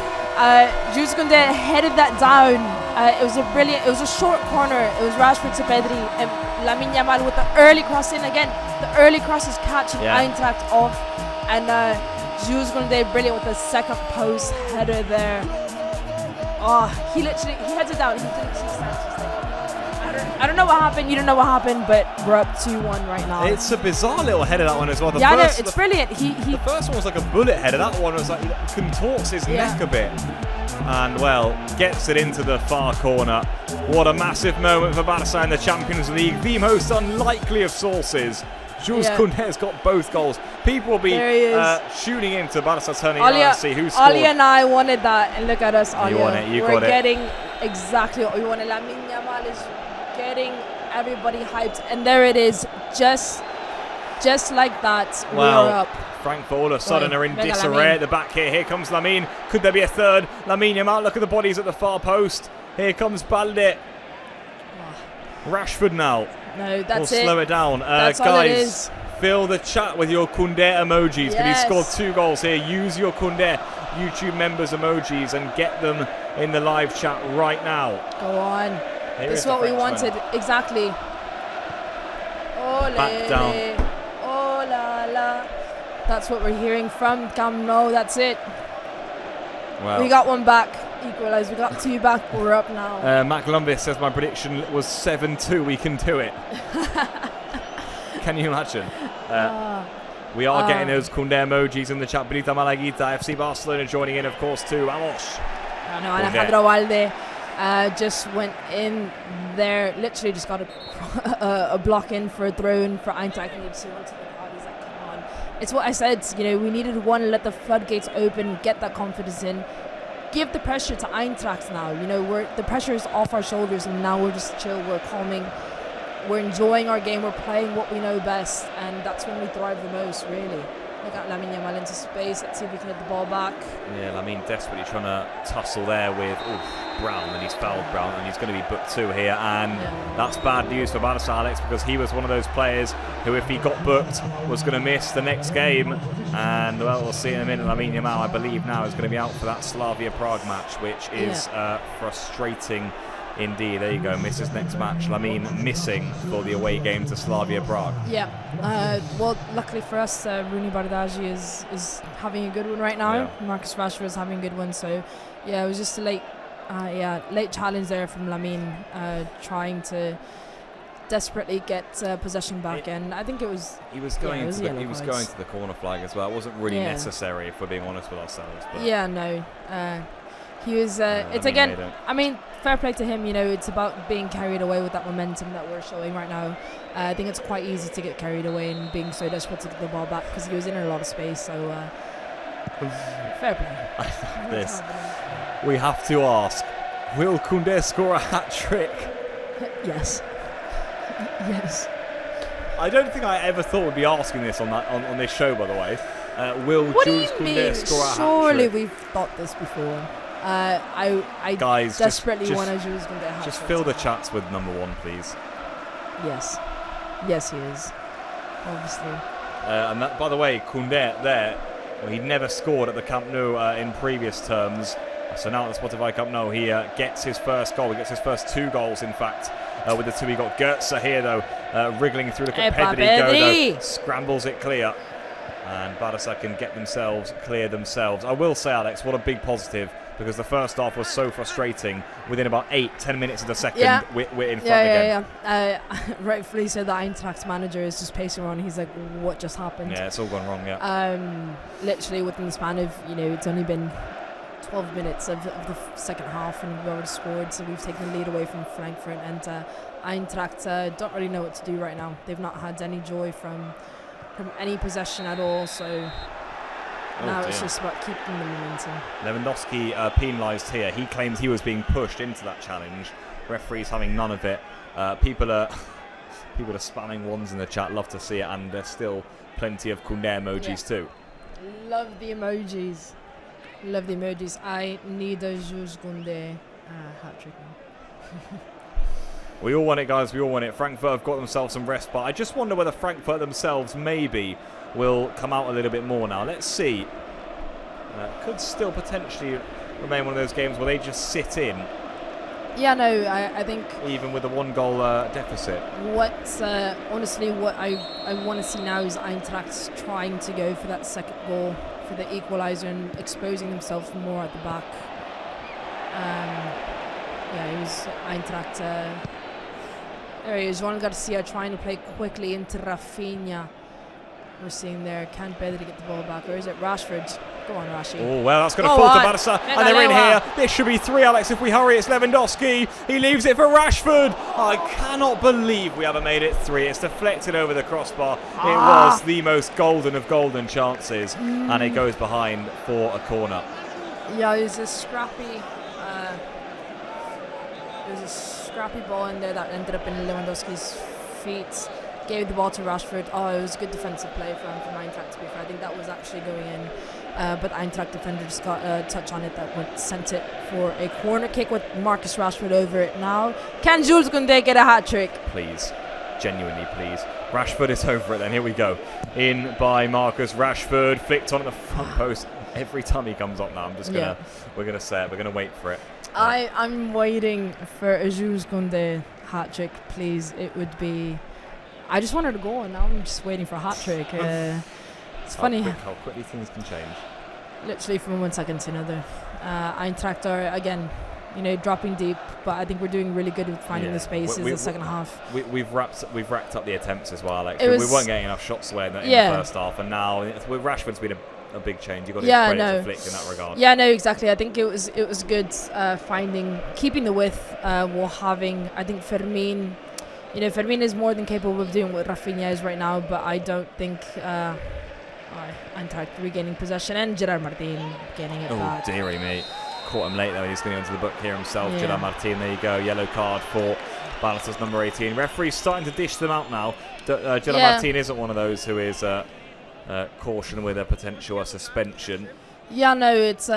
Jules Koundé headed that down. It was a short corner. It was Rashford to Pedri and Lamine Yamal with the early cross in again. The early cross is catching Eintracht off, and Jules Koundé brilliant with the second post header there. Oh, he heads it down. He literally stands just like, I don't know what happened. You don't know what happened, but we're up 2-1 right now. It's a bizarre little header, that one as well. It's brilliant. The first one was like a bullet header. That one was like contorts his neck a bit, and gets it into the far corner. What a massive moment for Barça in the Champions League. The most unlikely of sources. Jules Koundé's got both goals. People will be shooting into Barça turning around to see who scored. Ali and I wanted that, and look at us, Ali. You want it. We're getting exactly what we wanted. Lamine Yamal is getting everybody hyped, and there it is, just like that. Well, we're up. Frankfurt all of a sudden are in disarray at the back here. Here comes Lamine. Could there be a third? Lamine Yamal, look at the bodies at the far post. Here comes Balde. Rashford now. No, that's we'll slow it down. Guys, fill the chat with your Koundé emojis. Because he scored 2 goals here. Use your Koundé YouTube members emojis and get them in the live chat right now. Go on. This is what we wanted. Exactly. Ole, back down. Oh la la. That's what we're hearing from Camp Nou. That's it. Well, we got one back. Equalised. We got 2 back. We're up now. Mac Lumbis says my prediction was 7-2. We can do it. Can you imagine? We are getting those Koundé emojis in the chat. Benita Malaguita, FC Barcelona joining in, of course, too. Vamos. Alejandro Balde just went in there. Literally just got a block in for a throw in for Eintracht. And he went to the crowd. He's like, come on. It's what I said. We needed one. Let the floodgates open. Get that confidence in. Give the pressure to Eintracht now. The pressure is off our shoulders, and now we're just chill. We're calming. We're enjoying our game. We're playing what we know best, and that's when we thrive the most, really. Look at Lamine Yamal into space. Let's see if we can get the ball back. Yeah, Lamine desperately trying to tussle there with Brown, and he's fouled Brown, and he's going to be booked 2 here. And that's bad news for Barça, Alex, because he was one of those players who, if he got booked, was going to miss the next game. And, we'll see in a minute. Lamine Yamal, I believe now, is going to be out for that Slavia Prague match, which is frustrating indeed. There you go, misses next match. Lamine missing for the away game to Slavia Prague. Yeah. Well, luckily for us, Rooney Bardghji is having a good one right now. Yeah. Marcus Rashford is having a good one. So, it was just a late challenge there from Lamine, trying to desperately get possession back, and I think it was. He was going to the corner flag as well. It wasn't really necessary, if we're being honest with ourselves. But he was. It's again. I mean, fair play to him. It's about being carried away with that momentum that we're showing right now. I think it's quite easy to get carried away and being so desperate to get the ball back because he was in a lot of space. So fair play. We have to ask: will Koundé score a hat trick? Yes. Yes. I don't think I ever thought we'd be asking this on this show. By the way, will Jules Koundé score a hat trick? Surely we've thought this before. I Guys, desperately want to Jules Koundé hat trick. Just fill the chats with number 1, please. Yes, he is. Obviously. And that, by the way, Koundé there, he'd never scored at the Camp Nou in previous terms. So now at the Spotify Camp Nou, he gets his first goal. He gets his first 2 goals, in fact, with the 2 he got. Goetze here, though, wriggling through. Look at Pedri go, though, scrambles it clear. And Barça can clear themselves. I will say, Alex, what a big positive, because the first half was so frustrating. Within about 8-10 minutes of the second, we're in front again. Rightfully so, the Eintracht manager is just pacing around. He's like, what just happened? Yeah, it's all gone wrong, literally within the span of, it's only been 12 minutes of the second half, and we've already scored, so we've taken the lead away from Frankfurt, and Eintracht don't really know what to do right now. They've not had any joy from any possession at all, so now it's just about keeping the momentum. Lewandowski penalised here. He claims he was being pushed into that challenge. Referees having none of it. People are spamming ones in the chat. Love to see it, and there's still plenty of Koundé emojis too. Love the emojis. Love the emojis. I need a Jules Koundé hat trick now. We all want it, guys. We all want it. Frankfurt have got themselves some respite. I just wonder whether Frankfurt themselves maybe will come out a little bit more now. Let's see. Could still potentially remain one of those games where they just sit in. Yeah, no, I think even with a 1-goal deficit. Honestly, what I want to see now is Eintracht trying to go for that second goal, for the equaliser, and exposing themselves more at the back. It was Eintracht. There he is, Juan Garcia trying to play quickly into Rafinha. We're seeing there, can Pedri get the ball back, or is it Rashford? Go on, Rashi. Oh, well, that's going to fall to Barça, and they're in here. This should be 3, Alex, if we hurry. It's Lewandowski. He leaves it for Rashford. I cannot believe we haven't made it 3. It's deflected over the crossbar. It was the most golden of golden chances, and it goes behind for a corner. Yeah, it was a scrappy ball in there that ended up in Lewandowski's feet. Gave the ball to Rashford. It was a good defensive play from Eintracht, to be fair. I think that was actually going in. But the Eintracht defender just got a touch on it that sent it for a corner kick with Marcus Rashford over it now. Can Jules Koundé get a hat-trick? Please. Genuinely, please. Rashford is over it then. Here we go. In by Marcus Rashford. Flicked on at the front post. Every time he comes up now, we're going to say it. We're going to wait for it. I'm waiting for a Jules Koundé hat-trick, please. It would be... I just wanted to go, and now I'm just waiting for a hat-trick. It's funny how quickly things can change. Literally from 1 second to another. Eintracht are, again, dropping deep, but I think we're doing really good with finding the spaces in the second half. We've racked up the attempts as well. Like, we weren't getting enough shots away in the first half, and now with Rashford's been a big change. You've got to give credit to Flick in that regard. Yeah, no, exactly. I think it was good keeping the width while having, I think, Fermin. Fermin is more than capable of doing what Rafinha is right now, but I don't think Eintracht regaining possession, and Gerard Martin getting it back. Oh, dearie me. Caught him late, though. He's going to go into the book here himself. Yeah. Gerard Martin, there you go. Yellow card for Barça's number 18. Referee's starting to dish them out now. Gerard Martin isn't one of those who is cautioned with a potential suspension. Yeah, no, it's...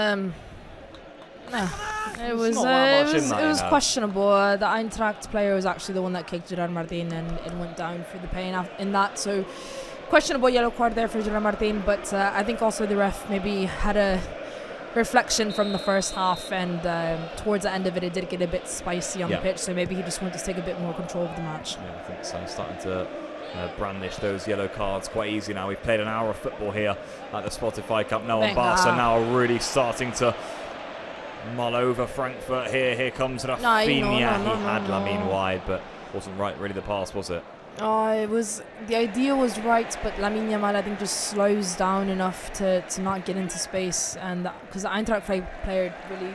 It was questionable. The Eintracht player was actually the one that kicked Gerard Martin, and it went down for the pain in that. So questionable yellow card there for Gerard Martin. But I think also the ref maybe had a reflection from the first half, and towards the end of it, it did get a bit spicy on the pitch. So maybe he just wanted to take a bit more control of the match. Yeah, I think so. Starting to brandish those yellow cards quite easy now. We've played an hour of football here at the Spotify Cup. Now on Barca now really starting to mull over Frankfurt here. Here comes Rafinha. He had Lamine wide, but wasn't right really the pass, was it? It was. The idea was right, but Lamine Yamal, I think, just slows down enough to not get into space, and because the Eintracht player really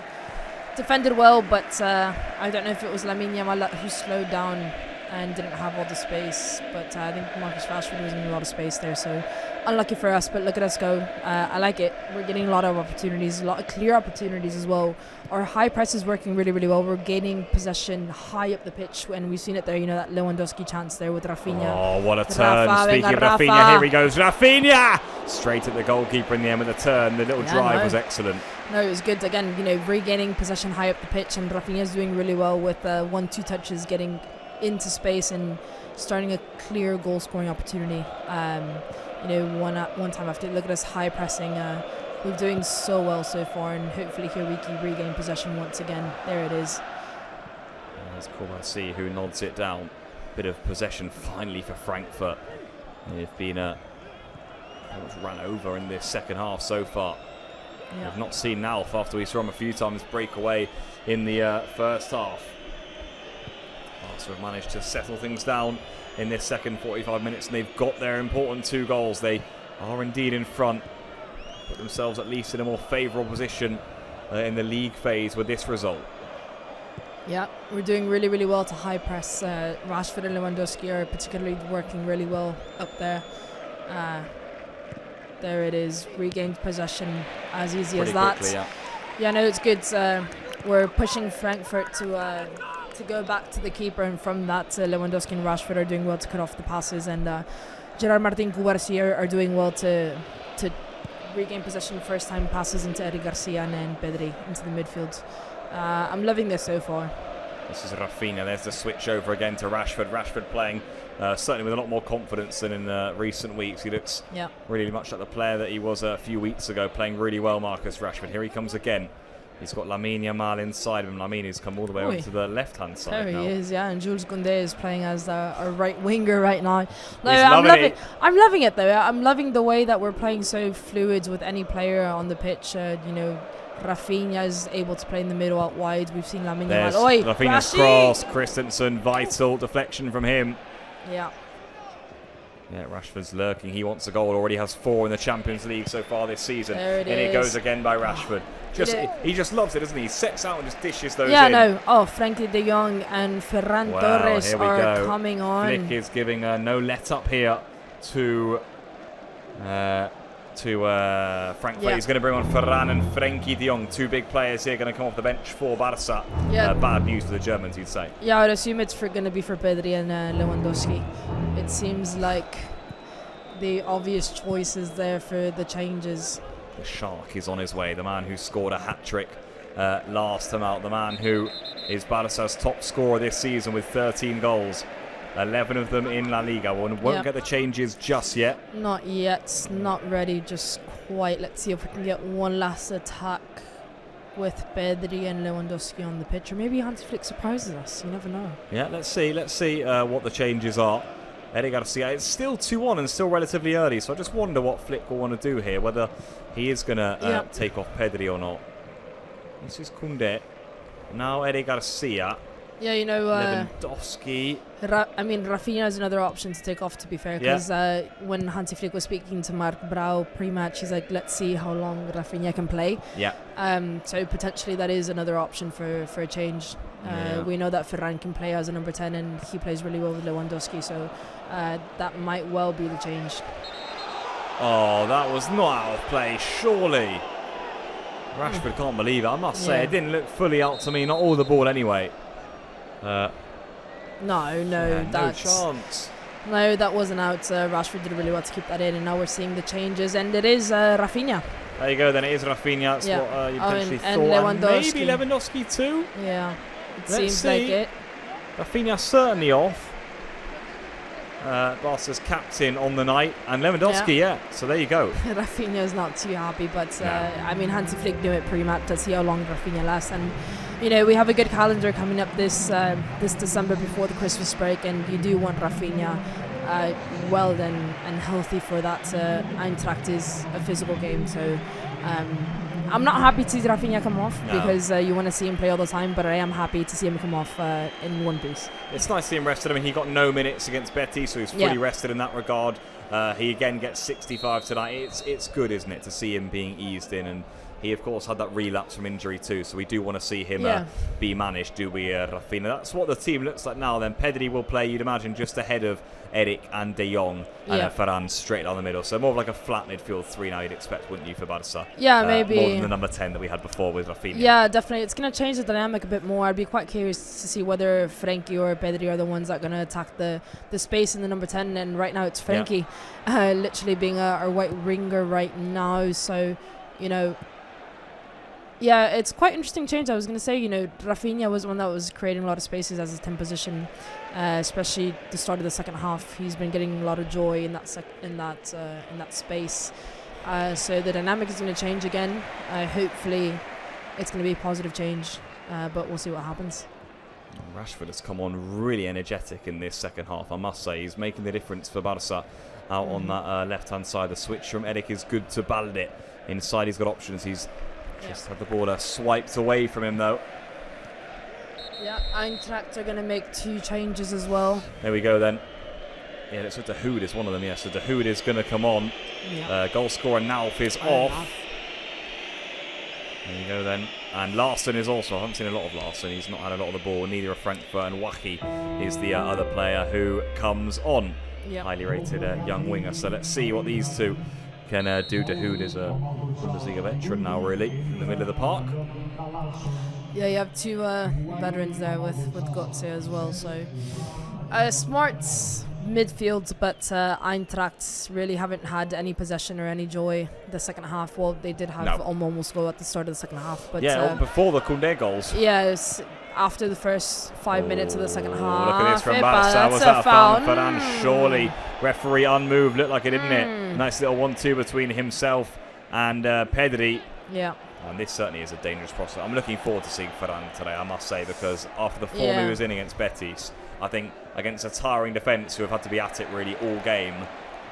defended well, but I don't know if it was Lamine Yamal who slowed down and didn't have all the space, but I think Marcus Rashford was in a lot of space there, so unlucky for us, but look at us go. I like it. We're getting a lot of opportunities, a lot of clear opportunities as well. Our high press is working really, really well. We're gaining possession high up the pitch, and we've seen it there, that Lewandowski chance there with Rafinha. Oh, what a turn. Speaking of Rafinha, here he goes. Rafinha! Straight at the goalkeeper in the end with the turn. The little drive was excellent. No, it was good. Again, regaining possession high up the pitch, and Rafinha's doing really well with 1-2 touches, getting into space and starting a clear goal scoring opportunity. One time after. Look at us high pressing. We're doing so well so far, and hopefully here we can regain possession once again. There it is. It's Kouassi who nods it down. Bit of possession finally for Frankfurt. They've been run over in this second half so far. We've not seen Nauf after we saw him a few times break away in the first half. Barca have managed to settle things down in this second 45 minutes, and they've got their important 2 goals. They are indeed in front, put themselves at least in a more favourable position in the league phase with this result. Yeah, we're doing really, really well to high press. Rashford and Lewandowski are particularly working really well up there. There it is, regained possession as easy as that. Quickly, yeah, no, it's good. We're pushing Frankfurt to go back to the keeper, and from that Lewandowski and Rashford are doing well to cut off the passes, and Gerard Martin and Kouassi are doing well to regain possession first time passes into Eric Garcia and then Pedri into the midfield. I'm loving this so far. This is Rafinha. There's the switch over again to Rashford. Rashford playing certainly with a lot more confidence than in recent weeks. He looks really much like the player that he was a few weeks ago, playing really well, Marcus Rashford. Here he comes again. He's got Lamine Yamal inside of him. Lamine has come all the way over to the left-hand side there now. He is, yeah. And Jules Koundé is playing as a right winger right now. No, I'm loving it, though. I'm loving the way that we're playing so fluid with any player on the pitch. Rafinha is able to play in the middle out wide. We've seen Lamine Yamal. Rafinha's cross. Christensen, vital deflection from him. Yeah. Yeah, Rashford's lurking. He wants a goal. Already has 4 in the Champions League so far this season. There it and is. it goes again by Rashford. He just loves it, doesn't he? He sets out and just dishes those in. Yeah, no. Oh, Frankie de Jong and Ferran Torres are coming on. Flick is giving no let up here to Frankfurt. Yeah. He's going to bring on Ferran and Frankie de Jong, 2 big players here, going to come off the bench for Barça. Yeah. Bad news for the Germans, you'd say. Yeah, I would assume it's going to be for Pedri and Lewandowski. It seems like the obvious choices there for the changes. The Shark is on his way. The man who scored a hat-trick last time out. The man who is Barca's top scorer this season with 13 goals. 11 of them in La Liga. Won't get the changes just yet. Not yet. Not ready just quite. Let's see if we can get one last attack with Pedri and Lewandowski on the pitch. Or maybe Hansi Flick surprises us. You never know. Yeah, let's see what the changes are. Eric Garcia, it's still 2-1 and still relatively early, so I just wonder what Flick will want to do here, whether he is going to take off Pedri or not. This is Koundé. Now Eric Garcia. Yeah, Lewandowski. Rafinha is another option to take off, to be fair, because when Hansi Flick was speaking to Mark Brau pre-match, he's like, let's see how long Rafinha can play. Yeah. So potentially that is another option for a change. We know that Ferran can play as a number 10 and he plays really well with Lewandowski, so that might well be the change. Oh, that was not out of play, surely. Rashford can't believe it, I must say. It didn't look fully out to me, not all the ball anyway. No chance. No, that wasn't out. Rashford did really well to keep that in, and now we're seeing the changes, and it is Rafinha. There you go, then it is Rafinha. That's what you potentially thought. And Lewandowski. Maybe Lewandowski too? Yeah, seems like it. Rafinha certainly off. Barca's captain on the night, and Lewandowski, so there you go. Rafinha's not too happy, but Hansi Flick knew it pre-match to see how long Rafinha lasts, and we have a good calendar coming up this December before the Christmas break, and you do want Rafinha well and healthy for that. Eintracht is a physical game, so I'm not happy to see Rafinha come off because you want to see him play all the time, but I am happy to see him come off in one piece. It's nice to see him rested. I mean, he got no minutes against Betis, so he's fully rested in that regard. He again gets 65 tonight. It's good, isn't it, to see him being eased in, and he of course had that relapse from injury too, so we do want to see him be managed, do we, Rafinha? That's what the team looks like now. Then Pedri will play, you'd imagine, just ahead of Eric and De Jong, and Ferran straight down the middle, so more of like a flat midfield 3 now, you'd expect, wouldn't you, for Barca? Yeah, maybe more than the number 10 that we had before with Rafinha. Yeah, definitely. It's going to change the dynamic a bit more. I'd be quite curious to see whether Frankie or Pedri are the ones that are going to attack the space in the number 10, and right now it's Frankie literally being our white ringer right now, so yeah, it's quite interesting change. I was going to say, Rafinha was one that was creating a lot of spaces as his 10 position, especially the start of the second half. He's been getting a lot of joy in that space. So the dynamic is going to change again. Hopefully, it's going to be a positive change, but we'll see what happens. Rashford has come on really energetic in this second half, I must say. He's making the difference for Barca out on that left-hand side. The switch from Eric is good to Balde. Inside, he's got options. He's just had the ball swiped away from him, though. Yeah, Eintracht are going to make 2 changes as well. There we go, then. Yeah, it's De Hood is one of them, So De Hood is going to come on. Yeah. Goal scorer Nauf is off. There you go, then. And Larsson is also. I haven't seen a lot of Larsson. He's not had a lot of the ball. Neither of Frankfurt. And Wahi is the other player who comes on. Highly rated young winger. So let's see what these two can do. De Hood is a Bundesliga veteran now, really, in the middle of the park. Yeah, you have 2 veterans there with Götze as well. So smart midfield, but Eintracht really haven't had any possession or any joy the second half. Well, they did have almost goal at the start of the second half, but before the Koundé goals. Yeah, after the first 5 minutes of the second half. Look at this from Epa, Barça. Was that's that a a foul? foul. Ferran, surely. Referee unmoved, looked like it, didn't it? Nice little 1-2 between himself and Pedri. Yeah. And this certainly is a dangerous prospect. I'm looking forward to seeing Ferran today, I must say, because after the form he was in against Betis, I think against a tiring defence who have had to be at it really all game,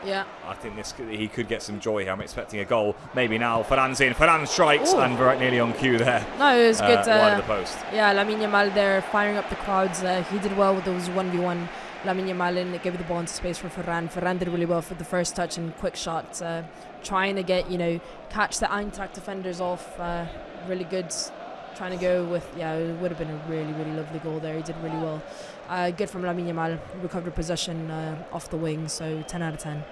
Yeah. I think he could get some joy here. I'm expecting a goal. Maybe now. Ferran's in. Ferran strikes. And right nearly on cue there. No, it was good. Wide of the post. Yeah, Lamine Yamal there firing up the crowds. He did well with those 1v1. Lamine Yamal in, gave the ball into space for Ferran. Ferran did really well for the first touch and quick shots. Trying to get, catch the Eintracht defenders off. Really good. Trying to go with, it would have been a really, really lovely goal there. He did really well. Good from Lamine Yamal. Recovered possession off the wing, so 10 out of 10.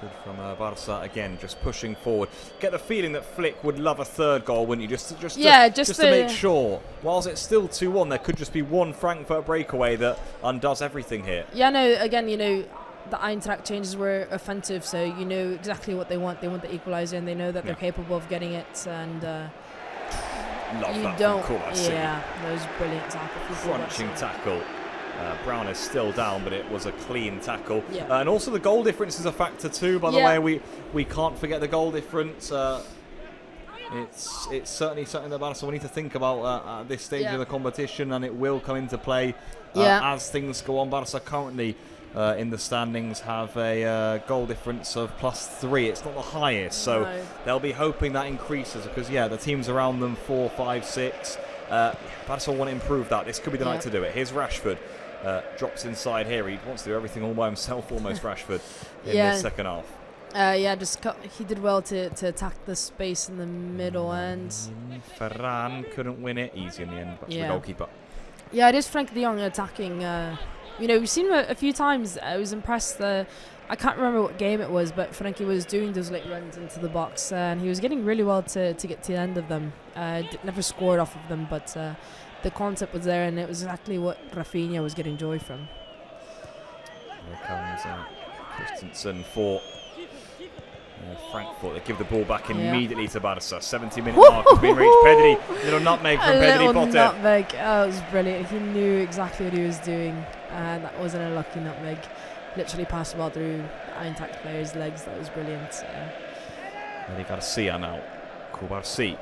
Good from Barça again, just pushing forward. Get the feeling that Flick would love a third goal, wouldn't you? Just to make sure. Whilst it's still 2-1, there could just be one Frankfurt breakaway that undoes everything here. Yeah, no, again, the Eintracht changes were offensive, so you know exactly what they want. They want the equaliser, and they know that they're capable of getting it. And love you that don't. from Kovacic. Yeah, that was brilliant tackle. Crunching tackle. Brown is still down, but it was a clean tackle. Yeah. And also the goal difference is a factor too, by the way. We can't forget the goal difference. It's certainly something that Barca will need to think about at this stage of the competition, and it will come into play as things go on. Barca currently in the standings have a goal difference of +3. It's not the highest, so they'll be hoping that increases because, the teams around them, 4, 5, 6, Barca want to improve that. This could be the night to do it. Here's Rashford. Drops inside here. He wants to do everything all by himself, almost, Rashford, in this second half. He did well to attack the space in the middle end. Ferran couldn't win it. Easy in the end, but the goalkeeper. Yeah, it is Frank de Jong attacking. We've seen him a few times. I was impressed. I can't remember what game it was, but Frankie was doing those late runs into the box, and he was getting really well to get to the end of them. Never scored off of them, but the concept was there, and it was exactly what Rafinha was getting joy from. Here comes Christensen for Frankfurt. They give the ball back immediately to Barca. 70-minute mark has been reached. Pedri, little nutmeg from Pedri Potter. Nutmeg. Oh, it was brilliant. He knew exactly what he was doing. That wasn't a lucky nutmeg. Literally passed the ball through Eintracht players' legs. That was brilliant. Eric Garcia now. Kubarsi.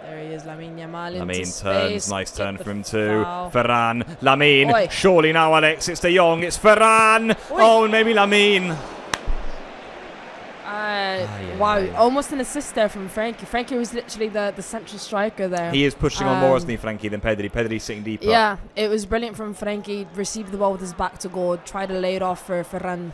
There he is, Lamine Yamal. Lamine into turns, space. nice turn Get from him the too. foul. Ferran, Lamine, Oi. surely now Alex, it's De Jong, it's Ferran. Oi. Oh, maybe Lamine. Wow, almost an assist there from Frankie. Frankie was literally the central striker there. He is pushing on more, isn't he, Frankie, than Pedri. Pedri's sitting deeper. Yeah, it was brilliant from Frankie. Received the ball with his back to goal, tried to lay it off for Ferran.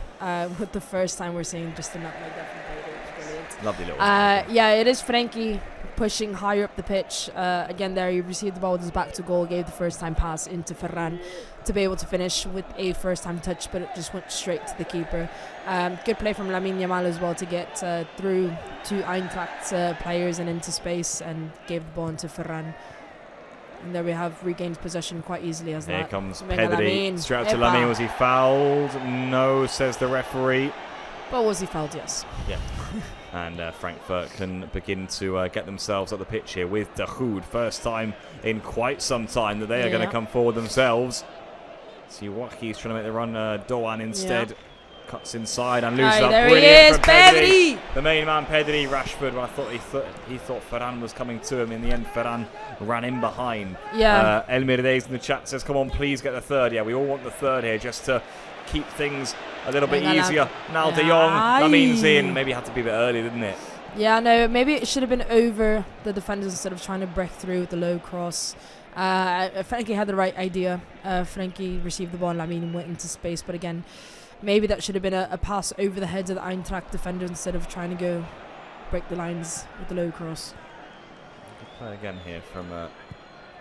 With the first time we're seeing just a nutmeg there from Pedri. It was brilliant. Lovely little it is Frankie pushing higher up the pitch. Again, there he received the ball with his back to goal, gave the first time pass into Ferran to be able to finish with a first time touch, but it just went straight to the keeper. Good play from Lamine Yamal as well to get through to Eintracht players and into space, and gave the ball into Ferran. And there we have regained possession quite easily as Here that. comes Venga, Pedri. Lamine. Straight out to Epa. Lamine. Was he fouled? No, says the referee. But was he fouled? Yes. Yeah. And Frankfurt can begin to get themselves up the pitch here with Dahoud. First time in quite some time that they are going to come forward themselves. See Wahi's trying to make the run. Doan instead cuts inside and loses up. There Brilliant he is, from Pedri! The main man, Pedri. Rashford, well, I thought he thought Ferran was coming to him. In the end, Ferran ran in behind. Yeah. Elmir Days in the chat says, come on, please get the third. Yeah, we all want the third here just to keep things a little bit easier. Now De Jong, Lamine's in. Maybe it had to be a bit early, didn't it? Yeah, no, maybe it should have been over the defenders instead of trying to break through with the low cross. Frankie had the right idea. Frankie received the ball and Lamine went into space. But again, maybe that should have been a pass over the heads of the Eintracht defender instead of trying to go break the lines with the low cross. Good play again here from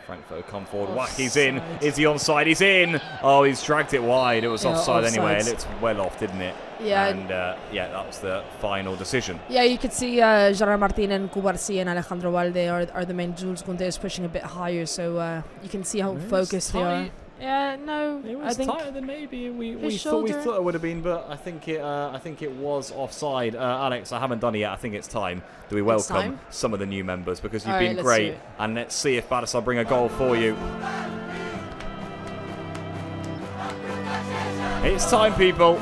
Frankfurt. Come forward. Wahi's in. Is he onside? He's in. Oh, he's dragged it wide. It was offside anyway. It looked well off, didn't it? Yeah. And that was the final decision. Yeah, you could see Gerard Martin and Kubarsi and Alejandro Valde are the main. Jules Koundé is pushing a bit higher, so you can see how focused they are. Yeah, no, It I was think tighter than maybe we shoulder. thought it would have been, but I think it was offside. Alex, I haven't done it yet. I think it's time that we welcome some of the new members because you've been great, and let's see if Barça bring a goal for you. It's time, people.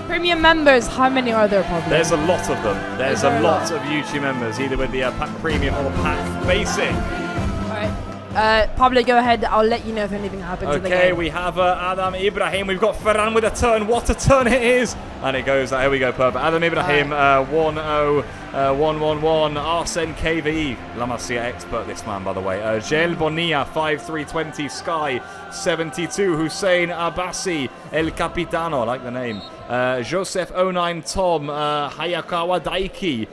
Premium members, how many are there probably? There's a lot of them. There's a lot of YouTube members, either with the Pack Premium or Pack Basic. Alright. Pablo, go ahead. I'll let you know if anything happens in the game. Okay, we have Adam Ibrahim. We've got Ferran with a turn. What a turn it is! And it goes, here we go, perfect. Adam Ibrahim, 1-0, 1-1-1. Arsene KVE, La Masia expert, this man, by the way. Jael Bonilla, 5-3-20. Sky, 72. Hussein Abbasi, El Capitano, I like the name. Joseph 09 Tom, Hayakawa Daiki,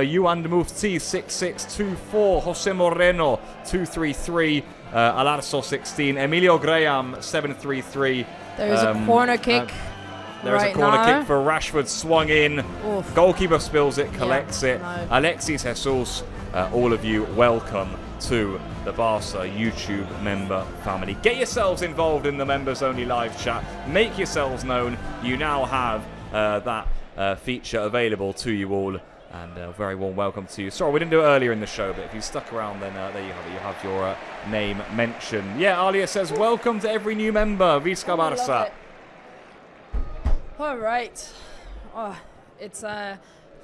Yuan Mufti 6624, Jose Moreno 233, Alarso 16, Emilio Graham 733. There's a corner kick. There's a corner kick for Rashford, swung in. Oof. Goalkeeper spills it, collects it. No. Alexis Jesus, all of you, welcome to the Barca YouTube member family. Get yourselves involved in the members only live chat. Make yourselves known. You now have that feature available to you all. And a very warm welcome to you. Sorry, we didn't do it earlier in the show, but if you stuck around, then there you have it. You have your name mentioned. Yeah, Alia says, welcome to every new member. Visca Barça. All right. Oh, it's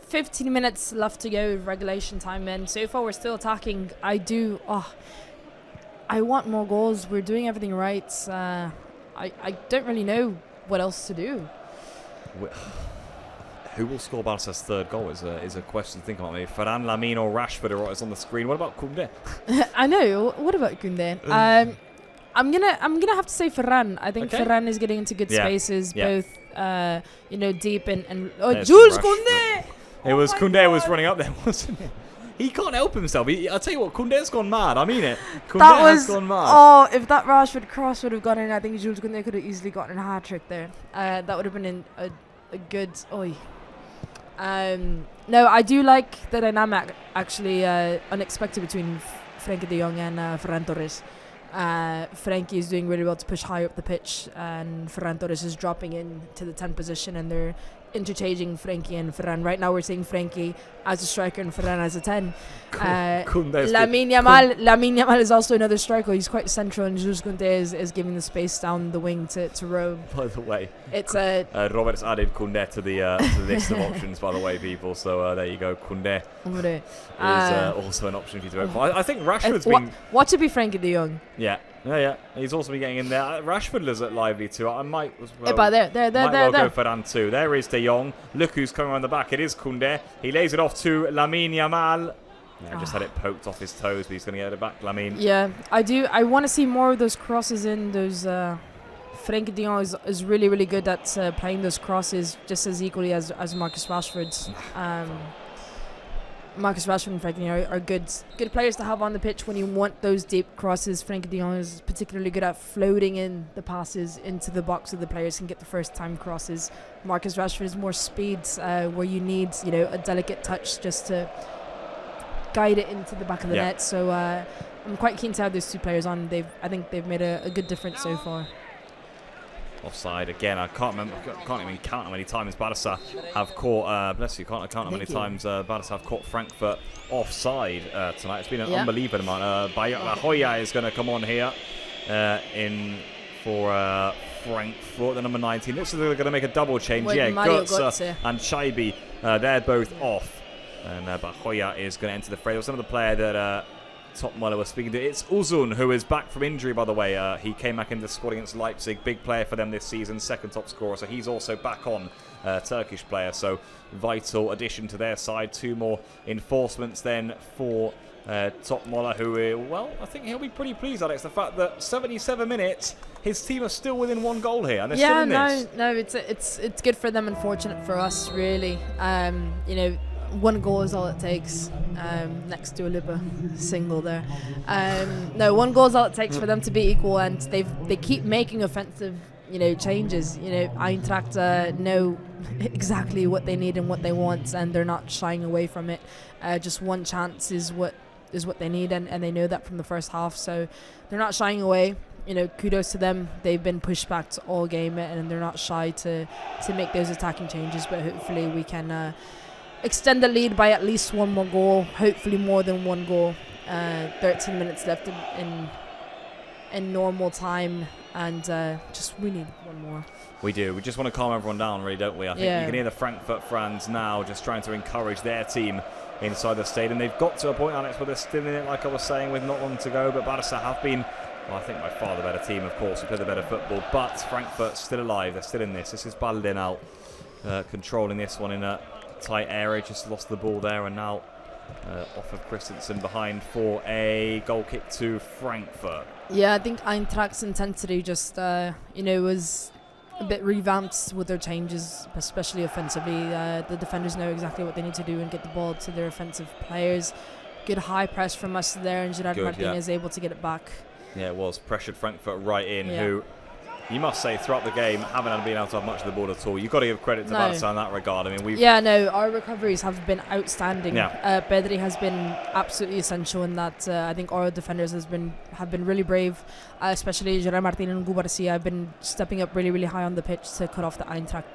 15 minutes left to go with regulation time, and so far we're still attacking. I want more goals. We're doing everything right. I don't really know what else to do. Who will score Barca's third goal is a question to think about. Maybe Ferran, Lamine or Rashford are on the screen. What about Koundé? I know. What about Koundé? I'm gonna have to say Ferran. I think Ferran is getting into good spaces, both deep and Jules Koundé. It was Koundé was running up there, wasn't it? He can't help himself. I'll tell you what, Koundé's gone mad. I mean it. Koundé has gone mad. Oh, if that Rashford cross would have gone in, I think Jules Koundé could have easily gotten a hat-trick there. That would have been a good... Oi. No, I do like the dynamic, actually, unexpected between Frenkie de Jong and Ferran Torres. Frenkie is doing really well to push high up the pitch, and Ferran Torres is dropping in to the 10 position, and they're interchanging Frenkie and Ferran. Right now we're seeing Frenkie as a striker and Ferran as a 10. Lamine Yamal is also another striker. He's quite central, and Jules Koundé is giving the space down the wing to roam. By the way, it's Robert's added Koundé to the list of options, by the way, people. So there you go. Koundé is also an option for you to vote for. I think Rashford's been... Watch it be Frenkie de Jong. Yeah. He's also been getting in there. Rashford is at lively too. I might as well. There. Go for Ferran too. There is De Jong. Look who's coming around the back. It is Koundé. He lays it off to Lamine Yamal. Just had it poked off his toes, but he's going to get it back, Lamine. Yeah, I do. I want to see more of those crosses in those. Frenkie de Jong is really, really good at playing those crosses just as equally as Marcus Rashford's. Marcus Rashford and Frenkie de Jong are good players to have on the pitch when you want those deep crosses. Frenkie de Jong is particularly good at floating in the passes into the box so the players can get the first time crosses. Marcus Rashford is more speeds where you need a delicate touch just to guide it into the back of the net. So I'm quite keen to have those two players on. I think they've made a good difference so far. Offside again. I can't even count how many times Barça have caught. Bless you, can't count how many times Barça have caught Frankfurt offside tonight. It's been an unbelievable amount. La Hoya is going to come on here in for Frankfurt, the number 19. Looks like they're going to make a double change. Götze and Scheibe, they're both off, and Bahoya is going to enter the fray. There was another player that Top Muller was speaking to. It's Uzun, who is back from injury, by the way. He came back into the squad against Leipzig. Big player for them this season, second top scorer. So he's also back on, Turkish player. So vital addition to their side. Two more enforcements then for Top Muller, who, I think he'll be pretty pleased, Alex. The fact that 77 minutes, his team are still within one goal here. And they're still in this. No, it's good for them and fortunate for us, really. One goal is all it takes. Next to a Lipa single there. One goal is all it takes for them to be equal, and they keep making offensive, changes. Eintracht know exactly what they need and what they want, and they're not shying away from it. Just one chance is what they need, and they know that from the first half. So they're not shying away. Kudos to them. They've been pushed back all game, and they're not shy to make those attacking changes. But hopefully we can extend the lead by at least one more goal, hopefully more than one goal. 13 minutes left in normal time, and we need one more. We do. We just want to calm everyone down, really, don't we? I think you can hear the Frankfurt fans now just trying to encourage their team inside the stadium. They've got to a point, Alex, where they're still in it, like I was saying, with not long to go. But Barça have been, well, I think by far the better team, of course. We play the better football. But Frankfurt's still alive. They're still in this. This is Balde now, controlling this one in a tight area. Just lost the ball there, and now off of Christensen behind for a goal kick to Frankfurt. Yeah, I think Eintracht's intensity just, was a bit revamped with their changes, especially offensively. The defenders know exactly what they need to do and get the ball to their offensive players. Good high press from us there, and Gerard Martinez able to get it back. Yeah, it was. Pressured Frankfurt right in, who, you must say, throughout the game, haven't been able to have much of the ball at all. You've got to give credit to Barça in that regard. I mean, our recoveries have been outstanding. Pedri has been absolutely essential in that. I think our defenders have been really brave, especially Gerard Martin and Hugo Garcia have been stepping up really, really high on the pitch to cut off the Eintracht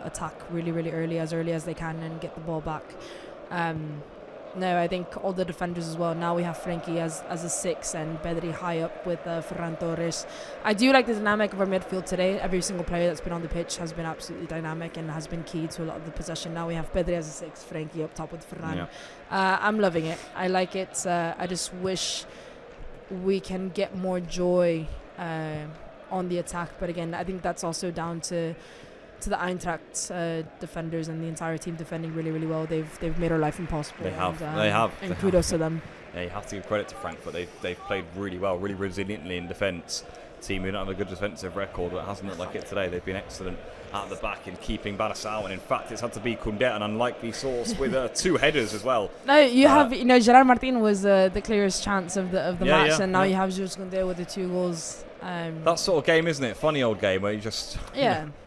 attack really, really early as they can, and get the ball back. I think all the defenders as well. Now we have Frankie as a 6 and Pedri high up with Ferran Torres. I do like the dynamic of our midfield today. Every single player that's been on the pitch has been absolutely dynamic and has been key to a lot of the possession. Now we have Pedri as a 6, Frankie up top with Ferran. I'm loving it. I like it. I just wish we can get more joy on the attack. But again, I think that's also down to the Eintracht defenders and the entire team defending really, really well. They've made our life impossible. They have. And kudos to them. Yeah, you have to give credit to Frankfurt. They've played really well, really resiliently in defence. Team who don't have a good defensive record, but it hasn't looked like it today. They've been excellent at the back in keeping Barça out, and in fact, it's had to be Koundé, an unlikely source, with 2 headers as well. No, you have, Gerard Martin was the clearest chance of the match, and now you have Jules Koundé with the 2 goals. That sort of game, isn't it? Funny old game where you just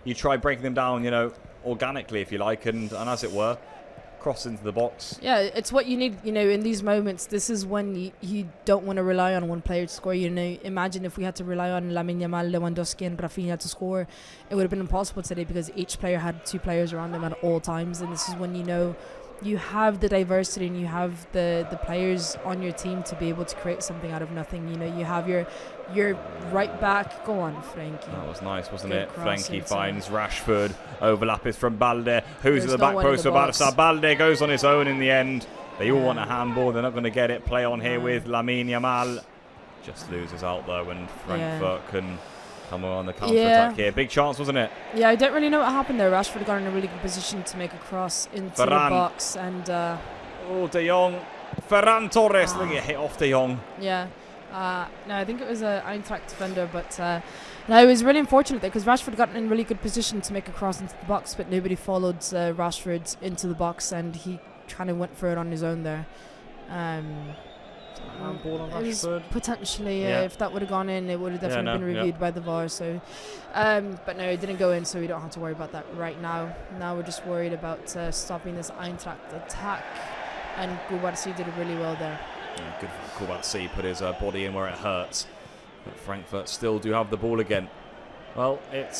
you try breaking them down, organically, if you like, and as it were, cross into the box. Yeah, it's what you need, in these moments. This is when you don't want to rely on one player to score. Imagine if we had to rely on Lamine Yamal, Lewandowski and Rafinha to score. It would have been impossible today because each player had 2 players around them at all times, and this is when you have the diversity and you have the players on your team to be able to create something out of nothing. You have your right back. Go on, Frankie. That was nice, wasn't it? Frankie finds Rashford. Overlap is from Balde. Who's at the back post for Barça? Balde goes on his own in the end. They all want a handball. They're not going to get it. Play on here with Lamine Yamal. Just loses out though, and Frankfurt can come on the counter-attack here. Big chance, wasn't it? Yeah, I don't really know what happened there. Rashford got in a really good position to make a cross into the box. And De Jong. Ferran Torres. I think it hit off De Jong. Yeah. No, I think it was an Eintracht defender, but it was really unfortunate there because Rashford got in really good position to make a cross into the box, but nobody followed Rashford into the box, and he kind of went for it on his own there. Handball on Rashford. It was potentially, if that would have gone in, it would have definitely been reviewed by the VAR. So, but no, it didn't go in, so we don't have to worry about that right now. Now we're just worried about stopping this Eintracht attack, and Gubarsi did it really well there. Yeah, good for Kovacic, put his body in where it hurts. But Frankfurt still do have the ball again. Well, it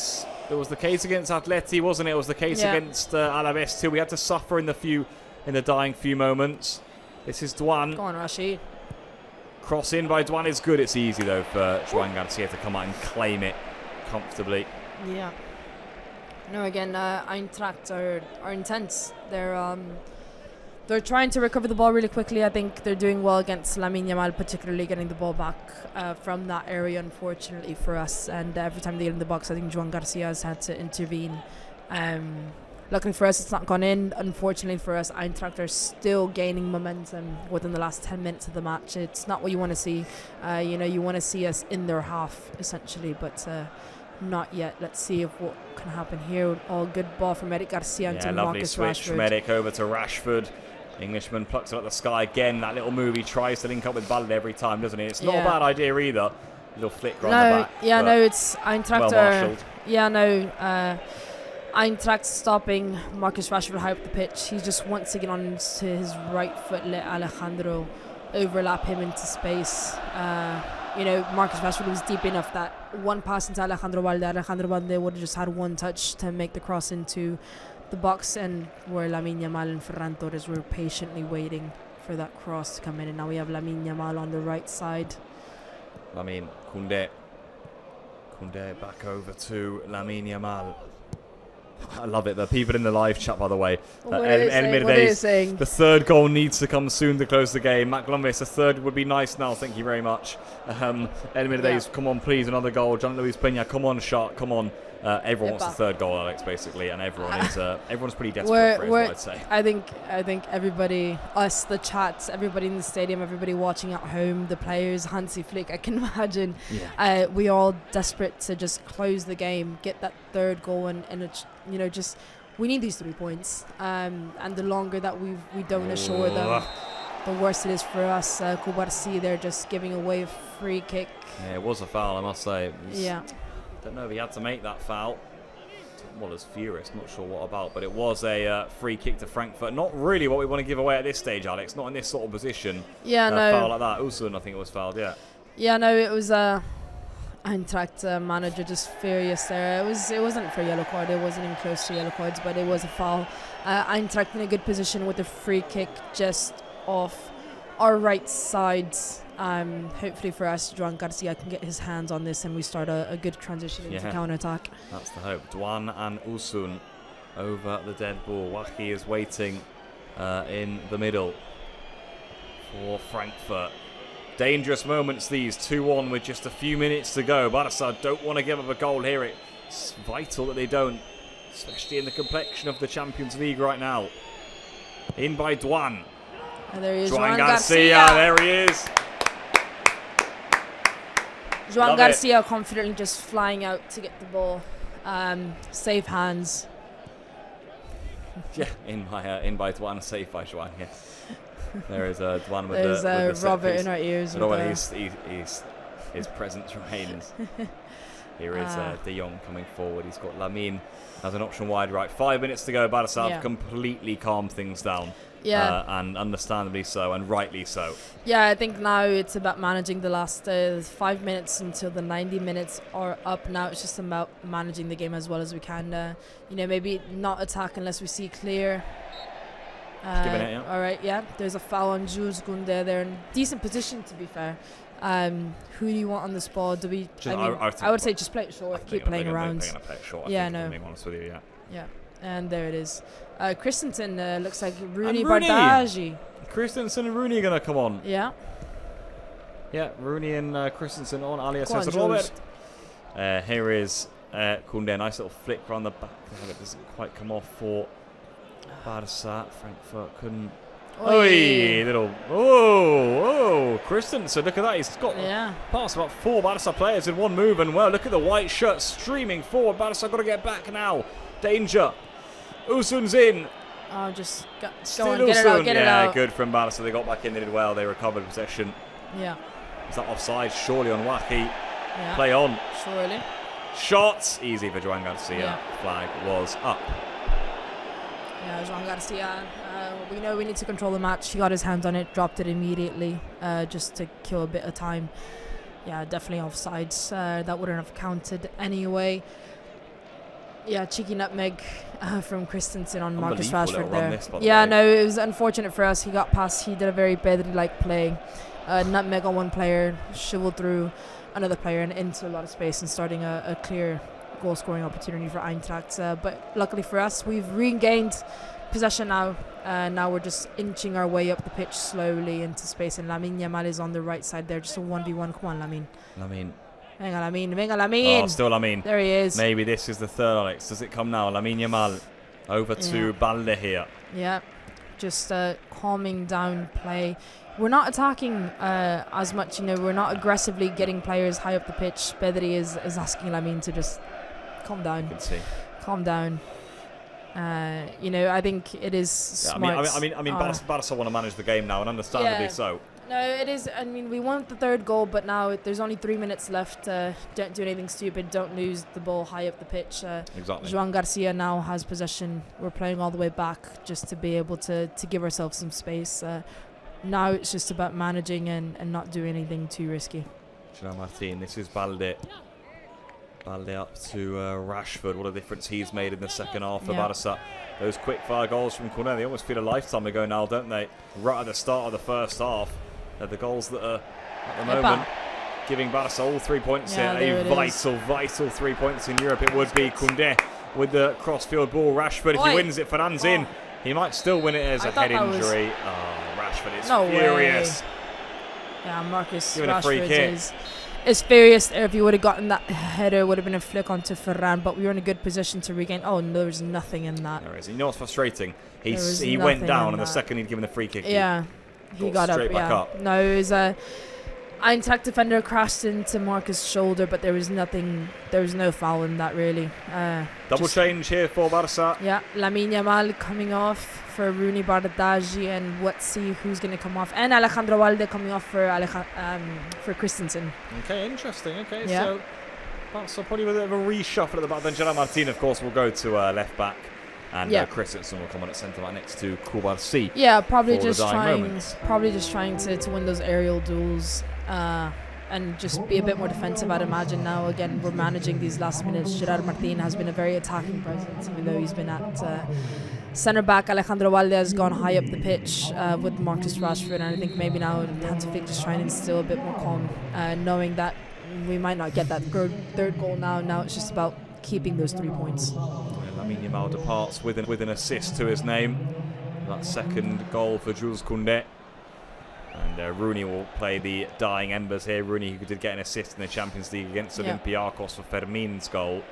was the case against Atleti, wasn't it? It was the case against Alaves too. We had to suffer in the dying few moments. This is Duan. Go on, Rashid. Cross in by Duan is good. It's easy though for Joan Garcia to come out and claim it comfortably. Yeah. No, again, Eintracht are intense. They're trying to recover the ball really quickly. I think they're doing well against Lamine Yamal, particularly getting the ball back from that area, unfortunately for us. And every time they get in the box, I think Joan Garcia has had to intervene. Luckily for us, it's not gone in. Unfortunately for us, Eintracht are still gaining momentum within the last 10 minutes of the match. It's not what you want to see. You want to see us in their half, essentially, but not yet. Let's see if what can happen here. All good ball from Eric Garcia into Marcus switch Rashford. Medic over to Rashford. Englishman plucks it at the sky again. That little move, he tries to link up with Balde every time, doesn't he? It's not a bad idea either. Little flick around the back. Yeah, no, it's Eintracht. Well marshalled. Eintracht stopping Marcus Rashford high up the pitch. He just wants to get on to his right foot, let Alejandro overlap him into space. Marcus Rashford was deep enough that one pass into Alejandro Balde would have just had one touch to make the cross into the box, and where Lamine Yamal and Ferran Torres were patiently waiting for that cross to come in, and now we have Lamine Yamal on the right side. Lamine, Koundé Koundé back over to Lamine Yamal. I love it. The people in the live chat, by the way. What are you saying? The third goal needs to come soon to close the game. Matt Glumvis, the third would be nice now. Thank you very much. El Mirdays, come on, please, another goal. John Luis Pena, come on, shot, come on. Everyone wants the third goal, Alex, basically, and everyone's pretty desperate for it, I'd say. I think everybody, us, the chats, everybody in the stadium, everybody watching at home, the players, Hansi Flick, I can imagine. Yeah. We all desperate to just close the game, get that third goal, and it's, just we need these 3 points. And the longer that we don't assure them, the worse it is for us. Kubarsi, they're just giving away a free kick. Yeah, it was a foul, I must say. Yeah. Don't know if he had to make that foul. Well, as furious, not sure what about, but it was a free kick to Frankfurt. Not really what we want to give away at this stage, Alex. Not in this sort of position. Yeah, no. Foul like that. Usun, I think it was fouled. Yeah. Yeah, no, it was Eintracht manager just furious there. It wasn't for yellow card. It wasn't even close to yellow cards, but it was a foul. Eintracht in a good position with a free kick just off our right side. Hopefully for us, Joan Garcia can get his hands on this and we start a good transition into counter-attack. That's the hope. Duan and Usun over the dead ball. Wahi is waiting in the middle for Frankfurt. Dangerous moments these, 2-1 with just a few minutes to go. Barça don't want to give up a goal here. It's vital that they don't, especially in the complexion of the Champions League right now. In by Duan. There he is, Joan Garcia. There he is. Joan Garcia confidently just flying out to get the ball. Safe hands. Yeah, in by Duan, safe by Joan. Yeah. There is Duan with There's the Robert in our ears. His presence remains. Here is De Jong coming forward. He's got Lamine as an option wide right. 5 minutes to go. Barça have completely calmed things down. Yeah. And understandably so, and rightly so. Yeah, I think now it's about managing the last 5 minutes until the 90 minutes are up. Now it's just about managing the game as well as we can. Maybe not attack unless we see clear. Giving it, yeah. All right, yeah. There's a foul on Jules Koundé. They're in decent position, to be fair. Who do you want on the spot? Do we? I would say just play it short. Keep playing around. They're going to play it short. No. Being honest with you, yeah. Yeah, and there it is. Christensen looks like Rooney Bardghji. Christensen and Rooney are going to come on. Yeah. Yeah, Rooney and Christensen on. Alias says Robert. Here is Koundé. Nice little flick around the back. It doesn't quite come off for Barça. Frankfurt couldn't. Christensen, look at that. He's got past about 4 Barça players in one move, and look at the white shirt streaming forward. Barça got to get back now. Danger. Usun's in. Oh, just go on, get it out. Good from Barça. They got back in, they did well. They recovered possession. Yeah. Is that offside? Surely on Wahi. Yeah. Play on. Surely. Shots. Easy for Joan Garcia. Yeah. Flag was up. Yeah, Joan Garcia. We know we need to control the match. He got his hands on it, dropped it immediately, just to kill a bit of time. Yeah, definitely offsides. That wouldn't have counted anyway. Yeah, cheeky nutmeg from Christensen on Marcus Rashford there. No, it was unfortunate for us. He got past. He did a very Pedri-like play. Nutmeg on one player, shoveled through another player and into a lot of space and starting a clear goal-scoring opportunity for Eintracht. But luckily for us, we've regained possession now. Now we're just inching our way up the pitch slowly into space, and Lamine Yamal is on the right side there, just a 1v1. Come on, Lamine. Venga, Lamine. Oh, still Lamine. There he is. Maybe this is the third, Alex. Does it come now? Lamine Yamal over to Balde here. Yeah, just calming down play. We're not attacking as much, we're not aggressively getting players high up the pitch. Pedri is asking Lamine to just calm down. Can see. Calm down. I think it is smart. Barca want to manage the game now, and understandably so. No, it is. We want the third goal, but now there's only 3 minutes left. Don't do anything stupid. Don't lose the ball high up the pitch. Exactly. Joan Garcia now has possession. We're playing all the way back just to be able to give ourselves some space. Now it's just about managing and not doing anything too risky. Gerard Martin, this is Balde. Balde up to Rashford. What a difference he's made in the second half for Barça. Those quick fire goals from Koundé, they almost feel a lifetime ago now, don't they? Right at the start of the first half. They're the goals that are, at the moment, giving Barça all 3 points Yeah, here. there A it is. vital 3 points in Europe. It would be Koundé with the cross-field ball. Rashford, if he Oi. wins it, Ferran's in. He might still win it as I a thought head that was- injury. Oh, Rashford is No furious. Yeah, Marcus Giving a free Rashford kick. is furious there. If he would have gotten that header, it would have been a flick onto Ferran, but we were in a good position to regain. Oh, no, there was nothing in that. There is. You know what's frustrating? There was He went nothing down, in and the that. second he'd given the free kick, Yeah, he got got up. straight back Yeah, up. no, it was a Eintracht defender crashed into Marcus' shoulder, but there was nothing. There was no foul in that really. double just- change here for Barça. Yeah, Lamine Yamal coming off for Rooney Bardghji, and let's see who's going to come off. And Alejandro Valde coming off for Christensen. Okay, interesting. Okay, Yeah. so Barça probably with a bit of a reshuffle at the back. Then Gerard Martin, of course, will go to left back, and Yeah. Christensen will come on at centre back next to Koubarsi. Yeah, probably For the just dying moments. trying to win those aerial duels. And just be a bit more defensive, I'd imagine. Now, again, we're managing these last minutes. Gerard Martin has been a very attacking presence, even though he's been at centre back. Alejandro Valde has gone high up the pitch with Marcus Rashford, and I think maybe now Hansi Flick just trying to instill a bit more calm, knowing that we might not get that third goal now. Now it's just about keeping those 3 points. Lamine Yamal departs with an assist to his name. That second goal for Jules Koundé. And Rooney will play the dying embers here. Rooney, who did get an assist in the Champions League against Olympiacos for Fermin's goal.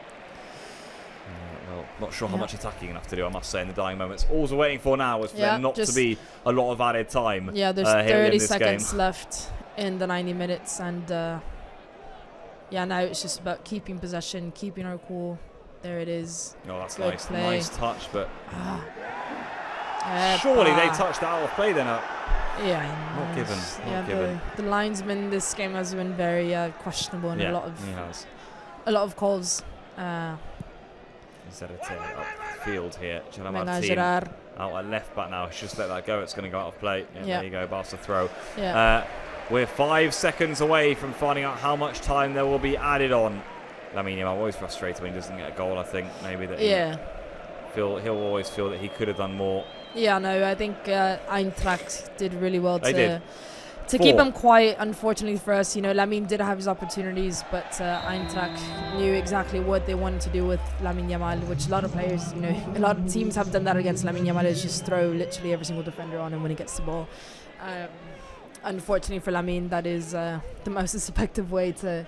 Well, not sure how much attacking enough to do, I must say, in the dying moments. All we're waiting for now is for there not to be a lot of added time. Yeah, there's here in 30 this seconds game. left in the 90 minutes, and now it's just about keeping possession, keeping our cool. There it is. Oh, that's Good nice. play. Nice touch, but Epa. surely they touched that out of play then. Yeah, Not given. Yeah, Not given. the linesman this game has been very questionable, and Yeah, a he has. lot of calls. Instead of taking it up field here, Gerard Menga Martin Gerard. out at left back now. He's just let that go. It's going to go out of play. Yeah, Yeah. There you go. Barca throw. Yeah. We're 5 seconds away from finding out how much time there will be added on. I mean, I'm always frustrated when he doesn't get a goal. I think maybe that he'll always feel that he could have done more. Yeah, no, I think Eintracht did really well They did. to keep him quiet. Unfortunately for us, Lamine did have his opportunities, but Eintracht knew exactly what they wanted to do with Lamine Yamal, which a lot of players, a lot of teams have done that against Lamine Yamal, is just throw literally every single defender on him when he gets the ball. Unfortunately for Lamine, that is the most effective way to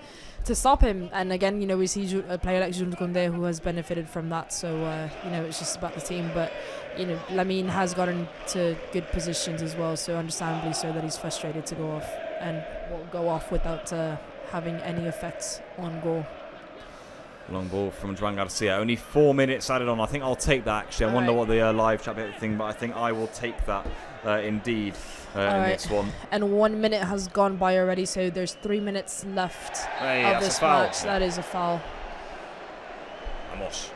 stop him. And again, we see a player like Jules Koundé who has benefited from that. So, it's just about the team. But, Lamine has gotten to good positions as well. So understandably so that he's frustrated to go off and will go off without having any effects on goal. Long ball from Joan Garcia. Only 4 minutes added on. I think I'll take that, actually. I wonder what the live chat bit thing, but I think I will take that indeed in this one. And 1 minute has gone by already, so there's 3 minutes left of this match. That is a foul. Vamos.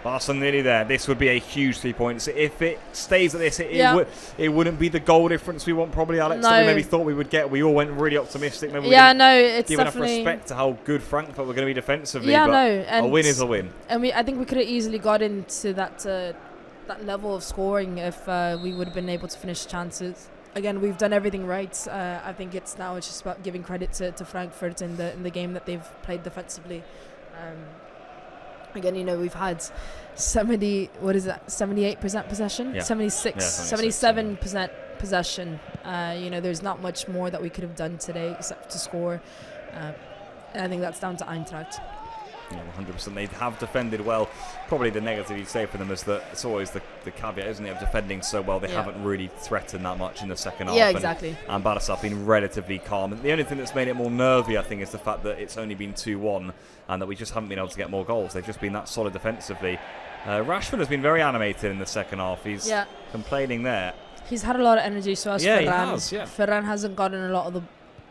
Barca nearly there. This would be a huge 3 points. If it stays at this, it wouldn't be the goal difference we want, probably, Alex, that we maybe thought we would get. We all went really optimistic. Maybe it's give enough definitely respect to how good Frankfurt were going to be defensively. Yeah, but no, a and win is a win. And I think we could have easily got into that level of scoring if we would have been able to finish chances. Again, we've done everything right. I think it's just about giving credit to Frankfurt in the game that they've played defensively. Again, we've had 78% possession? Yeah. 77% possession. There's not much more that we could have done today except to score. And I think that's down to Eintracht. Yeah, 100%. They have defended well. Probably the negative you'd say for them is that it's always the caveat, isn't it, of defending so well. They haven't really threatened that much in the second half. Yeah, exactly. And Barça have been relatively calm. And the only thing that's made it more nervy, I think, is the fact that it's only been 2-1 and that we just haven't been able to get more goals. They've just been that solid defensively. Rashford has been very animated in the second half. He's complaining there. He's had a lot of energy, so has Ferran. He has, Ferran hasn't gotten a lot of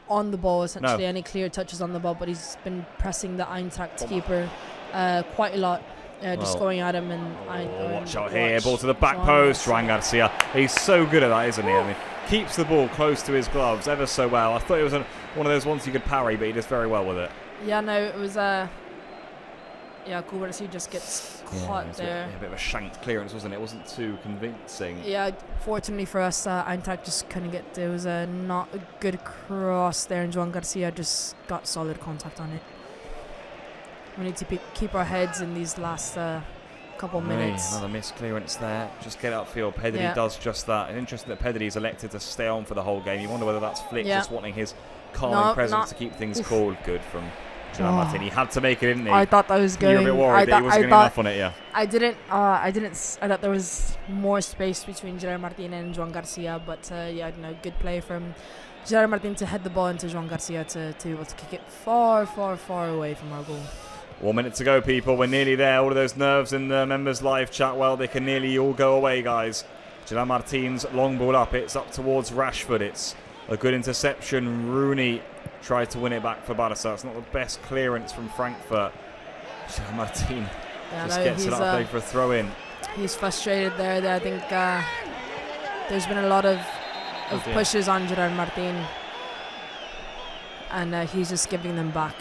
on the ball, essentially, No. any clear touches on the ball, but he's been pressing the Eintracht keeper quite a lot, just going at him. And watch out here, ball to the back post. Joan Garcia, he's so good at that, isn't he? I mean, keeps the ball close to his gloves ever so well. I thought it was one of those ones you could parry, but he does very well with it. Yeah, no, it was Yeah, Kubarasi just gets caught It there. was a bit of a shanked clearance, wasn't it? It wasn't too convincing. Yeah, fortunately for us, Eintracht just couldn't get. There was a not a good cross there, and Joan Garcia just got solid contact on it. We need to keep our heads in these last couple minutes. Another missed clearance there. Just get upfield. Pedri does just that. And interesting that Pedri's elected to stay on for the whole game. You wonder whether that's Flick just wanting his calming presence to keep things cool. Good from Gerard Martin. He had to make it, didn't he? I thought that was going. You were a bit worried that he wasn't getting enough on it, yeah. I thought there was more space between Gerard Martin and Joan Garcia, but good play from Gerard Martin to head the ball into Joan Garcia to be able to kick it far, far, far away from our goal. 1 minute to go, people. We're nearly there. All of those nerves in the members' live chat, well, they can nearly all go away, guys. Gerard Martin's long ball up. It's up towards Rashford. It's a good interception. Rooney tried to win it back for Barça. It's not the best clearance from Frankfurt. Gerard Martin just gets it up there for a throw-in. He's frustrated there. I think there's been a lot of pushes on Gerard Martin, and he's just giving them back.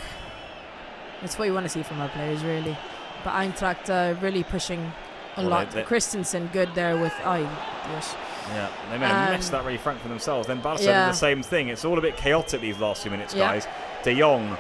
That's what you want to see from our players, really. But Eintracht really pushing a lot. Christensen good there with yes. Yeah, they may have messed that really Frankfurt themselves. Then Barca did the same thing. It's all a bit chaotic these last few minutes, guys. De Jong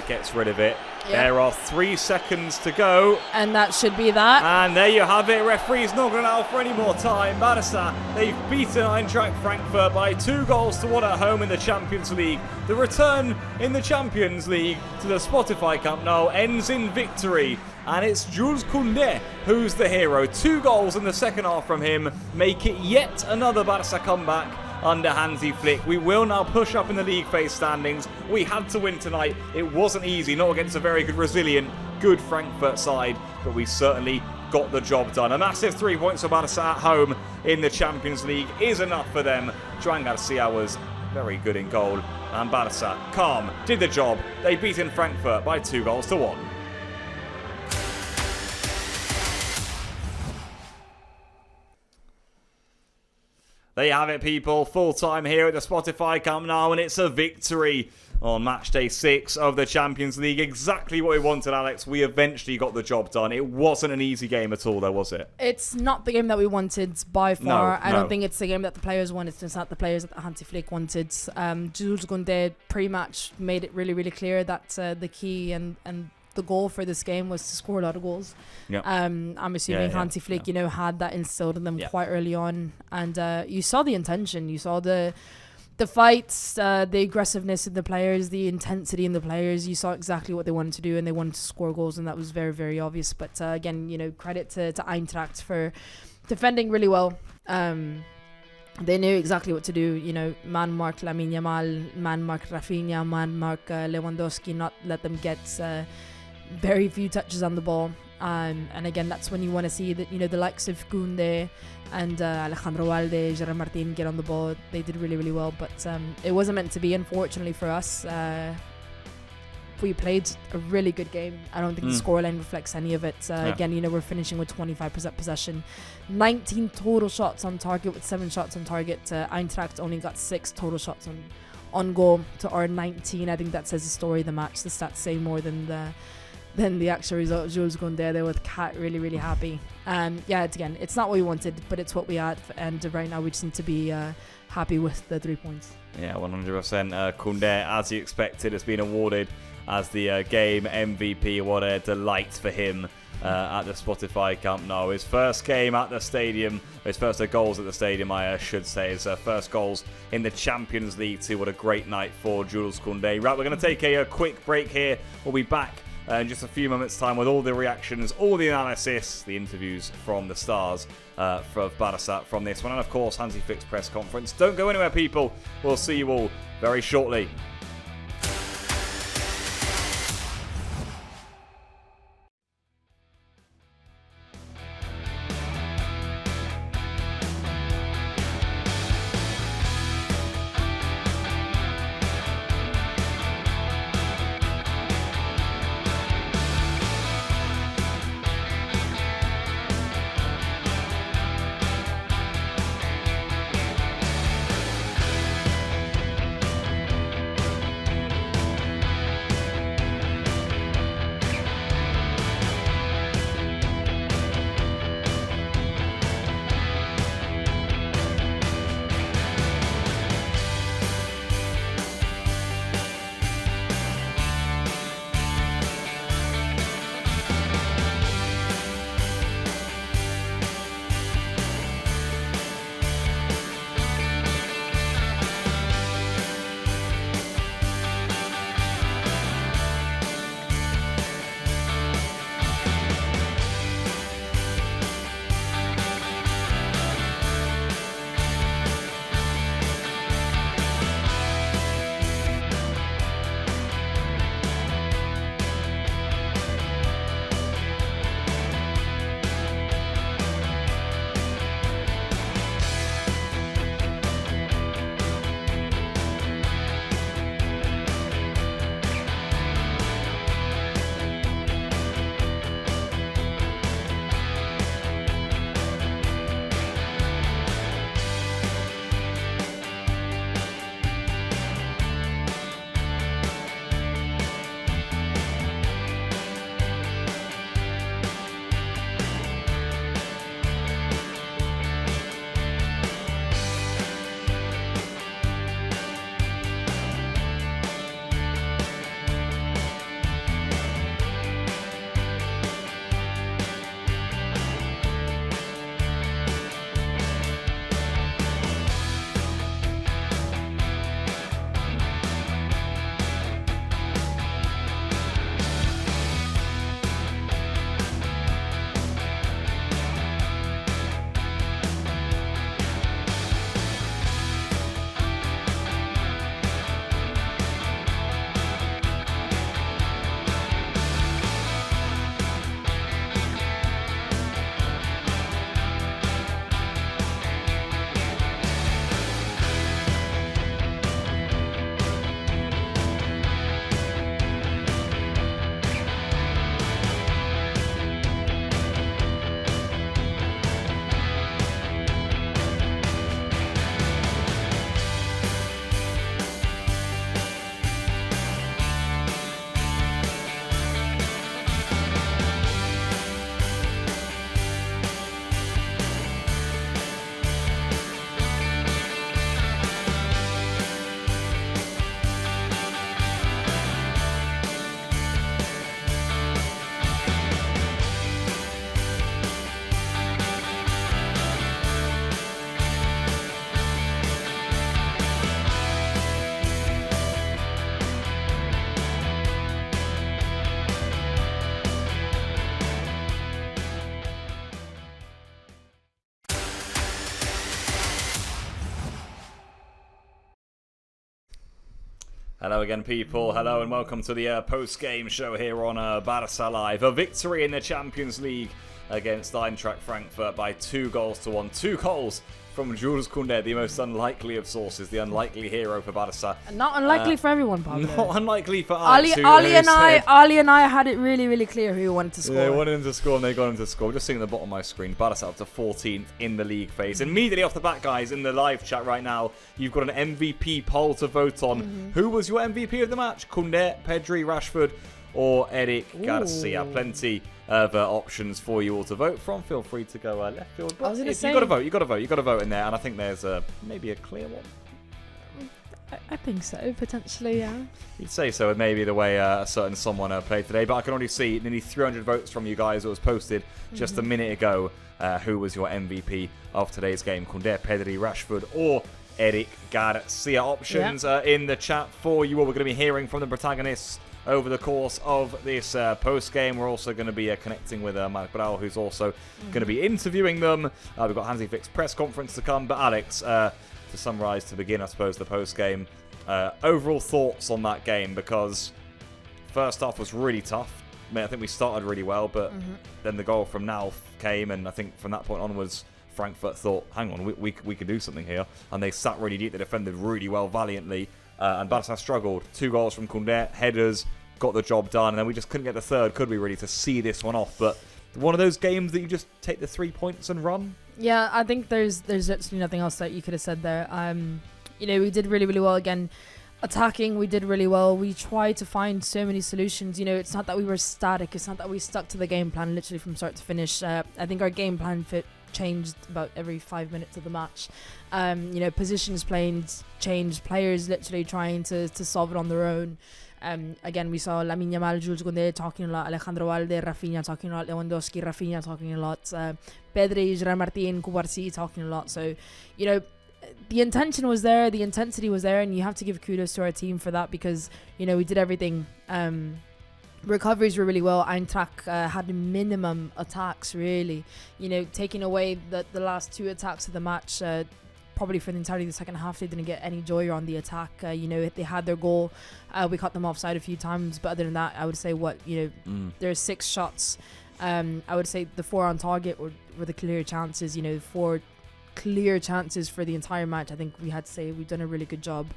gets rid of it. There are 3 seconds to go. And that should be that. And there you have it. Referee's not going to allow for any more time. Barça, they've beaten Eintracht Frankfurt by 2-1 at home in the Champions League. The return in the Champions League to the Spotify Camp Nou ends in victory. And it's Jules Koundé who's the hero. 2 goals in the second half from him make it yet another Barça comeback under Hansi Flick. We will now push up in the league phase standings. We had to win tonight. It wasn't easy, not against a very good, resilient, good Frankfurt side, but we certainly got the job done. A massive 3 points for Barça at home in the Champions League is enough for them. Joan Garcia was very good in goal, and Barça, calm, did the job. They beaten Frankfurt by 2-1. There you have it, people. Full time here at the Spotify Camp Nou, and it's a victory on Matchday 6 of the Champions League. Exactly what we wanted, Alex. We eventually got the job done. It wasn't an easy game at all, though, was it? It's not the game that we wanted by far. No. I don't think it's the game that the players wanted. It's not the players that Hansi Flick wanted. Jules Koundé pre-match made it really, really clear that the key and the goal for this game was to score a lot of goals. Yep. I'm assuming Hansi Flick, had that instilled in them quite early on, and you saw the intention, you saw the fights, the aggressiveness in the players, the intensity in the players. You saw exactly what they wanted to do, and they wanted to score goals, and that was very, very obvious. But again, credit to Eintracht for defending really well. They knew exactly what to do. Man mark Lamine Yamal, man mark Rafinha, man mark Lewandowski, not let them get very few touches on the ball. And again, that's when you want to see that the likes of Koundé and Alejandro Valde, Gerard Martin get on the ball. They did really, really well, but it wasn't meant to be, unfortunately for us. We played a really good game. I don't think the scoreline reflects any of it. Again, we're finishing with 25% possession, 19 total shots on target with 7 shots on target. Eintracht only got 6 total shots on goal to our 19. I think that says the story of the match. The stats say more than the actual result. Jules Koundé there with Kat really, really happy. It's not what we wanted, but it's what we had, and right now we just need to be happy with the 3 points. Yeah, 100%. Koundé, as he expected, has been awarded as the game MVP. What a delight for him at the Spotify Camp Nou. His first game at the stadium, his first goals at the stadium, I should say. His first goals in the Champions League too. What a great night for Jules Koundé. Right, we're going to take a quick break here. We'll be back in just a few moments' time with all the reactions, all the analysis, the interviews from the stars for Barça from this one, and of course Hansi Flick's press conference. Don't go anywhere, people. We'll see you all very shortly. Hello again, people. Hello and welcome to the post-game show here on Barça Live. A victory in the Champions League against Eintracht Frankfurt by 2-1. 2 goals from Jules Koundé, the most unlikely of sources, the unlikely hero for Barça. Not unlikely for everyone, Pablo. Not unlikely for Alex, Ali and I had it really, really clear who wanted to score. They wanted him to score and they got him to score. Just seeing at the bottom of my screen, Barça up to 14th in the league phase. Immediately off the bat, guys, in the live chat right now, you've got an MVP poll to vote on. Who was your MVP of the match? Koundé, Pedri, Rashford, or Eric Garcia? Plenty of options for you all to vote from. Feel free to go left field. But you got to vote. You got to vote in there. And I think there's maybe a clear one. I think so, potentially, yeah. You'd say so, with maybe the way a certain someone played today. But I can already see nearly 300 votes from you guys. It was posted just a minute ago. Who was your MVP of today's game? Koundé, Pedri, Rashford, or Eric Garcia? Options in the chat for you all. We're going to be hearing from the protagonists over the course of this post-game. We're also going to be connecting with Marc Brau, who's also going to be interviewing them. We've got Hansi Flick's press conference to come. But Alex, to summarise to begin, I suppose, the post-game, overall thoughts on that game, because first half was really tough. I mean, I think we started really well, but then the goal from Nauf came, and I think from that point onwards, Frankfurt thought, hang on, we could do something here. And they sat really deep. They defended really well, valiantly. And Barça struggled. 2 goals from Koundé, headers, got the job done, and then we just couldn't get the third, could we, really, to see this one off. But one of those games that you just take the 3 points and run. Yeah, I think there's actually nothing else that you could have said there. We did really, really well again. Attacking, we did really well. We tried to find so many solutions. It's not that we were static. It's not that we stuck to the game plan literally from start to finish. I think our game plan changed about every 5 minutes of the match. Positions playing changed, players literally trying to solve it on their own. Again, we saw Lamine Yamal, Jules Koundé talking a lot, Alejandro Valde, Rafinha talking a lot, Lewandowski, Rafinha talking a lot, Pedri, Gerard Martin, Koubarsi talking a lot. So, the intention was there, the intensity was there, and you have to give kudos to our team for that, because, we did everything. Recoveries were really well. Eintracht had minimum attacks, really. Taking away the last 2 attacks of the match, probably for the entirety of the second half, they didn't get any joy on the attack. They had their goal. We cut them offside a few times, but other than that, I would say there's 6 shots. I would say the 4 on target were the clear chances. 4 clear chances for the entire match. I think we had to say we've done a really good job.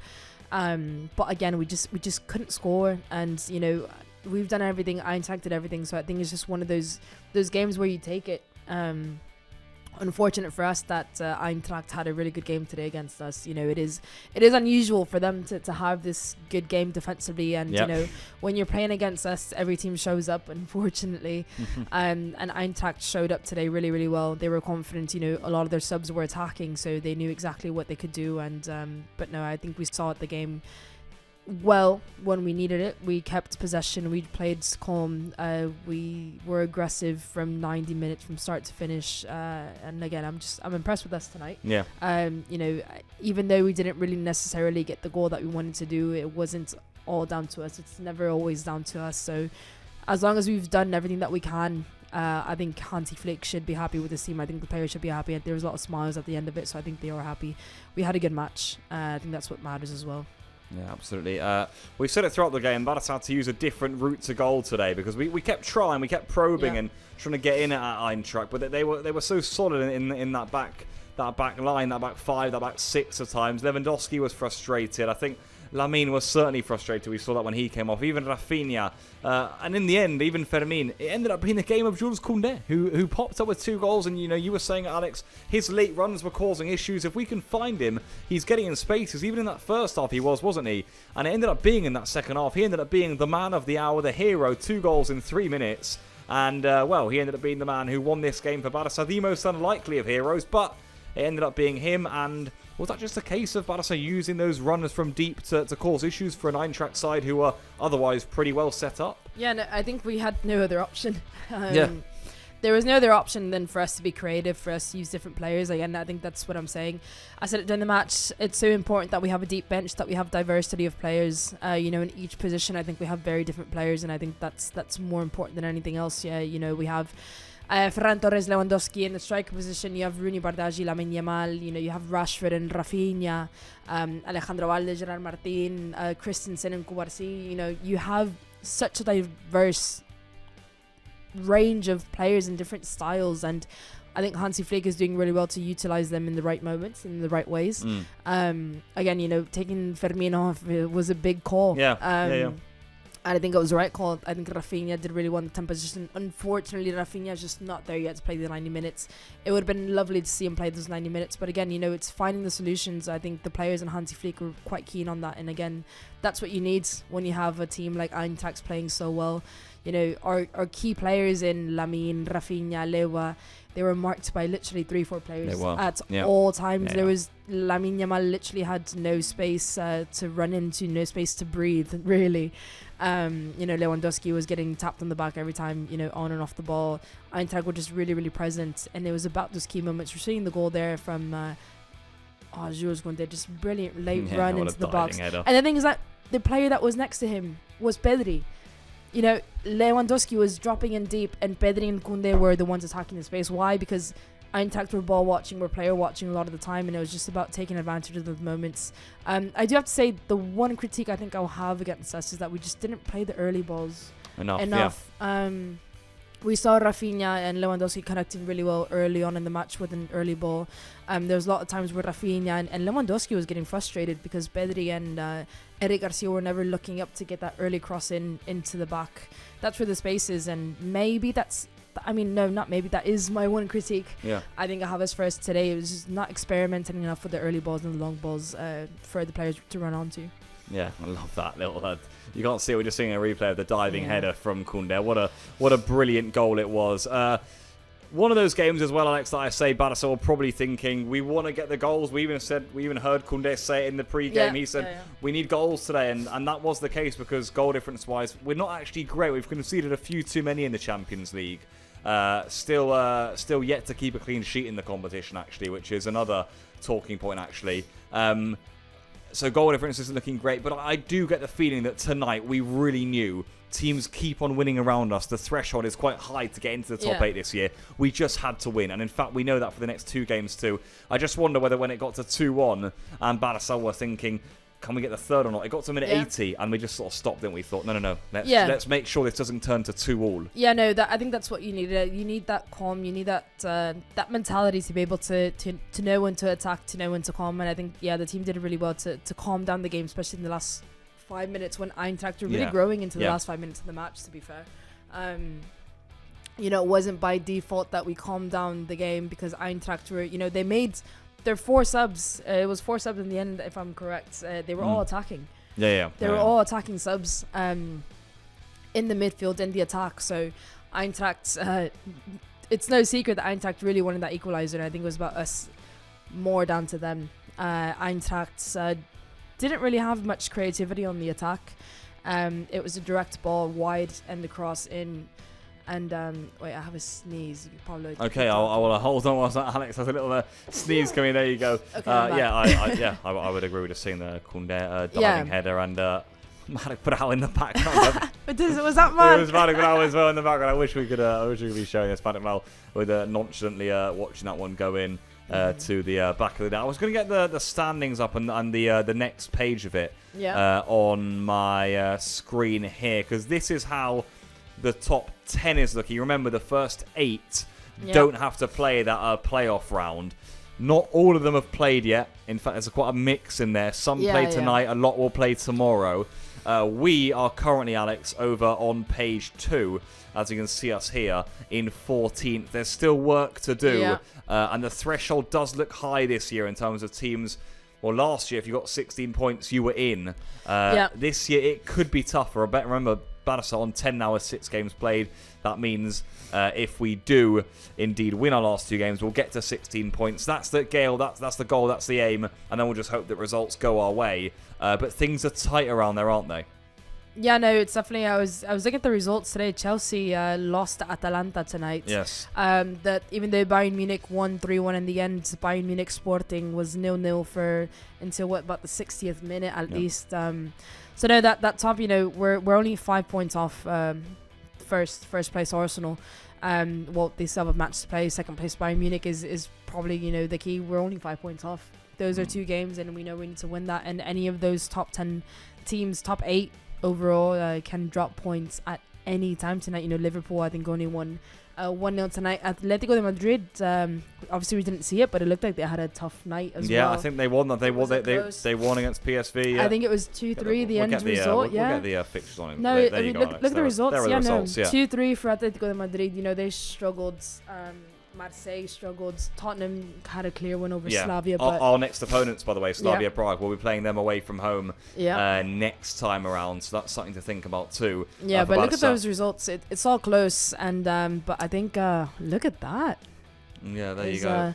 But again, we just couldn't score, and we've done everything. Eintracht did everything, so I think it's just one of those games where you take it. Unfortunate for us that Eintracht had a really good game today against us. It is unusual for them to have this good game defensively, and when you're playing against us, every team shows up, unfortunately. And Eintracht showed up today really, really well. They were confident. A lot of their subs were attacking, so they knew exactly what they could do. And but no, I think we saw the game well when we needed it. We kept possession, we played calm, we were aggressive from 90 minutes from start to finish, and again, I'm impressed with us tonight. Even though we didn't really necessarily get the goal that we wanted to do, it wasn't all down to us. It's never always down to us. So as long as we've done everything that we can, I think Hansi Flick should be happy with this team. I think the players should be happy. There was a lot of smiles at the end of it, so I think they are happy. We had a good match. I think that's what matters as well. Yeah, absolutely. We've said it throughout the game. Barça had to use a different route to goal today, because we kept trying, we kept probing and trying to get in at Eintracht, but they were so solid in that back line, that back 5, that back 6 at times. Lewandowski was frustrated. I think Lamine was certainly frustrated. We saw that when he came off. Even Rafinha. And in the end, even Fermin. It ended up being the game of Jules Koundé, who popped up with 2 goals. And, you were saying, Alex, his late runs were causing issues. If we can find him, he's getting in spaces. Even in that first half, he wasn't he? And it ended up being in that second half. He ended up being the man of the hour, the hero. 2 goals in 3 minutes. And, he ended up being the man who won this game for Barça. The most unlikely of heroes, but it ended up being him. And was that just a case of Barça using those runners from deep to cause issues for an Eintracht side who are otherwise pretty well set up? Yeah, no, I think we had no other option. There was no other option than for us to be creative, for us to use different players. Again, I think that's what I'm saying. I said it during the match. It's so important that we have a deep bench, that we have diversity of players. In each position, I think we have very different players, and I think that's more important than anything else. Yeah, we have Ferran Torres, Lewandowski in the striker position. You have Rooney, Bardghji, Lamine Yamal. You have Rashford and Rafinha, Alejandro Valde, Gerard Martin, Christensen and Koubarsi. You have such a diverse range of players in different styles, and I think Hansi Flick is doing really well to utilize them in the right moments, in the right ways. Again, taking Firmino off was a big call. And I think it was the right call. I think Rafinha did really well in the 10 position. Unfortunately, Rafinha is just not there yet to play the 90 minutes. It would have been lovely to see him play those 90 minutes. But again, it's finding the solutions. I think the players and Hansi Flick were quite keen on that. And again, that's what you need when you have a team like Eintracht playing so well. Our key players in Lamine, Rafinha, Lewa, they were marked by literally 3-4 players at all times. There was Lamine Yamal literally had no space to run into, no space to breathe, really. Lewandowski was getting tapped on the back every time, on and off the ball. Eintracht were just really, really present, and it was about those key moments. We're seeing the goal there from Jules Koundé, just brilliant late run into the box. And the thing is that the player that was next to him was Pedri. Lewandowski was dropping in deep, and Pedri and Koundé were the ones attacking the space. Why? Because Eintracht were ball watching, were player watching a lot of the time, and it was just about taking advantage of those moments. I do have to say, the one critique I think I'll have against us is that we just didn't play the early balls enough. We saw Rafinha and Lewandowski connecting really well early on in the match with an early ball. There was a lot of times where Rafinha and Lewandowski was getting frustrated because Pedri and Eric Garcia were never looking up to get that early cross into the back. That's where the space is, and maybe that is my one critique. I think I have us first today. It was just not experimenting enough with the early balls and the long balls for the players to run onto. Yeah, I love that little. You can't see it. We're just seeing a replay of the diving header from Koundé. What a brilliant goal it was. One of those games as well, Alex, that I say Barça were probably thinking we want to get the goals. We even heard Koundé say it in the pre-game. He said we need goals today, and that was the case because goal difference wise, we're not actually great. We've conceded a few too many in the Champions League. Still yet to keep a clean sheet in the competition, actually, which is another talking point, actually. So goal difference isn't looking great, but I do get the feeling that tonight we really knew teams keep on winning around us. The threshold is quite high to get into the top 8 this year. We just had to win, and in fact we know that for the next 2 games too. I just wonder whether when it got to 2-1 and Barça were thinking, can we get the third or not? It got to minute 80 and we just sort of stopped, didn't we? Thought, no. Let's make sure this doesn't turn to 2-2. Yeah, no, I think that's what you need. You need that calm. You need that mentality to be able to know when to attack, to know when to calm. And I think, the team did really well to calm down the game, especially in the last 5 minutes when Eintracht were really growing into the last 5 minutes of the match, to be fair. It wasn't by default that we calmed down the game because Eintracht were, they made their 4 subs. It was 4 subs in the end, if I'm correct. They were all attacking. They were all attacking subs in the midfield in the attack. So Eintracht, it's no secret that Eintracht really wanted that equalizer. And I think it was about us more down to them. Eintracht didn't really have much creativity on the attack. It was a direct ball wide and the cross in. And wait, I have a sneeze. You probably okay. I will hold on whilst Alex has a little sneeze coming. There you go. Okay, I would agree with just seeing the Koundé diving header and Marek Brau in the background. Was that Marek? It was Marek Brau as well in the background. I wish we could be showing us Marek Brau with nonchalantly watching that one go in to the back of the net. I was going to get the standings up and the next page of it on my screen here because this is how the top 10 is looking. Remember, the first 8 don't have to play that playoff round. Not all of them have played yet. In fact, there's quite a mix in there. Some play tonight, a lot will play tomorrow. We are currently, Alex, over on page 2, as you can see us here, in 14th. There's still work to do, and the threshold does look high this year in terms of teams. Well, last year, if you got 16 points, you were in. This year, it could be tougher. I bet, remember, Barça on 10 now with 6 games played. That means if we do indeed win our last 2 games, we'll get to 16 points. That's the goal, that's the goal, that's the aim, and then we'll just hope that results go our way. But things are tight around there, aren't they? Yeah, no, it's definitely. I was looking at the results today. Chelsea lost to Atalanta tonight. Yes. That even though Bayern Munich won 3-1 in the end, Bayern Munich Sporting was 0-0 for until about the 60th minute at least. So no, that top, we're only 5 points off first place Arsenal. Well, they still have a match to play. Second place Bayern Munich is probably, you know, the key. We're only 5 points off. Those are 2 games, and we know we need to win that. And any of those top 10 teams, top 8 overall, can drop points at any time tonight. You know, Liverpool, I think, only won 1-0 tonight. Atletico de Madrid, obviously we didn't see it, but it looked like they had a tough night as well. Yeah, I think they won that. They won against PSV. Yeah. I think it was 2-3 the end result. We'll get the fixtures on it. No, there I mean, you go, look at the results. There are the results, 2-3 for Atletico de Madrid. You know, they struggled. Marseille struggled. Tottenham had a clear win over Slavia. But our next opponents, by the way, Slavia Prague, we'll be playing them away from home next time around. So that's something to think about too. Yeah, but look at those results. It's all close. And but I think look at that. Yeah, there you go.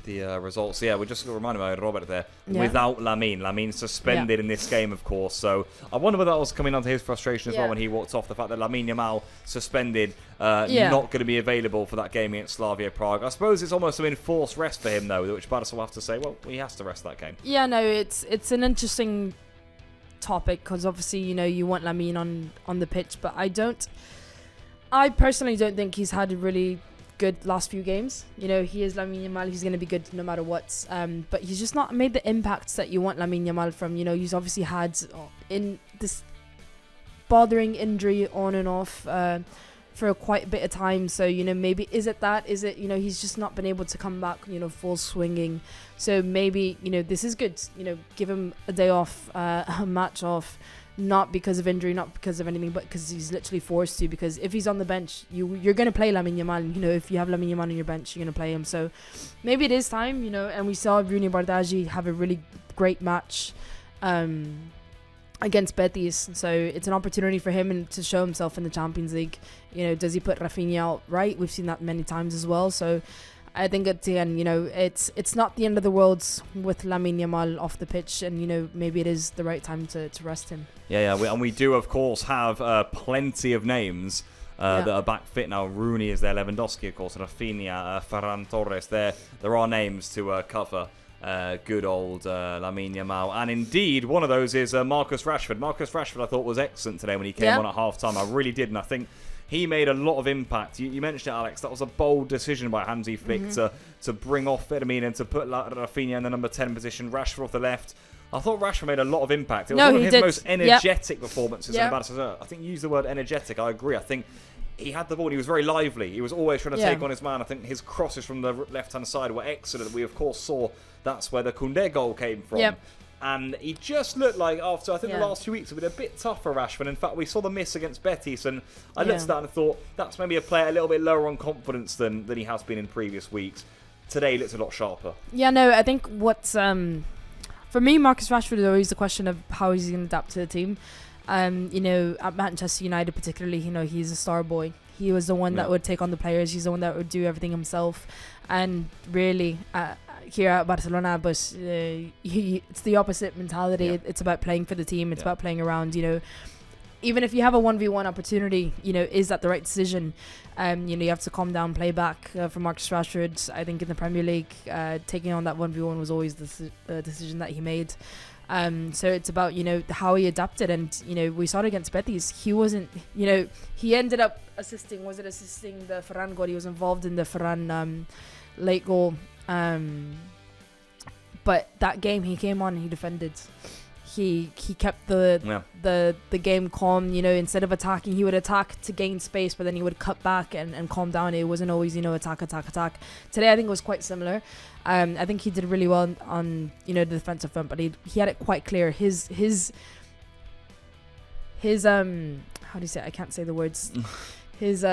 The results. Yeah, we're just going to remind about Robert there. Without Lamine suspended in this game, of course. So I wonder whether that was coming onto his frustration as well when he walked off. The fact that Lamine Yamal suspended, not going to be available for that game against Slavia Prague. I suppose it's almost an enforced rest for him, though, which Barça will have to say, well, he has to rest that game. Yeah, no, it's an interesting topic because obviously, you know, you want Lamine on the pitch, but I personally don't think he's had a really good last few games. You know, he is Lamine Yamal. He's going to be good no matter what. But he's just not made the impacts that you want Lamine Yamal from. You know, he's obviously had in this bothering injury on and off for quite a bit of time. So, you know, maybe is it, you know, he's just not been able to come back, you know, full swinging. So maybe, you know, this is good. You know, give him a day off, a match off. Not because of injury, not because of anything, but because he's literally forced to. Because if he's on the bench, you're going to play Lamine Yamal. You know, if you have Lamine Yamal on your bench, you're going to play him. So maybe it is time, you know. And we saw Rooney Bardghji have a really great match against Betis. So it's an opportunity for him to show himself in the Champions League. You know, does he put Rafinha out right? We've seen that many times as well. So I think at the end, you know, it's not the end of the world with Lamine Yamal off the pitch, and, you know, maybe it is the right time to rest him. Yeah, and we do, of course, have plenty of names that are back fit now. Rooney is there, Lewandowski, of course, Rafinha, Ferran Torres. There are names to cover. Good old Lamine Yamal. And indeed, one of those is Marcus Rashford. Marcus Rashford, I thought, was excellent today when he came on at half-time. I really did, and I think he made a lot of impact. You mentioned it, Alex. That was a bold decision by Hansi Flick to bring off Firmino and to put Rafinha in the number 10 position, Rashford off the left. I thought Rashford made a lot of impact. It was one of his most energetic performances in the Barca. I think you used the word energetic. I agree. I think he had the ball. He was very lively. He was always trying to take on his man. I think his crosses from the left-hand side were excellent. We, of course, saw that's where the Koundé goal came from. Yep. And he just looked like, after I think the last few weeks have been a bit tough for Rashford. In fact, we saw the miss against Betis, and I looked at that and thought that's maybe a player a little bit lower on confidence than he has been in previous weeks. Today he looks a lot sharper. Yeah, no, I think what's for me, Marcus Rashford is always the question of how he's going to adapt to the team. You know, at Manchester United particularly, you know, he's a star boy. He was the one that would take on the players. He's the one that would do everything himself. And really, here at Barcelona, but it's the opposite mentality. It's about playing for the team. It's about playing around, you know. Even if you have a 1v1 opportunity, you know, is that the right decision? You know, you have to calm down, play back for Marcus Rashford. I think in the Premier League, taking on that 1v1 was always the decision that he made. So it's about, you know, how he adapted. And, you know, we saw it against Betis. He wasn't, you know, he ended up assisting the Ferran goal. He was involved in the Ferran late goal. But that game he came on and he defended. He kept the game calm. You know, instead of attacking, he would attack to gain space, but then he would cut back and calm down. It wasn't always, you know, attack. Today I think it was quite similar. I think he did really well on, you know, the defensive front, but he had it quite clear. His how do you say it? I can't say the words. His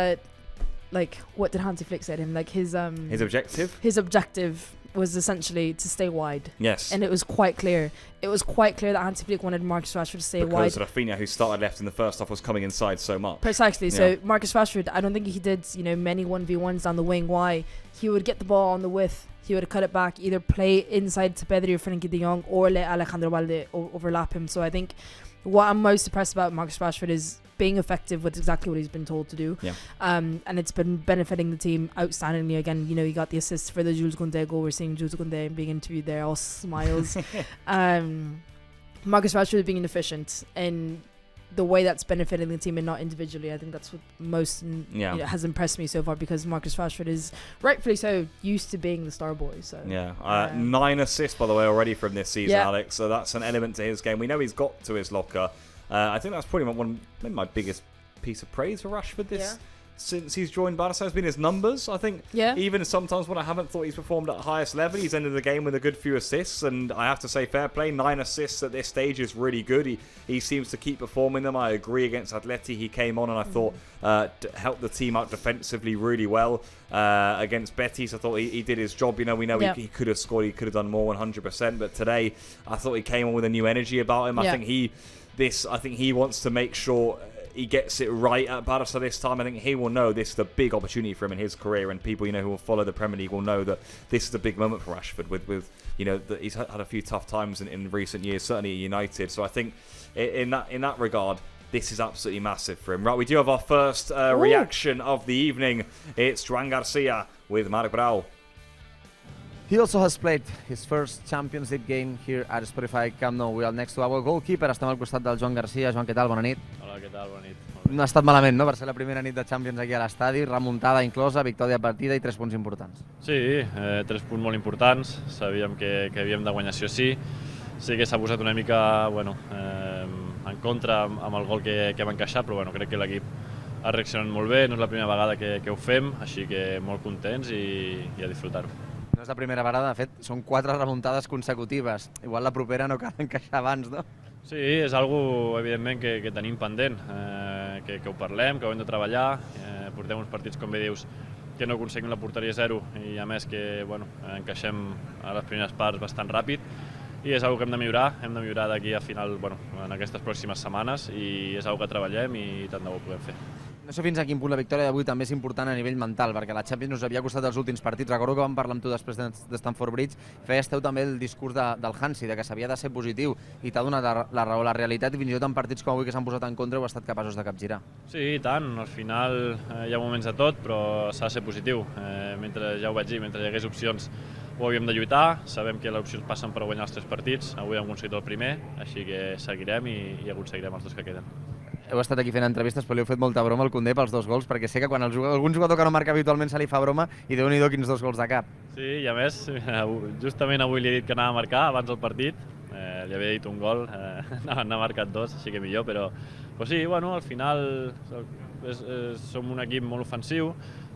like, what did Hansi Flick say to him? Like his objective. His objective was essentially to stay wide. Yes. And it was quite clear. It was quite clear that Hansi Flick wanted Marcus Rashford to stay wide. Because Rafinha, who started left in the first half, was coming inside so much. Precisely. Yeah. So Marcus Rashford, I don't think he did, you know, many 1v1s down the wing. Why? He would get the ball on the width. He would cut it back, either play inside to Pedri or Frenkie de Jong, or let Alejandro Balde overlap him. So I think what I'm most impressed about Marcus Rashford is being effective with exactly what he's been told to do. Yeah. And it's been benefiting the team outstandingly. Again, you know, he got the assist for the Jules Koundé goal. We're seeing Jules Koundé being interviewed there, all smiles. Marcus Rashford being efficient and the way that's benefiting the team and not individually. I think that's what most has impressed me so far, because Marcus Rashford is rightfully so used to being the star boy. So 9 assists by the way already from this season, Alex. So that's an element to his game. We know he's got to his locker. I think that's probably maybe my biggest piece of praise for Rashford since he's joined Barça has been his numbers. I think even sometimes when I haven't thought he's performed at the highest level, he's ended the game with a good few assists, and I have to say fair play. 9 assists at this stage is really good. He seems to keep performing them. I agree, against Atleti he came on and I thought helped the team out defensively really well. Against Betis I thought he did his job. We know he could have scored, he could have done more 100%, but today I thought he came on with a new energy about him. I think he wants to make sure he gets it right at Barça this time. I think he will know this is a big opportunity for him in his career, and people who will follow the Premier League will know that this is a big moment for Rashford. With that he's had a few tough times in recent years, certainly at United. So I think in that regard, this is absolutely massive for him. Right, we do have our first reaction of the evening. It's Joan Garcia with Marc Brau. He also has played his first Champions League game here at Spotify Camp Nou. We are next to our goalkeeper. Estem al costat del Joan Garcia. Joan, què tal? Bona nit. Hola, què tal? Bona nit. No ha estat malament, no? Per ser la primera nit de Champions aquí a l'estadi, remuntada inclosa, victòria partida i 3 punts importants. Sí, 3 punts molt importants. Sabíem que havíem de guanyar sí o sí. Sí que s'ha posat una mica en contra amb el gol que hem encaixat, però crec que l'equip ha reaccionat molt bé. No és la primera vegada que ho fem, així que molt contents i a disfrutar-ho. No és la primera vegada, de fet, són 4 remuntades consecutives. Igual la propera no cal encaixar abans, no? Sí, és algo evidentment que tenim pendent, que ho parlem, que ho hem de treballar. Portem uns partits, com bé dius, que no aconseguim la porteria 0 i a més que encaixem a les primeres parts bastant ràpid, i és algo que hem de millorar d'aquí a final, en aquestes pròximes setmanes, i és algo que treballem i tant de bo ho podem fer. No sé fins a quin punt la victòria d'avui també és important a nivell mental, perquè la Champions us havia costat els últims partits. Recordo que vam parlar amb tu després de Stamford Bridge, feies també el discurs del Hansi, de que s'havia de ser positiu, i t'ha donat la raó. La realitat, i fins i tot en partits com avui que s'han posat en contra, heu estat capaços de capgirar. Sí, i tant. Al final hi ha moments de tot, però s'ha de ser positiu. Mentre, ja ho vaig dir, mentre hi hagués opcions ho havíem de lluitar. Sabem que les opcions passen per guanyar els 3 partits. Avui hem aconseguit el primer, així que seguirem i aconseguirem els 2 que queden. Heu estat aquí fent entrevistes, però li heu fet molta broma al Koundé pels 2 gols, perquè sé que quan algun jugador que no marca habitualment se li fa broma, i Déu-n'hi-do quins 2 gols de cap. Sí, i a més, justament avui li he dit que anava a marcar abans del partit, li havia dit un gol, n'ha marcat 2, així que millor, però sí, al final som un equip molt ofensiu,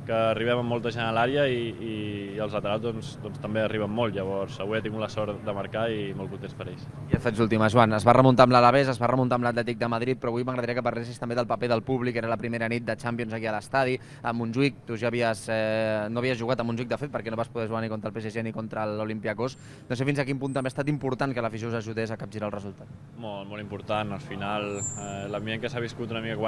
que arribem amb molta gent a l'àrea i els laterals també arriben molt. Llavors avui he tingut la sort de marcar i molt contents per ells. Ja et faig l'última, Joan. Es va remuntar amb l'Alavés, es va remuntar amb l'Atlètic de Madrid, però avui m'agradaria que parlessis també del paper del públic. Era la primera nit de Champions aquí a l'estadi, a Montjuïc. Tu ja no havies jugat a Montjuïc, de fet, perquè no vas poder jugar ni contra el PSG ni contra l'Olympiacos. No sé fins a quin punt també ha estat important que l'afició us ajudés a capgirar el resultat. Molt important. Al final, l'ambient que s'ha viscut una mica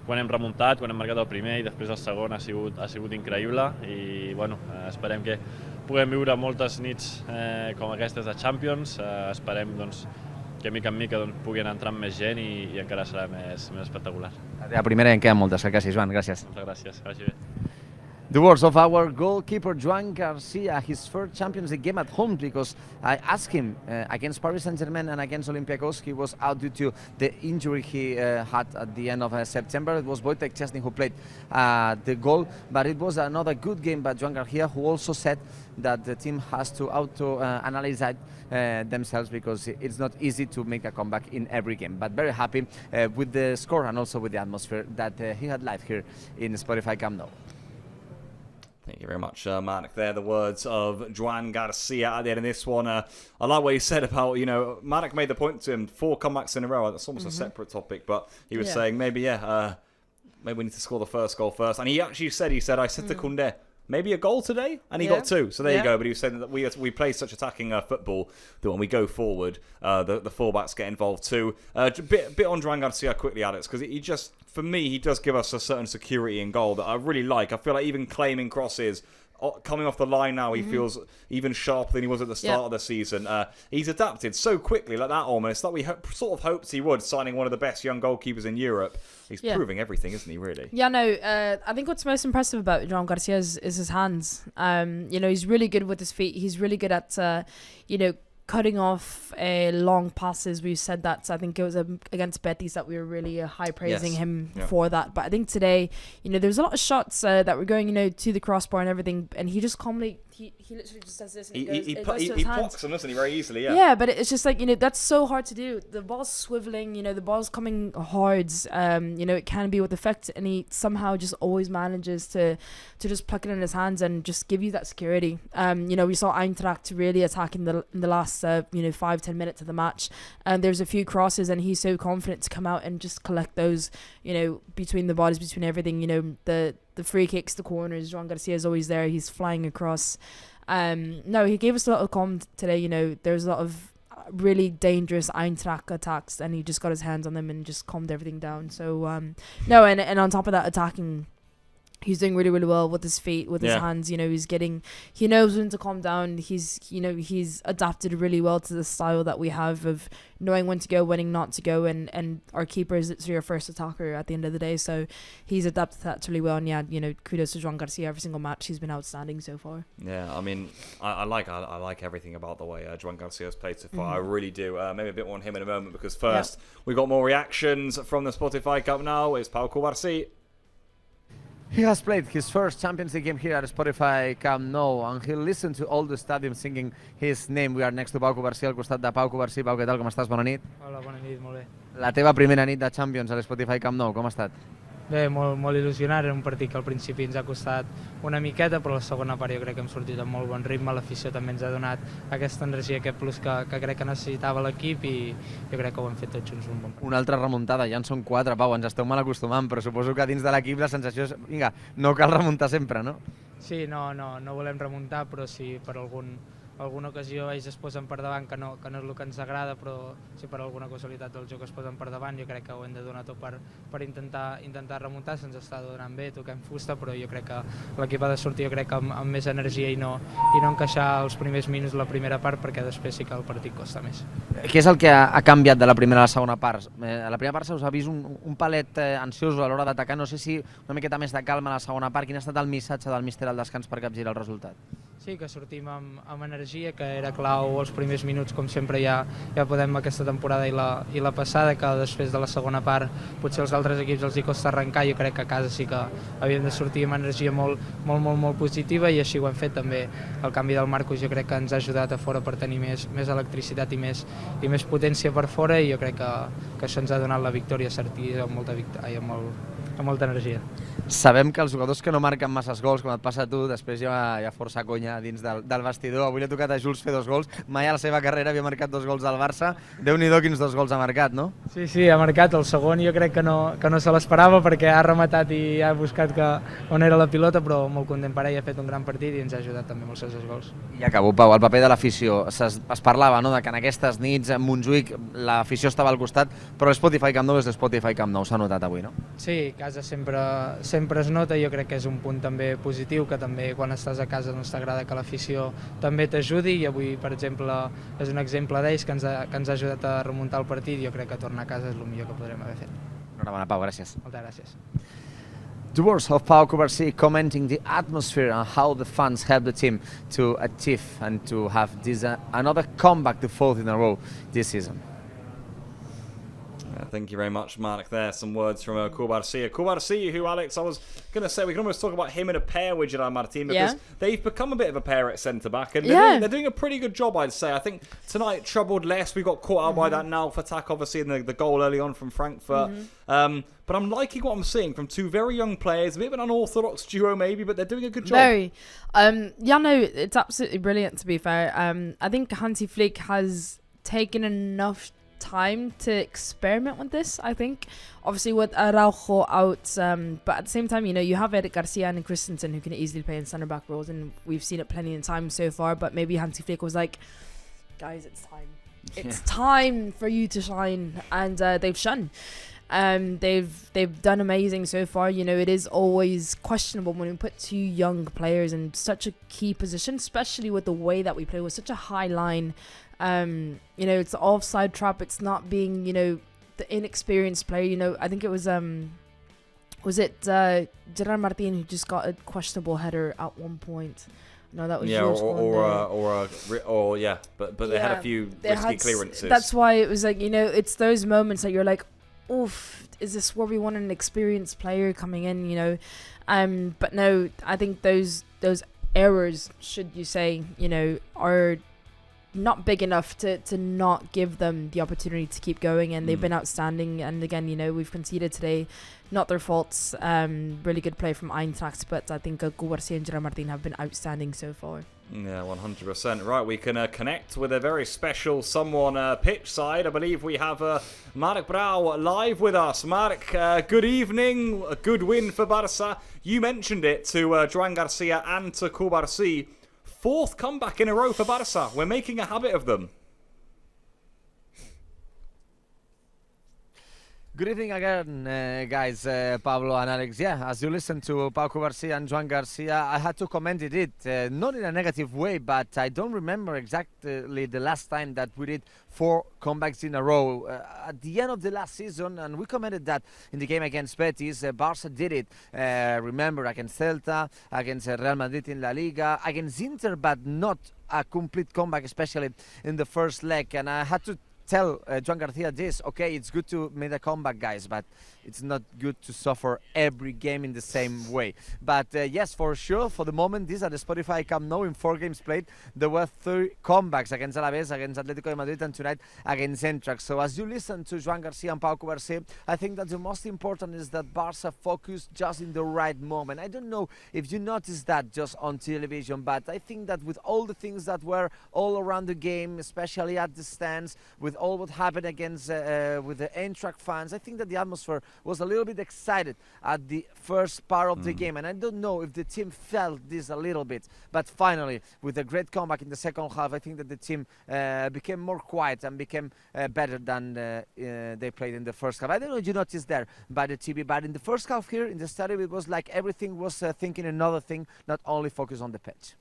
quan hem remuntat, quan hem marcat el primer i després el segon ha sigut increïble, i esperem que puguem viure moltes nits com aquestes de Champions. Esperem que mica en mica puguin entrar més gent i encara serà més espectacular. La primera en queden moltes, que sí, Joan, gràcies. Moltes gràcies, que vagi bé. The words of our goalkeeper Joan Garcia, his first Champions League game at home, because I asked him against Paris Saint-Germain and against Olympiacos, he was out due to the injury he had at the end of September. It was Wojtek Szczesny who played the goal, but it was another good game by Joan Garcia, who also said that the team has to auto-analyze themselves, because it's not easy to make a comeback in every game. But very happy with the score and also with the atmosphere that he had live here in Spotify Camp Nou. Thank you very much, Mark. There, the words of Joan Garcia at the end of this one. I like what he said about, Mark made the point to him, 4 comebacks in a row. That's almost a separate topic, but he was saying maybe we need to score the first goal first. And he actually said, I said to Koundé, maybe a goal today, and he got 2. So there you go. But he was saying that we play such attacking football that when we go forward, the fullbacks get involved too. Bit on Joan Garcia quickly, Alex, because he just, for me, he does give us a certain security in goal that I really like. I feel like even claiming crosses, coming off the line now, he feels even sharper than he was at the start of the season. He's adapted so quickly, like that almost, like we sort of hoped he would, signing one of the best young goalkeepers in Europe. He's proving everything, isn't he, really? Yeah, no, I think what's most impressive about Joan Garcia is his hands. He's really good with his feet. He's really good at, cutting off long passes. We said that. So I think it was against Betis that we were really high praising him for that. But I think today, there's a lot of shots that were going, to the crossbar and everything, and he just calmly, he literally just does this. And he blocks them, doesn't he, very easily? Yeah. Yeah, but it's just like, that's so hard to do. The ball's swiveling, the ball's coming hard. It can be with effect, and he somehow just always manages to just pluck it in his hands and just give you that security. We saw Eintracht really attacking in the last 5-10 minutes of the match, and there's a few crosses, and he's so confident to come out and just collect those, between the bodies, between everything, the free kicks, the corners. Joan Garcia is always there. He's flying across. No, he gave us a lot of calm today. There's a lot of really dangerous Eintracht attacks, and he just got his hands on them and just calmed everything down. So no, and on top of that, attacking, he's doing really, really well with his feet, with his hands. He knows when to calm down. He's adapted really well to the style that we have of knowing when to go, when not to go, and our keeper is your first attacker at the end of the day. So he's adapted to that really well. And kudos to Joan Garcia. Every single match, he's been outstanding so far. Yeah, I mean, I like everything about the way Joan Garcia's played so far. I really do. Maybe a bit more on him in a moment, because first we got more reactions from the Spotify Cup now. It's Pau Cubarsí. He has played his first Champions League game here at Spotify Camp Nou, and he'll listen to all the stadium singing his name. We are next to Pau Cubarsí, al costat de Pau Cubarsí. Pau, què tal? Com estàs? Bona nit. Hola, bona nit, molt bé. La teva primera nit de Champions a l'Spotify Camp Nou, com ha estat? Bé, molt il·lusionat. Era un partit que al principi ens ha costat una miqueta, però la segona part jo crec que hem sortit amb molt bon ritme. L'afició també ens ha donat aquesta energia, aquest plus que crec que necessitava l'equip, i jo crec que ho hem fet tots junts un bon partit. Una altra remuntada, ja en són 4, Pau, ens esteu mal acostumant, però suposo que dins de l'equip la sensació és, vinga, no cal remuntar sempre, no? Sí, no volem remuntar, però si per alguna ocasió ells es posen per davant, que no és el que ens agrada, però si per alguna casualitat del joc es posen per davant, jo crec que ho hem de donar tot per intentar remuntar. Se'ns està donant bé, toquem fusta, però jo crec que l'equip ha de sortir amb més energia i no encaixar els primers minuts la primera part, perquè després sí que el partit costa més. Què és el que ha canviat de la primera a la segona part? A la primera part se us ha vist un palet ansiós a l'hora d'atacar, no sé si una miqueta més de calma a la segona part. Quin ha estat el missatge del míster al descans per capgirar el resultat? Sí, que sortim amb energia, que era clau els primers minuts, com sempre ja podem aquesta temporada i la passada, que després de la segona part potser als altres equips els hi costa arrencar. Jo crec que a casa sí que havíem de sortir amb energia molt positiva, i així ho hem fet també. El canvi del Marcos jo crec que ens ha ajudat a fora per tenir més electricitat i més potència per fora, i jo crec que això ens ha donat la victòria certida amb molta energia. Sabem que els jugadors que no marquen masses gols, com et passa a tu, després hi ha força conya dins del vestidor. Avui li ha tocat a Jules fer 2 gols, mai a la seva carrera havia marcat 2 gols al Barça. Déu-n'hi-do quins 2 gols ha marcat, no? Sí, ha marcat. El segon jo crec que no se l'esperava, perquè ha rematat i ha buscat on era la pilota, però molt content per ell, ha fet un gran partit i ens ha ajudat també amb els seus 2 gols. I acabo, Pau, el paper de l'afició. Es parlava, no?, de que en aquestes nits a Montjuïc l'afició estava al costat, però l'Spotify Camp Nou és l'Spotify Camp Nou, s'ha notat avui, no? Sí, casa sempre es nota, i jo crec que és un punt també positiu, que també quan estàs a casa doncs t'agrada que l'afició també t'ajudi, i avui, per exemple, és un exemple d'ells que ens ha ajudat a remuntar el partit, i jo crec que tornar a casa és el millor que podrem haver fet. Enhorabona, Pau, gràcies. Moltes gràcies. The words of Pau Cubarsí commenting the atmosphere and how the fans helped the team to achieve and to have this another comeback to 4th in a row this season. Thank you very much, Mark. There, some words from Cubarsí. Cubarsí, who, Alex, I was going to say, we can almost talk about him in a pair with Gerard Martin, because they've become a bit of a pair at centre-back, and they're doing a pretty good job, I'd say. I think tonight troubled less. We got caught out by that Nalf attack, obviously, in the goal early on from Frankfurt. But I'm liking what I'm seeing from 2 very young players, a bit of an unorthodox duo maybe, but they're doing a good job. Very. It's absolutely brilliant, to be fair. I think Hansi Flick has taken enough time to experiment with this, I think. Obviously with Araujo out, but at the same time, you have Eric Garcia and Christensen who can easily play in centre-back roles, and we've seen it plenty of times so far, but maybe Hansi Flick was like, guys, it's time. It's time for you to shine, and they've shone. They've done amazing so far. It is always questionable when we put 2 young players in such a key position, especially with the way that we play with such a high line. It's the offside trap. It's not being, the inexperienced player. I think it was Gerard Martin who just got a questionable header at one point. No, that was yeah, Jules but they had a few risky clearances. That's why it was like, you know, it's those moments that you're like, oof, is this where we want an experienced player coming in, you know? But no, I think those errors, should you say, you know, are not big enough to not give them the opportunity to keep going, and they've been outstanding. And again, you know, we've conceded today, not their faults. Really good play from Eintracht, but I think Garcia and Gerard Martin have been outstanding so far. Yeah, 100%. Right, we can connect with a very special someone pitch side. I believe we have Mark Brau live with us. Mark, good evening. A good win for Barça. You mentioned it to Joan Garcia and to Cubarsí. 4th comeback in a row for Barça. We're making a habit of them. Good evening again, guys, Pablo and Alex. Yeah, as you listen to Pau Garcia and Joan Garcia, I had to comment it, not in a negative way, but I don't remember exactly the last time that we did 4 comebacks in a row. At the end of the last season, and we commented that in the game against Betis, Barça did it. Remember, against Celta, against Real Madrid in La Liga, against Inter, but not a complete comeback, especially in the first leg. And I had to tell Joan Garcia this, okay, it's good to make a comeback, guys, but it's not good to suffer every game in the same way. But yes, for sure, for the moment, these are the Spotify Camp Nou. In 4 games played, there were 3 comebacks against Alaves, against Atletico de Madrid, and tonight against EINTRACHT. So as you listen to Joan Garcia and Pau Cubarsí, I think that the most important is that Barça focused just in the right moment. I don't know if you noticed that just on television, but I think that with all the things that were all around the game, especially at the stands, with all what happened against with the EINTRACHT fans, I think that the atmosphere was a little bit excited at the first part of the game, and I don't know if the team felt this a little bit, but finally, with a great comeback in the second half, I think that the team became more quiet and became better than they played in the first half. I don't know if you noticed there by the TV, but in the first half here in the stadium, it was like everything was thinking another thing, not only focus on the pitch.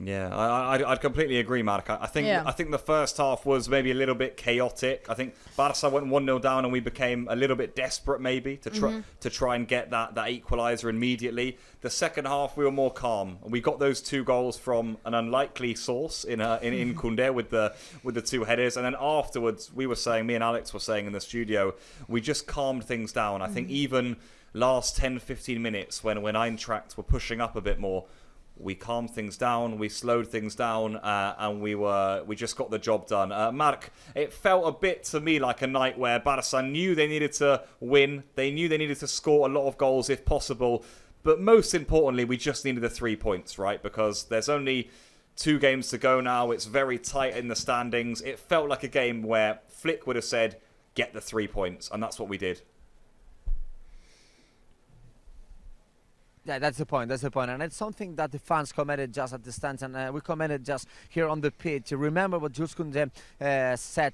Yeah, I'd completely agree, Mark. I think the first half was maybe a little bit chaotic. I think Barça went 1-0 down and we became a little bit desperate maybe to try and get that equaliser immediately. The second half we were more calm. We got those 2 goals from an unlikely source in Koundé with the 2 headers, and then afterwards me and Alex were saying in the studio, we just calmed things down. I think even last 10-15 minutes when Eintracht were pushing up a bit more, we calmed things down, we slowed things down, and we just got the job done. Mark, it felt a bit to me like a night where Barça knew they needed to win, they knew they needed to score a lot of goals if possible, but most importantly, we just needed the 3 points, right? Because there's only 2 games to go now, it's very tight in the standings. It felt like a game where Flick would have said, get the 3 points, and that's what we did. Yeah, that's the point, and it's something that the fans commented just at the stands, and we commented just here on the pitch. Remember what Jules Koundé said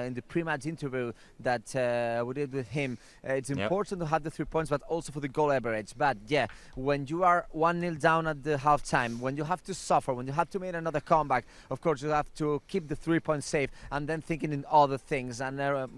in the pre-match interview that we did with him. It's important to have the 3 points, but also for the goal average. But yeah, when you are 1-0 down at the halftime, when you have to suffer, when you have to make another comeback, of course you have to keep the 3 points safe and then thinking in other things. And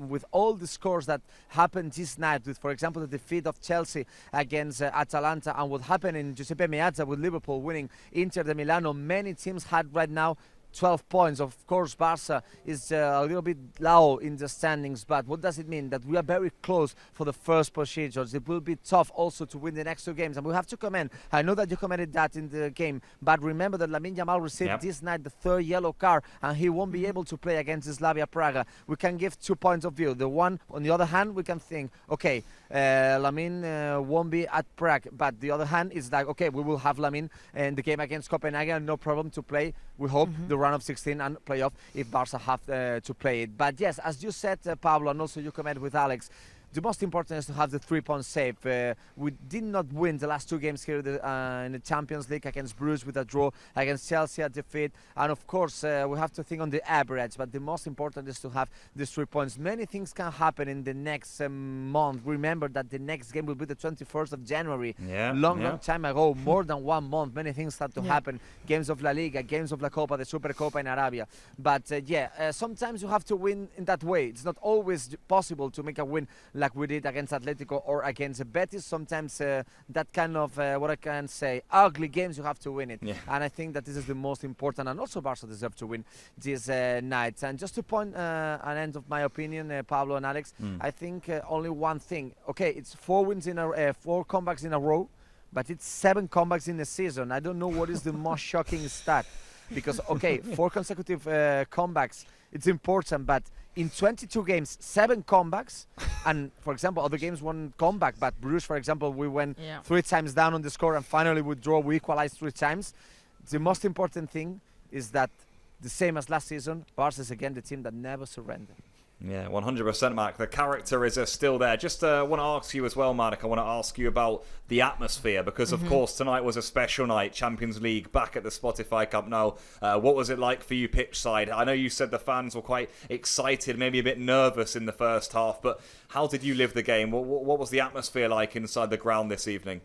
with all the scores that happened this night, with, for example, the defeat of Chelsea against Atalanta, and what happened in Giuseppe Meazza with Liverpool winning Inter de Milano, many teams had right now 12 points. Of course, Barça is a little bit low in the standings, but what does it mean? That we are very close for the first positions. It will be tough also to win the next 2 games, and we have to comment. I know that you commented that in the game, but remember that Lamine Yamal received this night the 3rd yellow card, and he won't be able to play against Slavia Praga. We can give 2 points of view. The one, on the other hand, we can think, okay, Lamine won't be at Prague, but the other hand is like, okay, we will have Lamine in the game against Copenhagen, no problem to play. We hope the round of 16 and playoff if Barça have to play it. But yes, as you said, Pablo, and also you comment with Alex, the most important is to have the 3 points safe. We did not win the last 2 games here in the Champions League, against Bruges with a draw, against Chelsea a defeat, and of course we have to think on the average, but the most important is to have these 3 points. Many things can happen in the next month. Remember that the next game will be the 21st of January. Long time ago, more than 1 month. Many things have to happen. Games of La Liga, games of La Copa, the Super Copa in Arabia. But sometimes you have to win in that way. It's not always possible to make a win like we did against Atletico or against Betis. Sometimes that kind of, what I can say, ugly games, you have to win it. Yeah. And I think that this is the most important, and also Barca deserve to win this night. And just to point an end of my opinion, Pablo and Alex, I think only one thing. Okay, it's 4 wins in a 4 comebacks in a row, but it's 7 comebacks in the season. I don't know what is the most shocking stat, because okay, 4 consecutive comebacks, it's important, but in 22 games, 7 comebacks, and for example, other games 1 comeback, but Bruges, for example, we went 3 times down on the score and finally we draw, we equalized 3 times. The most important thing is that, the same as last season, Barca is again the team that never surrendered. Yeah, 100%, Mark. The character is still there. Just want to ask you as well, Mark, I want to ask you about the atmosphere, because, of course, tonight was a special night, Champions League, back at the Spotify Camp Nou. What was it like for you pitch side? I know you said the fans were quite excited, maybe a bit nervous in the first half, but how did you live the game? What was the atmosphere like inside the ground this evening?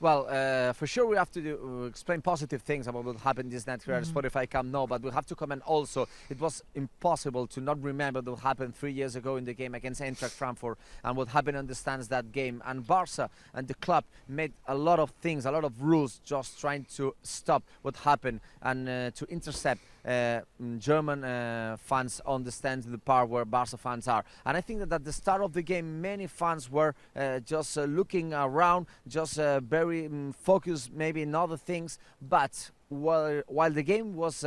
Well, for sure we have to explain positive things about what happened this night here at Spotify Camp Nou, but we have to comment also, it was impossible to not remember what happened 3 years ago in the game against Eintracht Frankfurt and what happened on the stands that game. And Barca and the club made a lot of things, a lot of rules, just trying to stop what happened and to intercept German fans on the stands in the part where Barca fans are. And I think that at the start of the game, many fans were just looking around, just very focused maybe in other things, but while the game was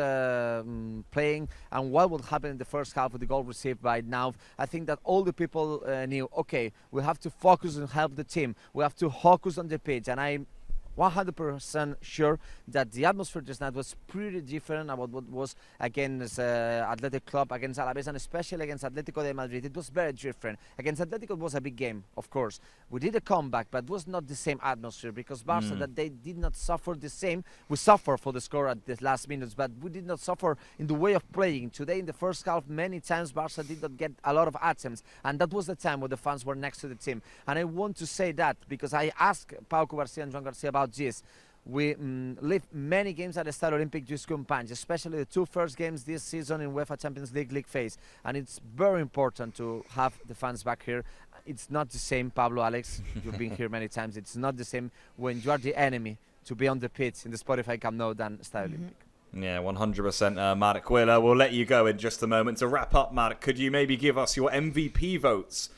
playing and what would happen in the first half with the goal received by Now, I think that all the people knew, okay, we have to focus and help the team, we have to focus on the pitch. And I'm 100% sure that the atmosphere just night was pretty different about what was against Athletic Club, against Alaves, and especially against Atletico de Madrid. It was very different. Against Atletico it was a big game, of course. We did a comeback, but it was not the same atmosphere, because Barca, that they did not suffer the same. We suffered for the score at the last minutes, but we did not suffer in the way of playing. Today in the first half, many times Barca did not get a lot of attempts, and that was the time where the fans were next to the team. And I want to say that because I asked Pau Garcia and Joan Garcia about this. We lived many games at the Stade Olympique du Companys, especially the 2 first games this season in UEFA Champions League phase, and it's very important to have the fans back here. It's not the same, Pablo, Alex, you've been here many times, it's not the same when you are the enemy to be on the pitch in the Spotify Camp Nou than Stade Olympique. Yeah, 100%, Mark. We'll let you go in just a moment. To wrap up, Mark, could you maybe give us your MVP votes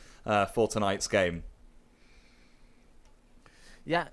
for tonight's game? Yeah.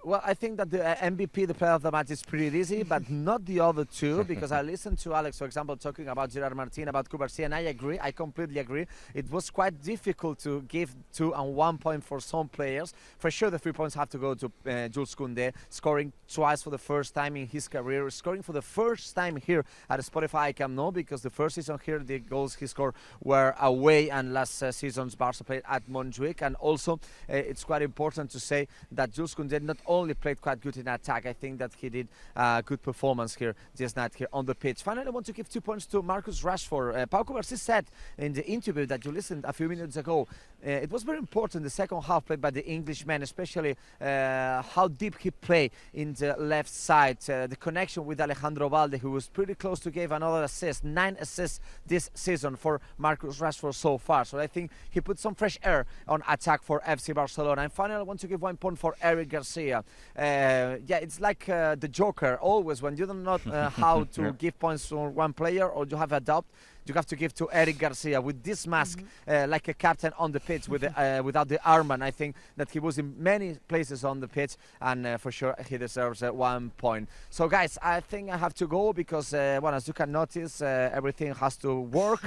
Well, I think that the MVP, the player of the match, is pretty easy, but not the other 2, because I listened to Alex, for example, talking about Gerard Martin, about Cubarsí, and I agree, I completely agree. It was quite difficult to give 2 and 1 point for some players. For sure, the 3 points have to go to Jules Koundé, scoring twice for the first time in his career, scoring for the first time here at Spotify Camp Nou, because the first season here, the goals he scored were away, and last season's Barca played at Montjuic. And also, it's quite important to say that Jules Koundé not only played quite good in attack, I think that he did a good performance here this night here on the pitch. Finally, I want to give 2 points to Marcus Rashford. Pau Garcia said in the interview that you listened a few minutes ago, it was very important the second half played by the Englishman, especially how deep he played in the left side, the connection with Alejandro Balde, who was pretty close to give another assist, 9 assists this season for Marcus Rashford so far. So I think he put some fresh air on attack for FC Barcelona. And finally, I want to give 1 point for Eric Garcia. Yeah, it's like the Joker. Always when you don't know how to give points to one player, or you have a doubt, you have to give to Eric Garcia with this mask, like a captain on the pitch with without the armband. I think that he was in many places on the pitch, and for sure he deserves 1 point. So guys, I think I have to go because, well, as you can notice, everything has to work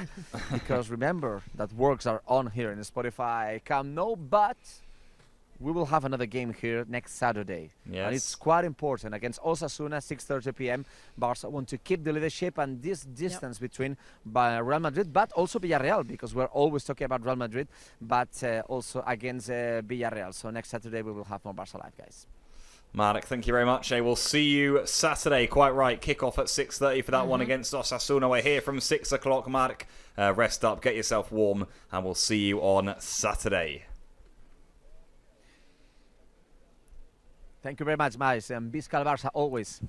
because remember that works are on here in Spotify Camp Nou, but we will have another game here next Saturday. Yes. And it's quite important against Osasuna, 6:30 p.m. Barca want to keep the leadership and this distance between Real Madrid, but also Villarreal, because we're always talking about Real Madrid, but also against Villarreal. So next Saturday we will have more Barca Live, guys. Marek, thank you very much. We'll see you Saturday. Quite right. Kickoff at 6:30 for that one against Osasuna. We're here from 6 o'clock, Marek. Rest up, get yourself warm, and we'll see you on Saturday. Thank you very much, guys. And Visca el Barça always.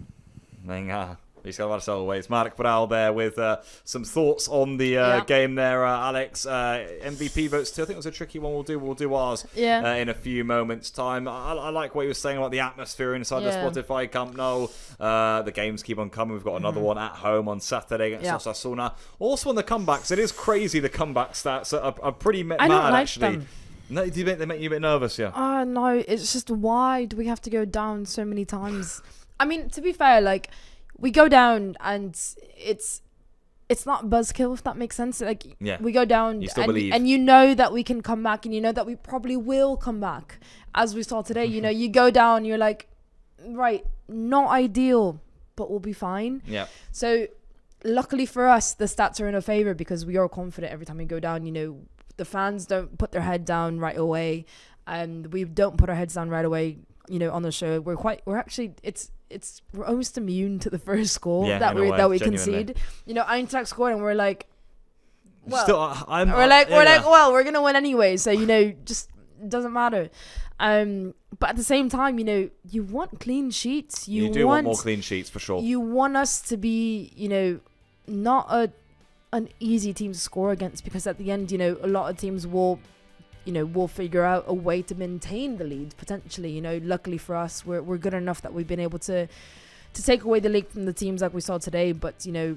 Venga. Visca Barça always. Mark Brow there with some thoughts on the game there. Alex, MVP votes too. I think it was a tricky one. We'll do ours in a few moments' time. I like what you were saying about the atmosphere inside the Spotify Camp Nou. The games keep on coming. We've got another one at home on Saturday against Osasuna. Also on the comebacks, it is crazy. The comeback stats are pretty mad, I don't like actually. them. No, they make you a bit nervous, No, it's just why do we have to go down so many times? I mean, to be fair, like, we go down and it's not buzzkill, if that makes sense. Like, we go down and you know that we can come back, and you know that we probably will come back, as we saw today. You know, you go down, you're like, right, not ideal, but we'll be fine. Yeah. So luckily for us, the stats are in our favor because we are confident every time we go down. You know, the fans don't put their head down right away, and we don't put our heads down right away. You know, on the show, we're almost immune to the first goal that we concede. You know, Eintracht scored, and we're like, well, we're gonna win anyway. So, you know, just doesn't matter. But at the same time, you know, you want clean sheets. You do want more clean sheets for sure. You want us to be, you know, not an easy team to score against, because at the end, you know, a lot of teams will figure out a way to maintain the lead potentially. You know, luckily for us, we're good enough that we've been able to take away the lead from the teams like we saw today. But, you know,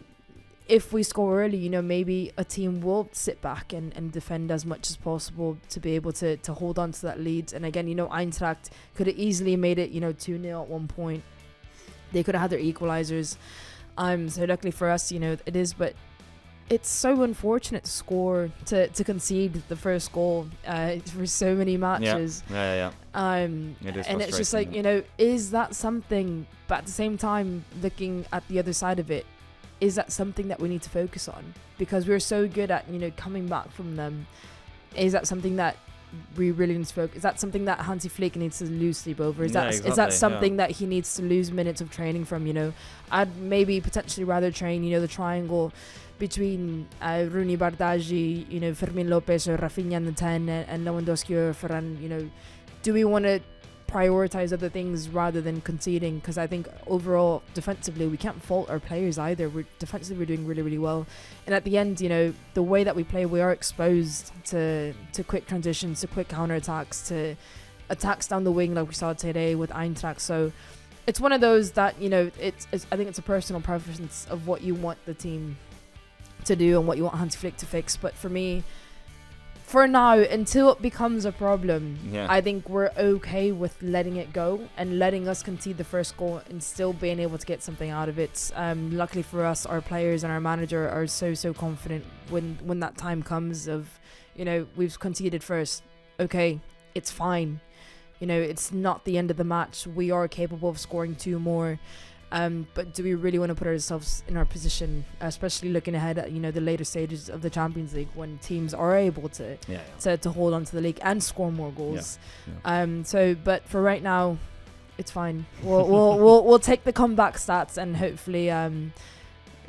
if we score early, you know, maybe a team will sit back and defend as much as possible to be able to hold on to that lead. And again, you know, Eintracht could have easily made it, you know, 2-0 at one point. They could have had their equalizers. So luckily for us, you know, it is, but it's so unfortunate to concede the first goal for so many matches. Yeah. And it's just like, you know, is that something? But at the same time, looking at the other side of it, is that something that we need to focus on? Because we're so good at, you know, coming back from them. Is that something that we really need to focus? Is that something that Hansi Flick needs to lose sleep over? Is that something that he needs to lose minutes of training from? You know, I'd maybe potentially rather train, you know, the triangle between Rooney, Bardghji, you know, Fermin Lopez or Rafinha in the 10 and Lewandowski or Ferran. You know, do we want to prioritize other things rather than conceding? Because I think overall defensively we can't fault our players either. We're doing really, really well, and at the end, you know, the way that we play, we are exposed to quick transitions, to quick counterattacks, to attacks down the wing like we saw today with Eintracht. So it's one of those that, you know, it's I think it's a personal preference of what you want the team to do and what you want Hansi Flick to fix. But for me, for now, until it becomes a problem, I think we're okay with letting it go and letting us concede the first goal and still being able to get something out of it. Luckily for us, our players and our manager are so confident when that time comes of, you know, we've conceded first. Okay, it's fine. You know, it's not the end of the match. We are capable of scoring 2 more. But do we really want to put ourselves in our position, especially looking ahead at, you know, the later stages of the Champions League when teams are able to hold on to the league and score more goals? But for right now, it's fine. We'll take the comeback stats and hopefully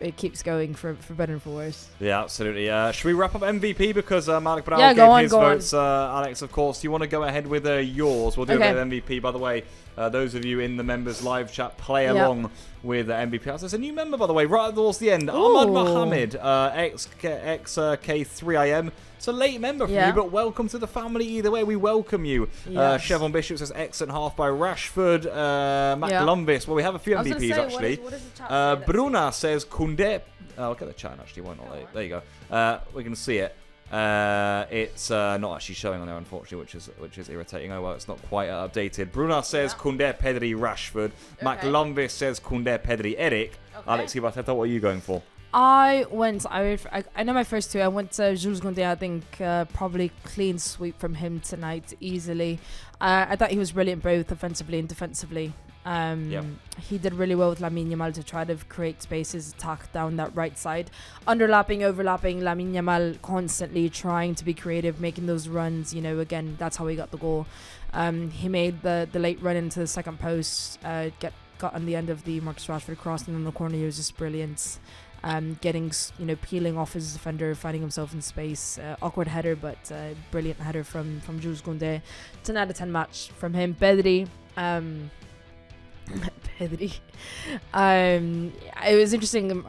it keeps going for better and for worse. Yeah, absolutely. Should we wrap up MVP because Malik Brown gave his votes? Alex, of course, do you want to go ahead with yours? We'll do a bit of MVP. By the way, those of you in the members live chat, play along with MVP. There's a new member, by the way, right towards the end. Ahmad Mohammed, XK3IM. It's a late member for you, but welcome to the family either way. We welcome you. Yes. Chevron Bishop says excellent half by Rashford. Matt Lumbis. Well, we have a few MVPs actually. What does the chat say? Bruna says Koundé. I'll get the chat actually. Why not? There you go. We can see it. It's not actually showing on there, unfortunately, which is irritating. Oh well, it's not quite updated. Bruna says Koundé, Pedri, Rashford. Mac Lumbis says Koundé, Pedri, Eric. Alex Ibateta, what are you going for? I know my first 2. I went to Jules Koundé. I think probably clean sweep from him tonight easily. I thought he was brilliant both offensively and defensively. He did really well with Lamine Yamal to try to create spaces, attack down that right side. Underlapping, overlapping, Lamine Yamal constantly trying to be creative, making those runs. You know, again, that's how he got the goal. He made the late run into the second post, got on the end of the Marcus Rashford crossing in the corner. He was just brilliant. Getting, you know, peeling off his defender, finding himself in space. Awkward header, but brilliant header from Jules Koundé. 10 out of 10 match from him. Pedri. Pedri. It was interesting.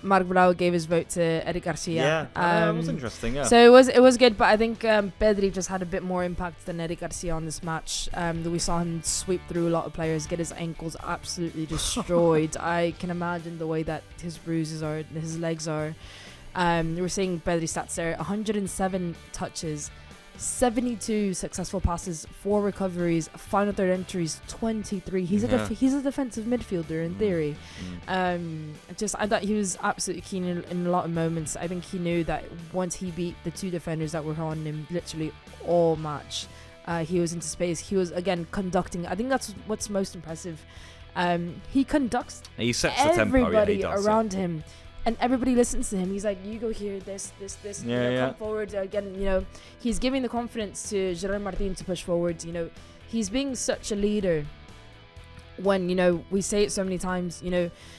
Marc Brau gave his vote to Eric Garcia. Yeah, it was interesting, yeah. So it was good, but I think Pedri just had a bit more impact than Eric Garcia on this match. We saw him sweep through a lot of players, get his ankles absolutely destroyed. I can imagine the way that his bruises are, his legs are. We're seeing Pedri stats there: 107 touches, 72 successful passes, 4 recoveries, final third entries, 23. He's a defensive midfielder in theory. I thought he was absolutely keen in a lot of moments. I think he knew that once he beat the 2 defenders that were on him literally all match, he was into space. He was again conducting. I think that's what's most impressive. He conducts everybody around him. And everybody listens to him. He's like, you go here, this. Come forward. Again, he's giving the confidence to Gerard Martin to push forward. He's being such a leader. When, we say it so many times, Inigo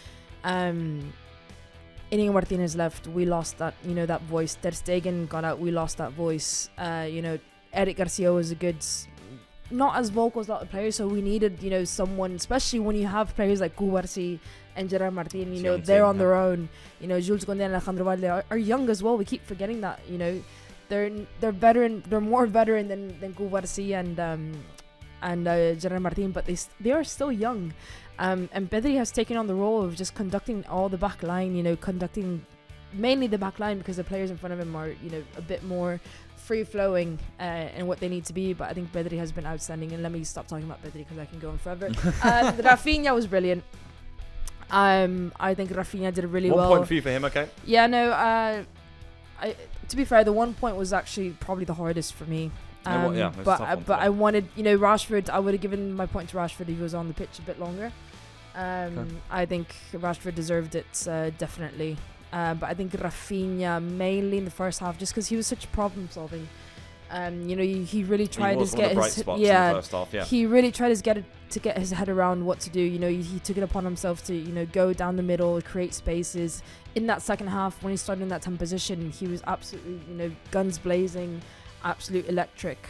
Martinez left, we lost that, that voice. Ter Stegen got out, we lost that voice. Eric Garcia was not as vocal as a lot of players, so we needed, someone, especially when you have players like Cubarsí and Gerard Martin, they're on their own. Jules Koundé and Alejandro Valde are young as well. We keep forgetting that. They're veteran. They're more veteran than Cubarsí and Gerard Martin, but they are still young. And Pedri has taken on the role of just conducting all the back line. Conducting mainly the back line because the players in front of him are a bit more free flowing and what they need to be. But I think Pedri has been outstanding. And let me stop talking about Pedri because I can go on forever. Rafinha was brilliant. I think Rafinha did really well. 1 point for you for him, okay? Yeah, no. To be fair, the 1 point was actually probably the hardest for me. But I wanted, Rashford. I would have given my point to Rashford if he was on the pitch a bit longer. I think Rashford deserved it definitely. But I think Rafinha mainly in the first half, just because he was such problem solving. He really tried to get his first half, he really tried to get his head around what to do. He took it upon himself to go down the middle, create spaces. In that second half, when he started in that 10 position, he was absolutely guns blazing, absolute electric.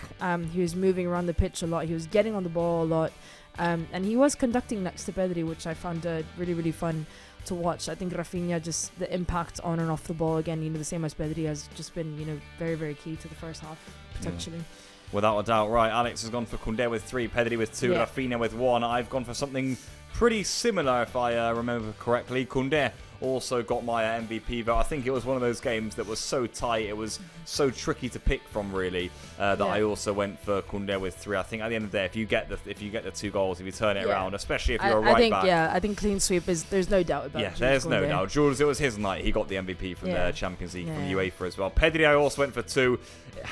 He was moving around the pitch a lot. He was getting on the ball a lot, and he was conducting next to Pedri, which I found really, really fun to watch. I think Rafinha, just the impact on and off the ball again, the same as Pedri, has just been very, very key to the first half potentially. Without a doubt. Right, Alex has gone for Koundé with 3, Pedri with 2, Rafinha with 1. I've gone for something pretty similar if I remember correctly. Koundé also got my MVP vote. I think it was one of those games that was so tight, it was so tricky to pick from really, that I also went for Koundé with 3. I think at the end of the day, if you get the 2 goals, if you turn it around, especially if you're a right back. I think clean sweep there's no doubt about it. Yeah, there's no doubt. Jules, it was his night. He got the MVP from the Champions League from UEFA as well. Pedri, I also went for 2.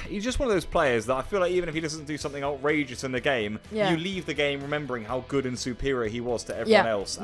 He's just one of those players that I feel like even if he doesn't do something outrageous in the game, you leave the game remembering how good and superior he was to everyone else. So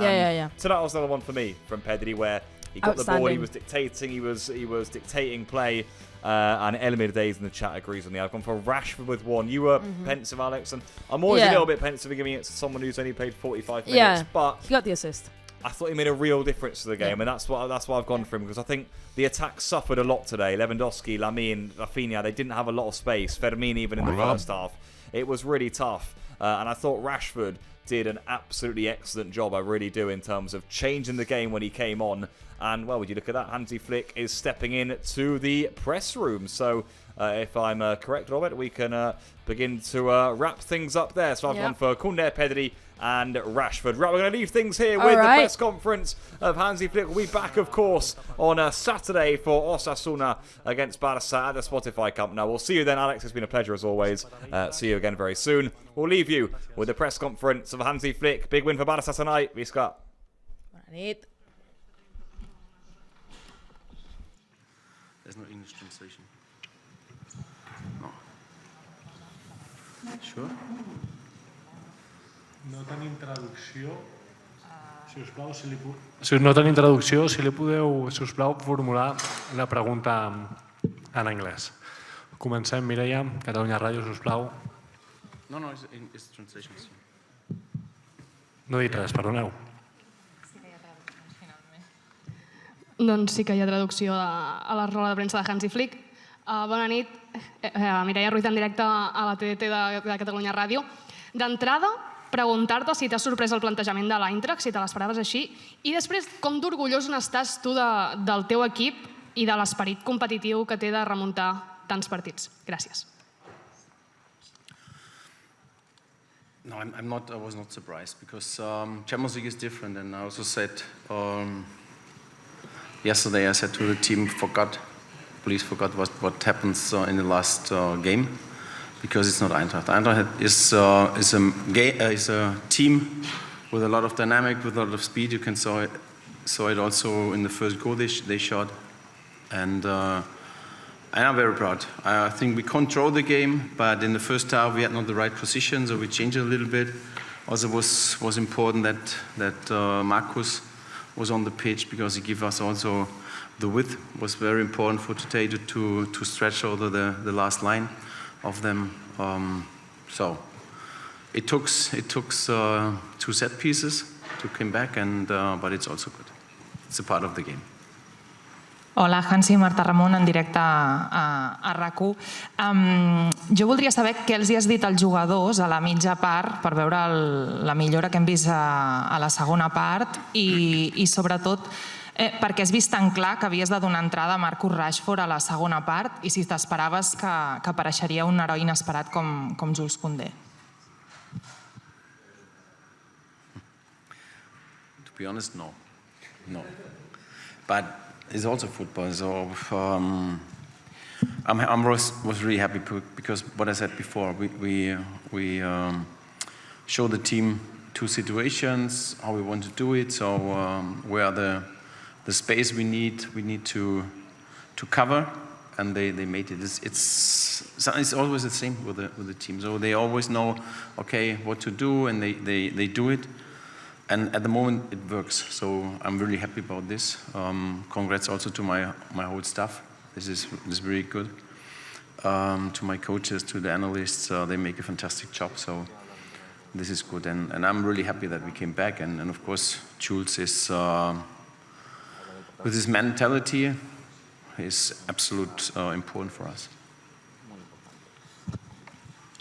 that was another one for me from Pedri, where he got the ball, he was dictating, he was dictating play, and Elimir Days in the chat agrees with me. I've gone for Rashford with 1. You were pensive, Alex, and I'm always a little bit pensive giving it to someone who's only played 45 minutes, but he got the assist. I thought he made a real difference to the game, and that's why I've gone for him, because I think the attack suffered a lot today. Lewandowski, Lamine, Rafinha, they didn't have a lot of space. Fermin even in the first half. It was really tough, and I thought Rashford did an absolutely excellent job, I really do, in terms of changing the game when he came on. And, well, would you look at that? Hansi Flick is stepping in to the press room. So, if I'm correct, Robert, we can begin to wrap things up there. So I've gone for Koundé, Pedri and Rashford. Right, we're going to leave things here with the press conference of Hansi Flick. We'll be back, of course, on Saturday for Osasuna against Barça at the Spotify Camp. Now, we'll see you then, Alex. It's been a pleasure, as always. See you again very soon. We'll leave you with the press conference of Hansi Flick. Big win for Barça tonight. Visca. There's no English translation. No. Sure? No tenim traducció. No tenim traducció, si li podeu, sisplau, formular la pregunta en anglès. Comencem, Mireia, Catalunya Ràdio, sisplau. No, it's translation. No he dit res, perdoneu. Doncs sí que hi ha traducció a la roda de premsa de Hansi Flick. Bona nit, Mireia Ruiz en directe a la TDT de Catalunya Ràdio. D'entrada, preguntar-te si t'ha sorprès el plantejament de l'Eintracht, si te l'esperaves així, i després com d'orgullós n'estàs tu del teu equip i de l'esperit competitiu que té de remuntar tants partits. Gràcies. No, I was not surprised because Champions League is different, and I also said yesterday. I said to the team, please forget what happens in the last game, because it's not Eintracht. Eintracht is a team with a lot of dynamic, with a lot of speed. You can saw it also in the first goal they shot, and I'm very proud. I think we controlled the game, but in the first half we had not the right position, so we changed it a little bit. Also was important that Markus was on the pitch, because he gave us also the width. Was very important for today to stretch over the last line of them. So it took 2 set pieces to come back, but it's also good. It's a part of the game. Hola, Hansi, Marta Ramon, en directe a RAC1. Jo voldria saber què els hi has dit als jugadors a la mitja part per veure la millora que hem vist a la segona part i sobretot perquè has vist tan clar que havies de donar entrada a Marcus Rashford a la segona part i si t'esperaves que apareixeria un heroi inesperat com Jules Koundé. To be honest, no. But it's also football, so I was really happy because what I said before, we show the team 2 situations, how we want to do it. So where the space we need to cover, and they made it. It's always the same with the team. So they always know, okay, what to do, and they do it. And at the moment, it works. So I'm really happy about this. Congrats also to my whole staff. This is really good. To my coaches, to the analysts, they make a fantastic job. So this is good. And I'm really happy that we came back. And of course, Jules is, with his mentality, is absolutely important for us.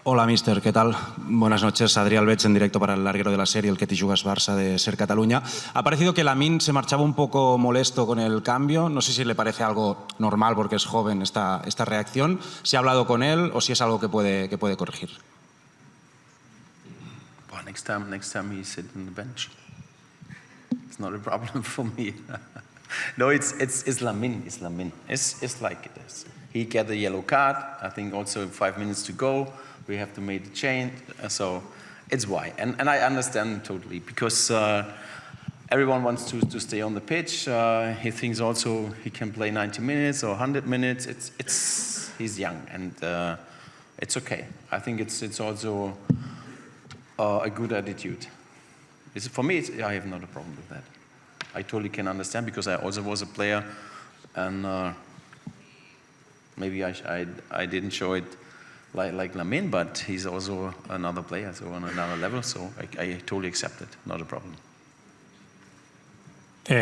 Hola, mister, ¿qué tal? Buenas noches, Adrián Albeig en directo para el larguero de la serie, el que te jugas Barça de Ser Cataluña. Ha parecido que Lamine se marchaba un poco molesto con el cambio. No sé si le parece algo normal porque es joven esta reacción. Si ha hablado con él o si es algo que puede corregir. Well, next time he sit on the bench. It's not a problem for me. No, it's Lamine. It's Lamine. It's like it is. He get the yellow card. I think also 5 minutes to go. We have to make the change, so it's why. And I understand totally, because everyone wants to stay on the pitch. He thinks also he can play 90 minutes or 100 minutes. He's young, and it's okay. I think it's also a good attitude. For me, I have not a problem with that. I totally can understand, because I also was a player, and maybe I didn't show it like Lamine, but he's also another player, so on another level, so I totally accept it, not a problem.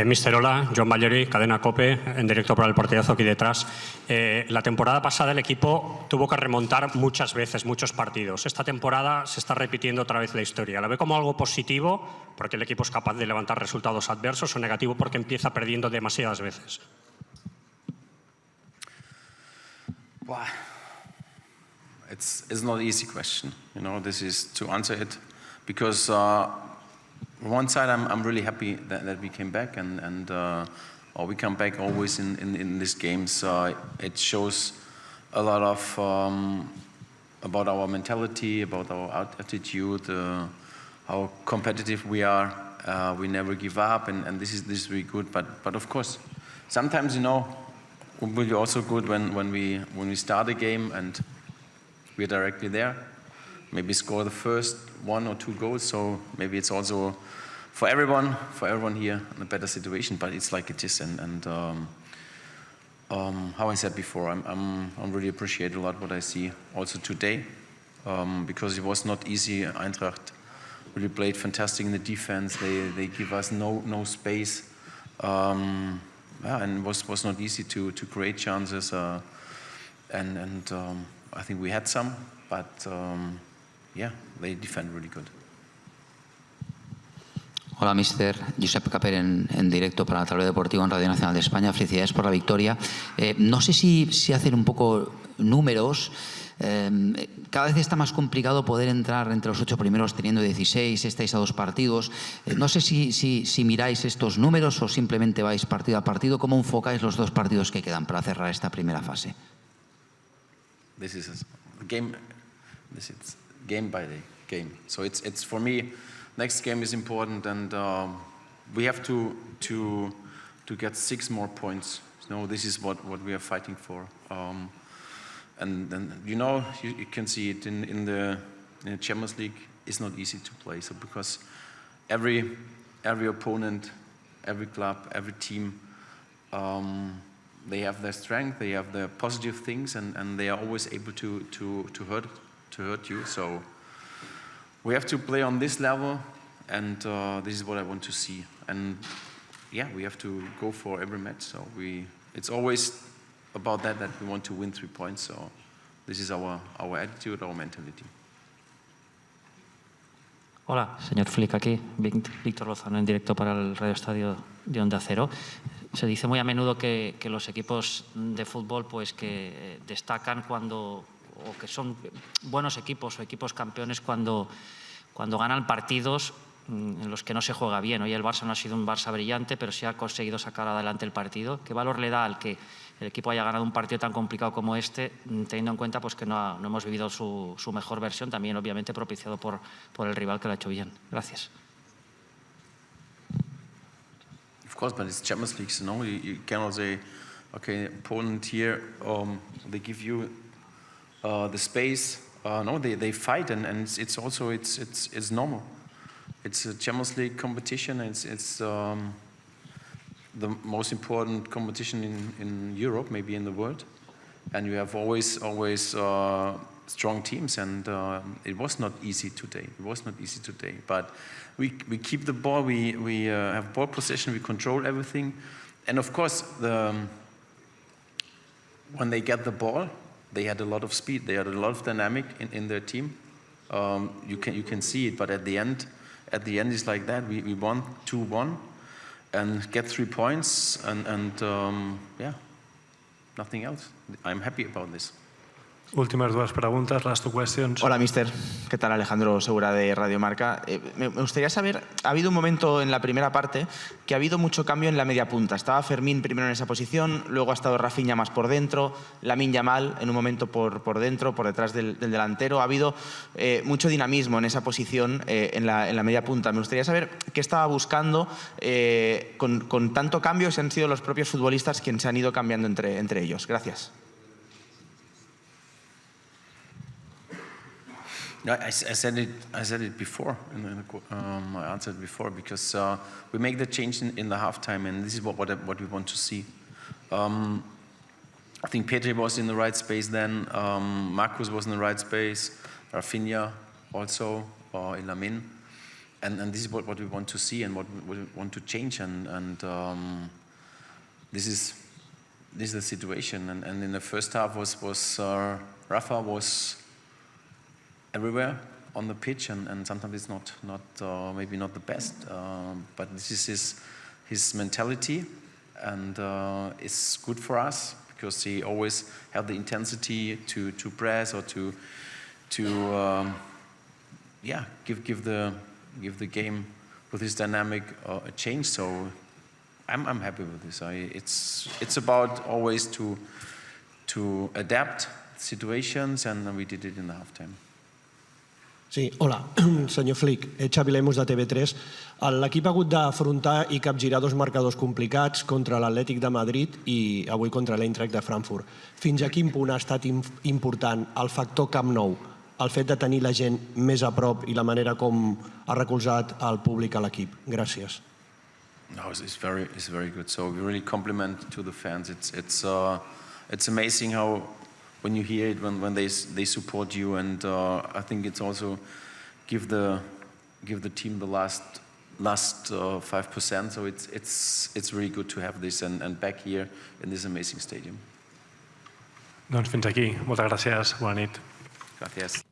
Mister, hola, John Valleri, Cadena COPE, en directo para el partidazo aquí detrás. La temporada pasada el equipo tuvo que remontar muchas veces, muchos partidos. Esta temporada se está repitiendo otra vez la historia. ¿La ve como algo positivo porque el equipo es capaz de levantar resultados adversos, o negativo porque empieza perdiendo demasiadas veces? Wow. It's not an easy question, this is to answer it, because on one side I'm really happy that we came back, and we come back always in these games. It shows a lot of about our mentality, about our attitude, how competitive we are. We never give up, and this is really good. But of course, sometimes it will be also good when we start a game and we're directly there, maybe score the first 1 or 2 goals, so maybe it's also for everyone here in a better situation, but it's like it is, and how I said before, I'm really appreciate a lot what I see also today, because it was not easy. Eintracht really played fantastic in the defense. They give us no space, and it was not easy to create chances, and I think we had some, but yeah, they defend really good. Hola, mister. Josep Caper en directo para la Tabla Deportiva en Radio Nacional de España. Felicidades por la victoria. No sé si hacen un poco números. Cada vez está más complicado poder entrar entre los 8 primeros teniendo 16, estáis a 2 partidos. No sé si miráis estos números o simplemente vais partido a partido. ¿Cómo enfocáis los 2 partidos que quedan para cerrar esta primera fase? This is a game. This is game by game. So it's for me. Next game is important, and we have to get 6 more points. No, this is what we are fighting for. And you can see it in the Champions League. It's not easy to play. So because every opponent, every club, every team, they have their strength, they have their positive things, and they are always able to hurt you. So we have to play on this level, and this is what I want to see. And yeah, we have to go for every match. So it's always about that we want to win 3 points. So this is our attitude, our mentality. Hola, señor Flick, aquí Víctor Lozano en directo para el Radio Estadio de Onda Cero. Se dice muy a menudo que los equipos de fútbol pues que destacan o que son buenos equipos o equipos campeones cuando ganan partidos en los que no se juega bien. Hoy el Barça no ha sido un Barça brillante, pero sí ha conseguido sacar adelante el partido. ¿Qué valor le da al que el equipo haya ganado un partido tan complicado como este, teniendo en cuenta pues, que no hemos vivido su mejor versión, también obviamente propiciado por el rival que lo ha hecho bien? Gracias. Of course, but it's Champions League, no? You cannot say, okay, opponent here, they give you the space. No, they fight, and it's also it's normal. It's a Champions League competition. It's the most important competition in Europe, maybe in the world, and you have always strong teams. And it was not easy today. But we keep the ball. We have ball possession. We control everything, and of course when they get the ball, they had a lot of speed. They had a lot of dynamic in their team. You can see it, but at the end it's like that. We won 2-1 and get 3 points, and yeah, nothing else. I'm happy about this. Últimas 2 preguntas, last 2 questions. Hola, mister. ¿Qué tal? Alejandro Segura de Radio Marca. Me gustaría saber, ha habido un momento en la primera parte que ha habido mucho cambio en la media punta. Estaba Fermín primero en esa posición, luego ha estado Rafinha más por dentro, Lamine Yamal en un momento por dentro, por detrás del delantero. Ha habido mucho dinamismo en esa posición en la media punta. Me gustaría saber qué estaba buscando con tanto cambio, si han sido los propios futbolistas quienes se han ido cambiando entre ellos. Gracias. I said it before. I answered before because we make the change in the halftime, and this is what we want to see. I think Pedri was in the right space then. Marcus was in the right space. Rafinha also, Lamine, and this is what we want to see and what we want to change. And this is the situation. And in the first half Rafa was everywhere on the pitch, and sometimes it's not maybe not the best, but this is his mentality, and it's good for us because he always have the intensity to press or to give the game with his dynamic a change. So I'm happy with this. It's about always to adapt situations, and we did it in the halftime. Sí, hola, senyor Flick, Xavi Lemos de TV3. L'equip ha hagut d'afrontar i capgirar 2 marcadors complicats contra l'Atlètic de Madrid i avui contra l'Eintracht de Frankfurt. Fins a quin punt ha estat important el factor Camp Nou, el fet de tenir la gent més a prop i la manera com ha recolzat el públic a l'equip? Gràcies. No, it's very good. So we really compliment to the fans. It's amazing how when you hear it, when they support you, and I think it's also give the team the last 5%. So it's really good to have this and back here in this amazing stadium. Doncs fins aquí. Moltes gràcies. Bona nit. Gràcies.